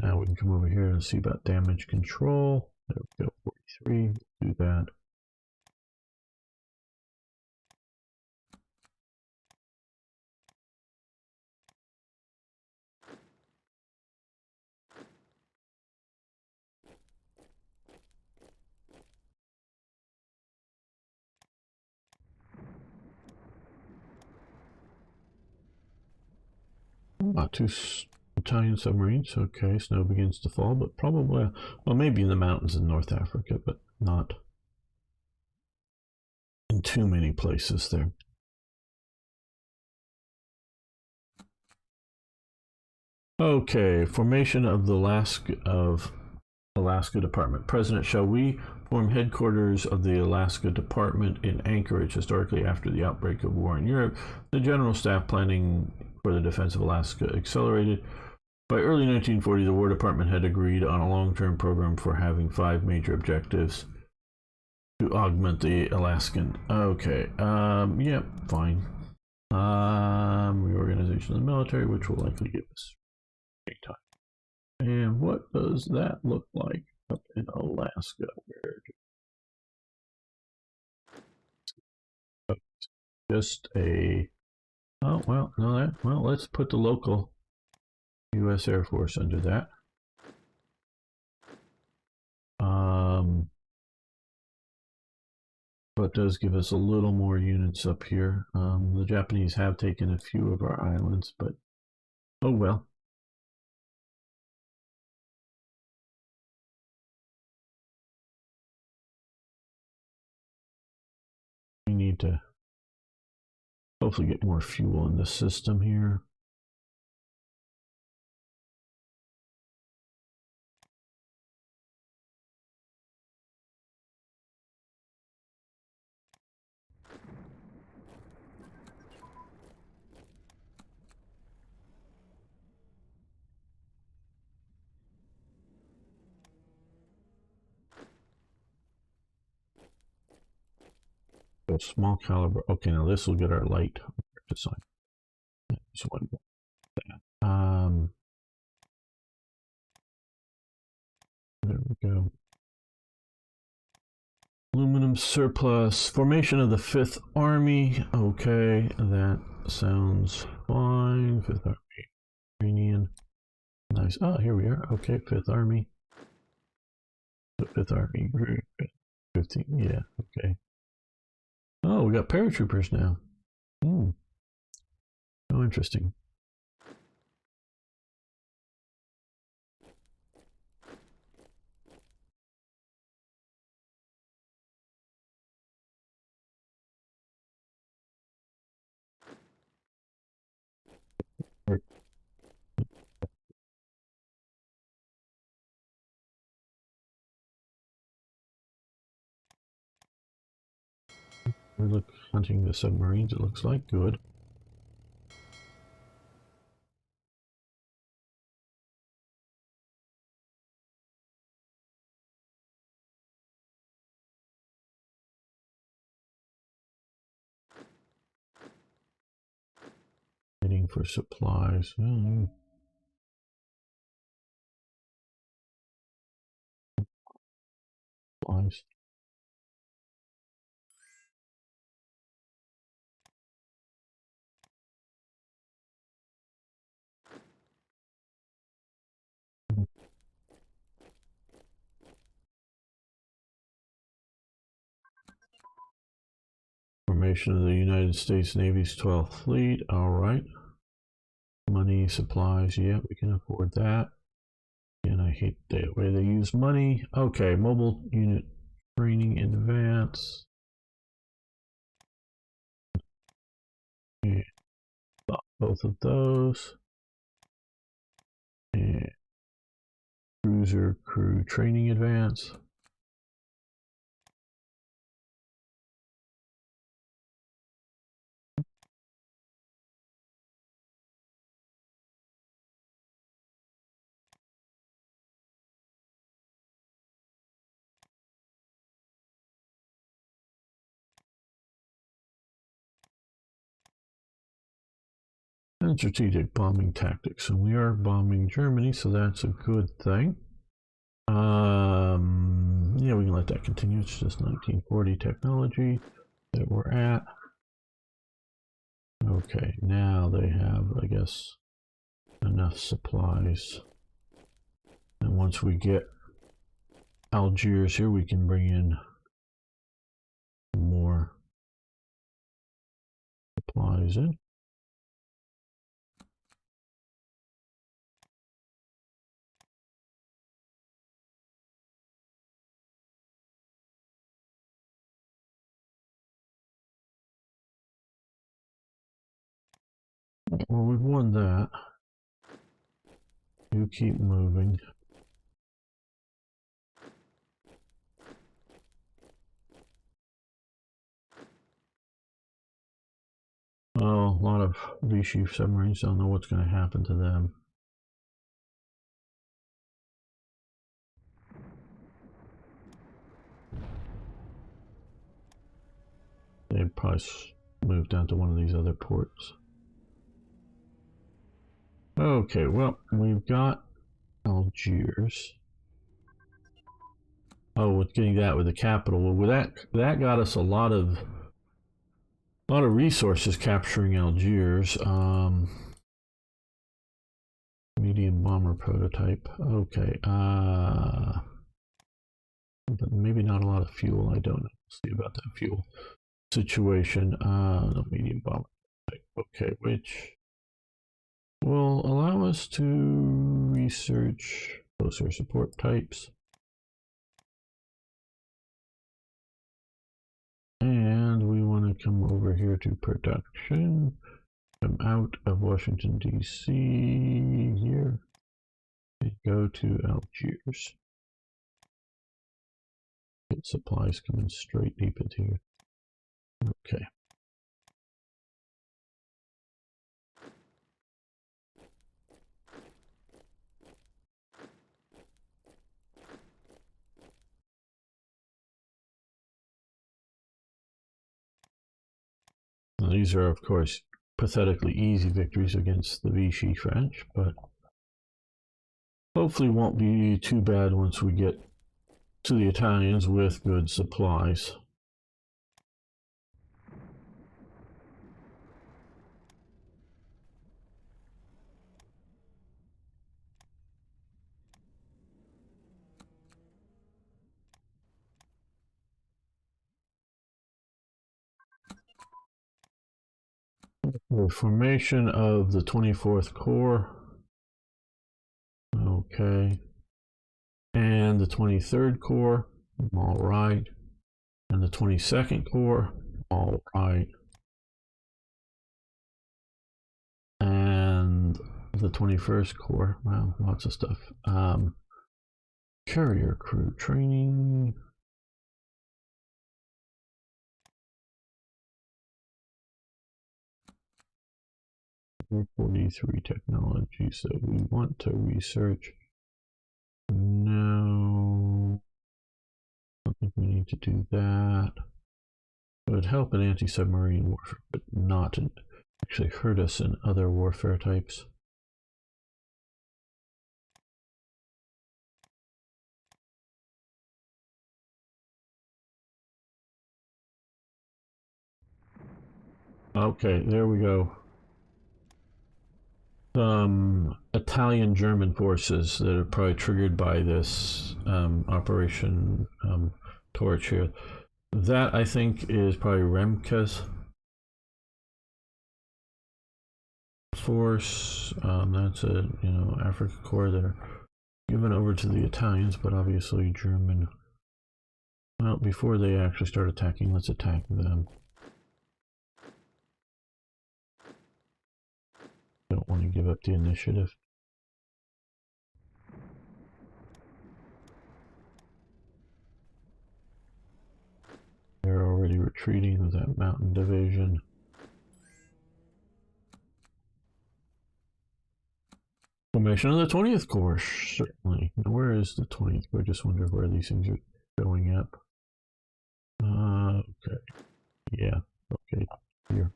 Now we can come over here and see about damage control. There we go, 43, do that. Two Italian submarines. Okay, snow begins to fall, but probably, well, maybe in the mountains in North Africa, but not in too many places there. Okay, formation of the Alaska Department. President, shall we form headquarters of the Alaska Department in Anchorage, historically after the outbreak of war in Europe? The General Staff planning for the defense of Alaska accelerated. By early 1940, the War Department had agreed on a long-term program for having 5 major objectives to augment the Alaskan. Okay, yeah, fine. Reorganization of the military, which will likely give us time. And what does that look like up in Alaska? Just a, oh, well, no, that, well, let's put the local U.S. Air Force under that. But does give us a little more units up here. The Japanese have taken a few of our islands, but oh well. We need to hopefully get more fuel in the system here. small caliber. Okay, now this will get our light design. This one. There we go. Aluminum surplus. Formation of the 5th Army. Okay, that sounds fine. 5th Army. Ukrainian. Nice. Oh, here we are. Okay, 5th Army. The 5th Army group. 15. Yeah, okay. Oh, we got paratroopers now. Hmm. Oh, interesting. We look hunting the submarines, it looks like. Good. Waiting for supplies. Supplies. Formation of the United States Navy's 12th Fleet. All right. Money, supplies. Yeah, we can afford that. And I hate the way they use money. Okay, mobile unit training in advance. And both of those. And cruiser crew training advance. And strategic bombing tactics. And we are bombing Germany, so that's a good thing. Yeah, we can let that continue. It's just 1940 technology that we're at. Okay, now they have, I guess, enough supplies. And once we get Algiers here, we can bring in more supplies in. Well, we've won that. You keep moving. Oh, a lot of Vichy submarines. Don't know what's going to happen to them. They'd probably move down to one of these other ports. Okay, well, we've got Algiers. Oh, with getting that with the capital. Well, with that got us a lot of resources capturing Algiers. Medium bomber prototype. Okay. But maybe not a lot of fuel. I don't know. We'll see about that fuel situation. No, medium bomber prototype. Okay, which will allow us to research closer support types. And we want to come over here to production. Come out of Washington, D.C. here. And go to Algiers. Get supplies coming straight deep into here. Okay. These are, of course, pathetically easy victories against the Vichy French, but hopefully won't be too bad once we get to the Italians with good supplies. The formation of the 24th Corps. Okay. And the 23rd Corps. All right. And the 22nd Corps. All right. And the 21st Corps. Wow, lots of stuff. Carrier crew training. 43 technology, so we want to research. No, I don't think we need to do that. It would help in anti-submarine warfare, but not actually hurt us in other warfare types. Okay, there we go. Some Italian-German forces that are probably triggered by this Operation Torch here. That, I think, is probably Remke's force. That's a, Africa Corps that are given over to the Italians, but obviously German. Well, before they actually start attacking, let's attack them. Don't want to give up the initiative. They're already retreating with that mountain division. Formation of the 20th Corps, certainly. Now, where is the 20th? I just wonder where these things are going up. Okay. Yeah. Okay. Here.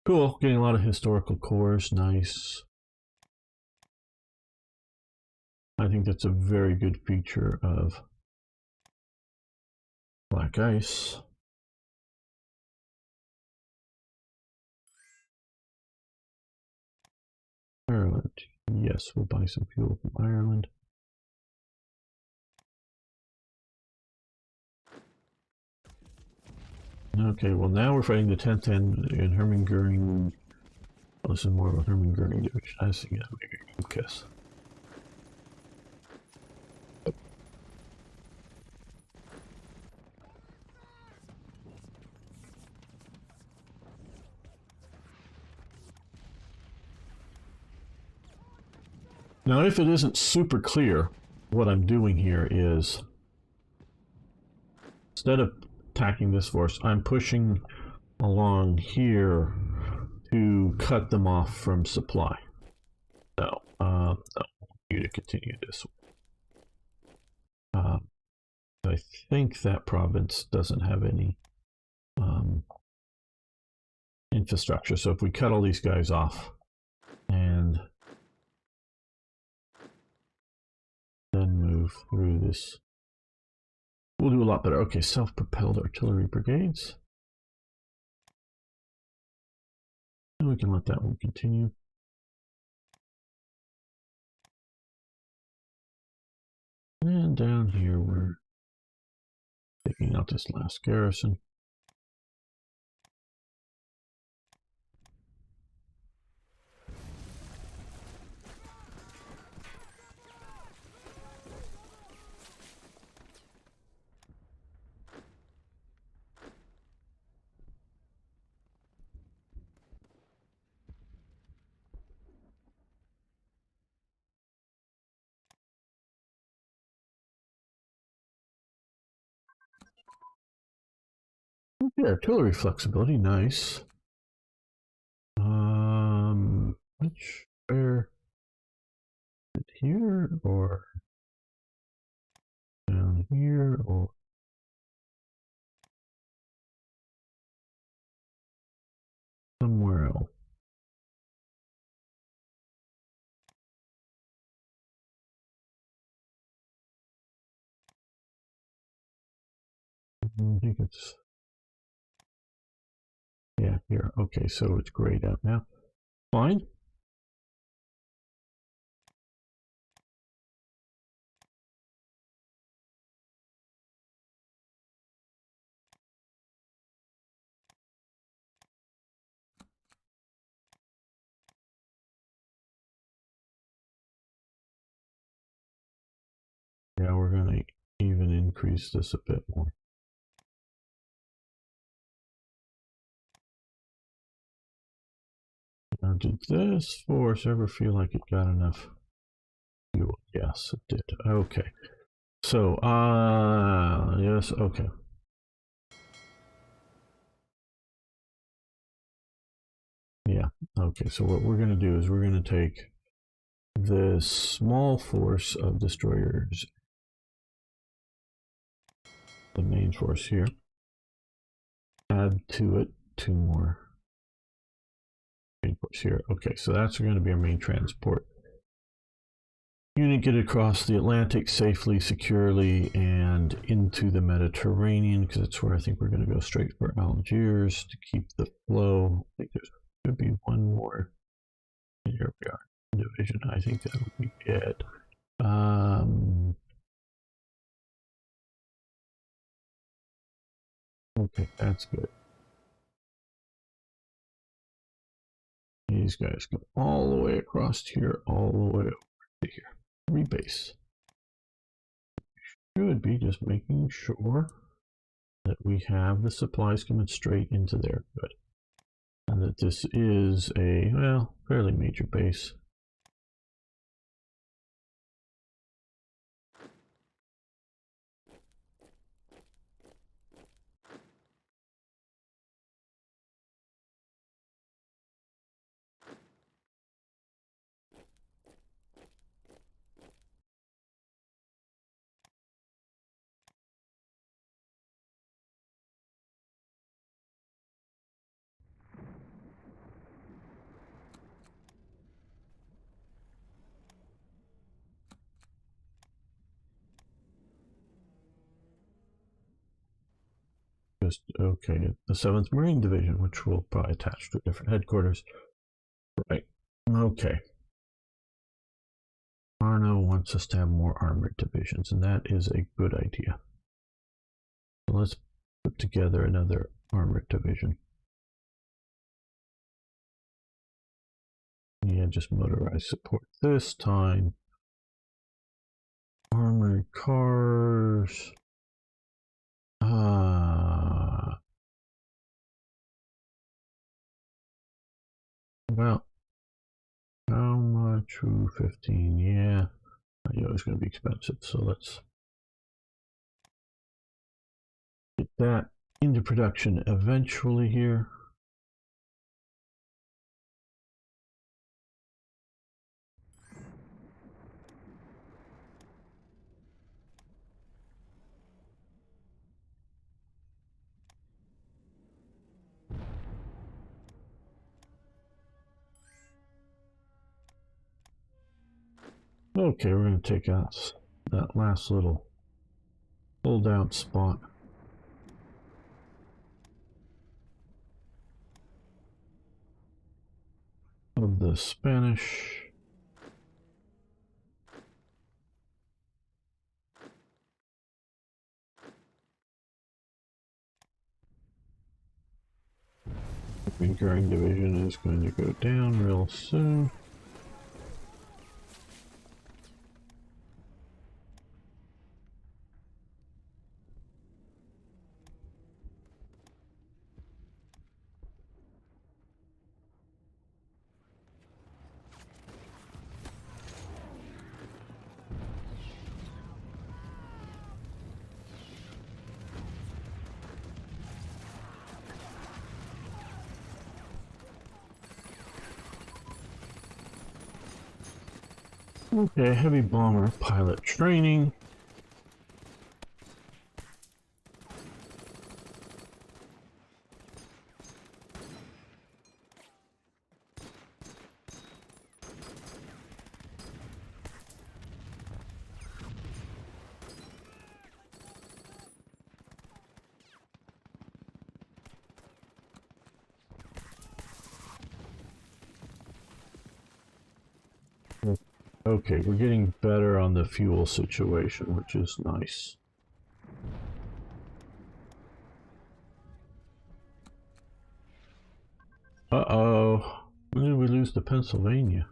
Cool. Getting a lot of historical cores. Nice. I think that's a very good feature of Black Ice. Ireland. Yes, we'll buy some fuel from Ireland. Okay, well now we're fighting the 10th and Hermann Goering. Well, this is more of a Hermann Goering division. I see that. Maybe Lucas. Now, if it isn't super clear, what I'm doing here is, instead of attacking this force, I'm pushing along here to cut them off from supply. No, no, you to continue this. I think that province doesn't have any infrastructure, so if we cut all these guys off and then move through this, we'll do a lot better. Okay, self-propelled artillery brigades. And we can let that one continue. And down here, we're taking out this last garrison. Yeah, artillery flexibility, nice. Where? Here or down here or? I think it's, yeah, here. Okay, so it's grayed out now. Fine. Yeah, we're going to even increase this a bit more. Now, did this force ever feel like it got enough fuel? Yes, it did. Okay. So, yes, okay. Yeah, okay. So what we're going to do is we're going to take this small force of destroyers, the main force here, add to it 2 more main force here. Okay, so that's going to be our main transport unit. Get across the Atlantic safely, securely, and into the Mediterranean, because that's where I think we're going to go straight for Algiers to keep the flow. I think there should be one more. Here we are. Division. I think that'll be it. Okay, that's good. These guys go all the way across here, all the way over to here. Rebase. Should be just making sure that we have the supplies coming straight into there. Good. And that this is a, well, fairly major base. Just, okay, the 7th Marine Division, which will probably attach to a different headquarters. Right, okay. Arno wants us to have more armored divisions, and that is a good idea. So let's put together another armored division. Yeah, just motorized support this time. Armored cars. Well, how much? 15, yeah. I know it's going to be expensive, so let's get that into production eventually here. Okay, we're going to take out that last little hold out spot. Of the Spanish. The Recurring Division is going to go down real soon. Okay, heavy bomber pilot training. Okay, we're getting better on the fuel situation, which is nice. Uh-oh. When did we lose to Pennsylvania?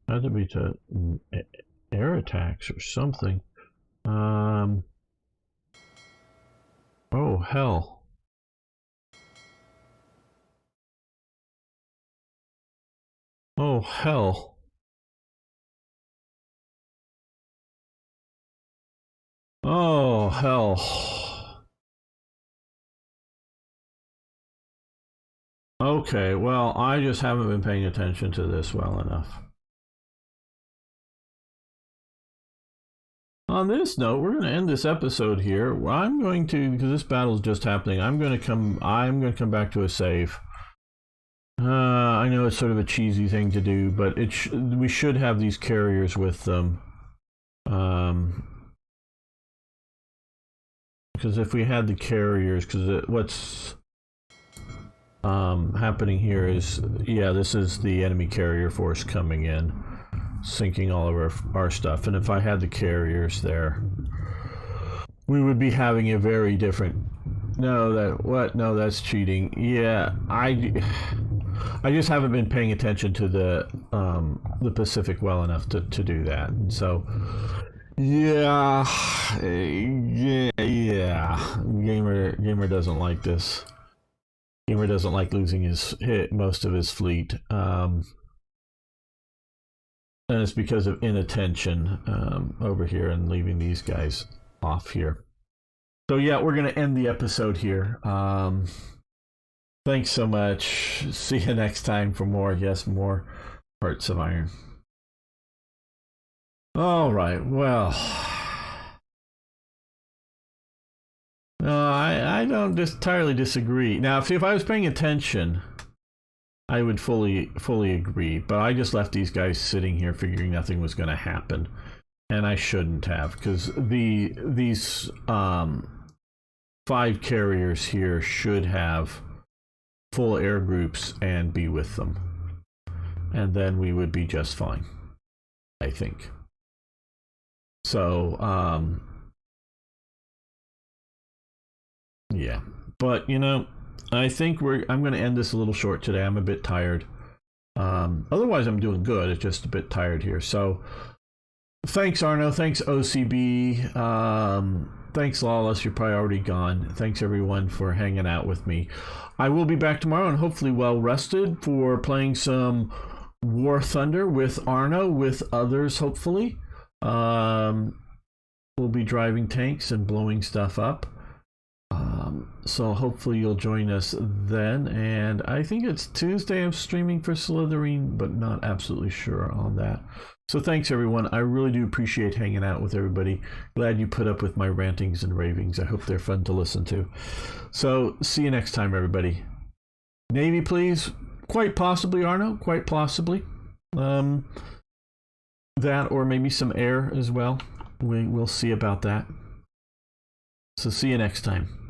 Had to be to air attacks or something. Oh, hell. Oh, hell. Oh, hell. Okay, well, I just haven't been paying attention to this well enough. On this note, we're going to end this episode here. I'm going to, because this battle is just happening, I'm going to come back to a save. I know it's sort of a cheesy thing to do, but we should have these carriers with them. Because if we had the carriers, because what's happening here is, yeah, this is the enemy carrier force coming in, sinking all of our stuff. And if I had the carriers there, we would be having a very different. No, that's cheating. Yeah, I just haven't been paying attention to the Pacific well enough to do that. And so, yeah. Gamer doesn't like this. Gamer doesn't like losing most of his fleet, and it's because of inattention over here and leaving these guys off here. So yeah, we're gonna end the episode here. Thanks so much. See you next time for more Hearts of Iron. All right. Well, I don't entirely disagree. Now, if I was paying attention, I would fully agree. But I just left these guys sitting here, figuring nothing was going to happen, and I shouldn't have, because these 5 carriers here should have full air groups and be with them, and then we would be just fine, I think. So yeah, but I think I'm going to end this a little short today. I'm a bit tired. Otherwise I'm doing good. It's just a bit tired here. So thanks, Arno. Thanks, OCB. Thanks, Lawless. You're probably already gone. Thanks, everyone, for hanging out with me. I will be back tomorrow and hopefully well rested for playing some War Thunder with Arno, with others, hopefully. We'll be driving tanks and blowing stuff up. So hopefully you'll join us then. And I think it's Tuesday I'm streaming for Slytherin, but not absolutely sure on that. So thanks, everyone. I really do appreciate hanging out with everybody. Glad you put up with my rantings and ravings. I hope they're fun to listen to. So see you next time, everybody. Navy, please. Quite possibly, Arno. Quite possibly. That, or maybe some air as well. We'll see about that. So see you next time.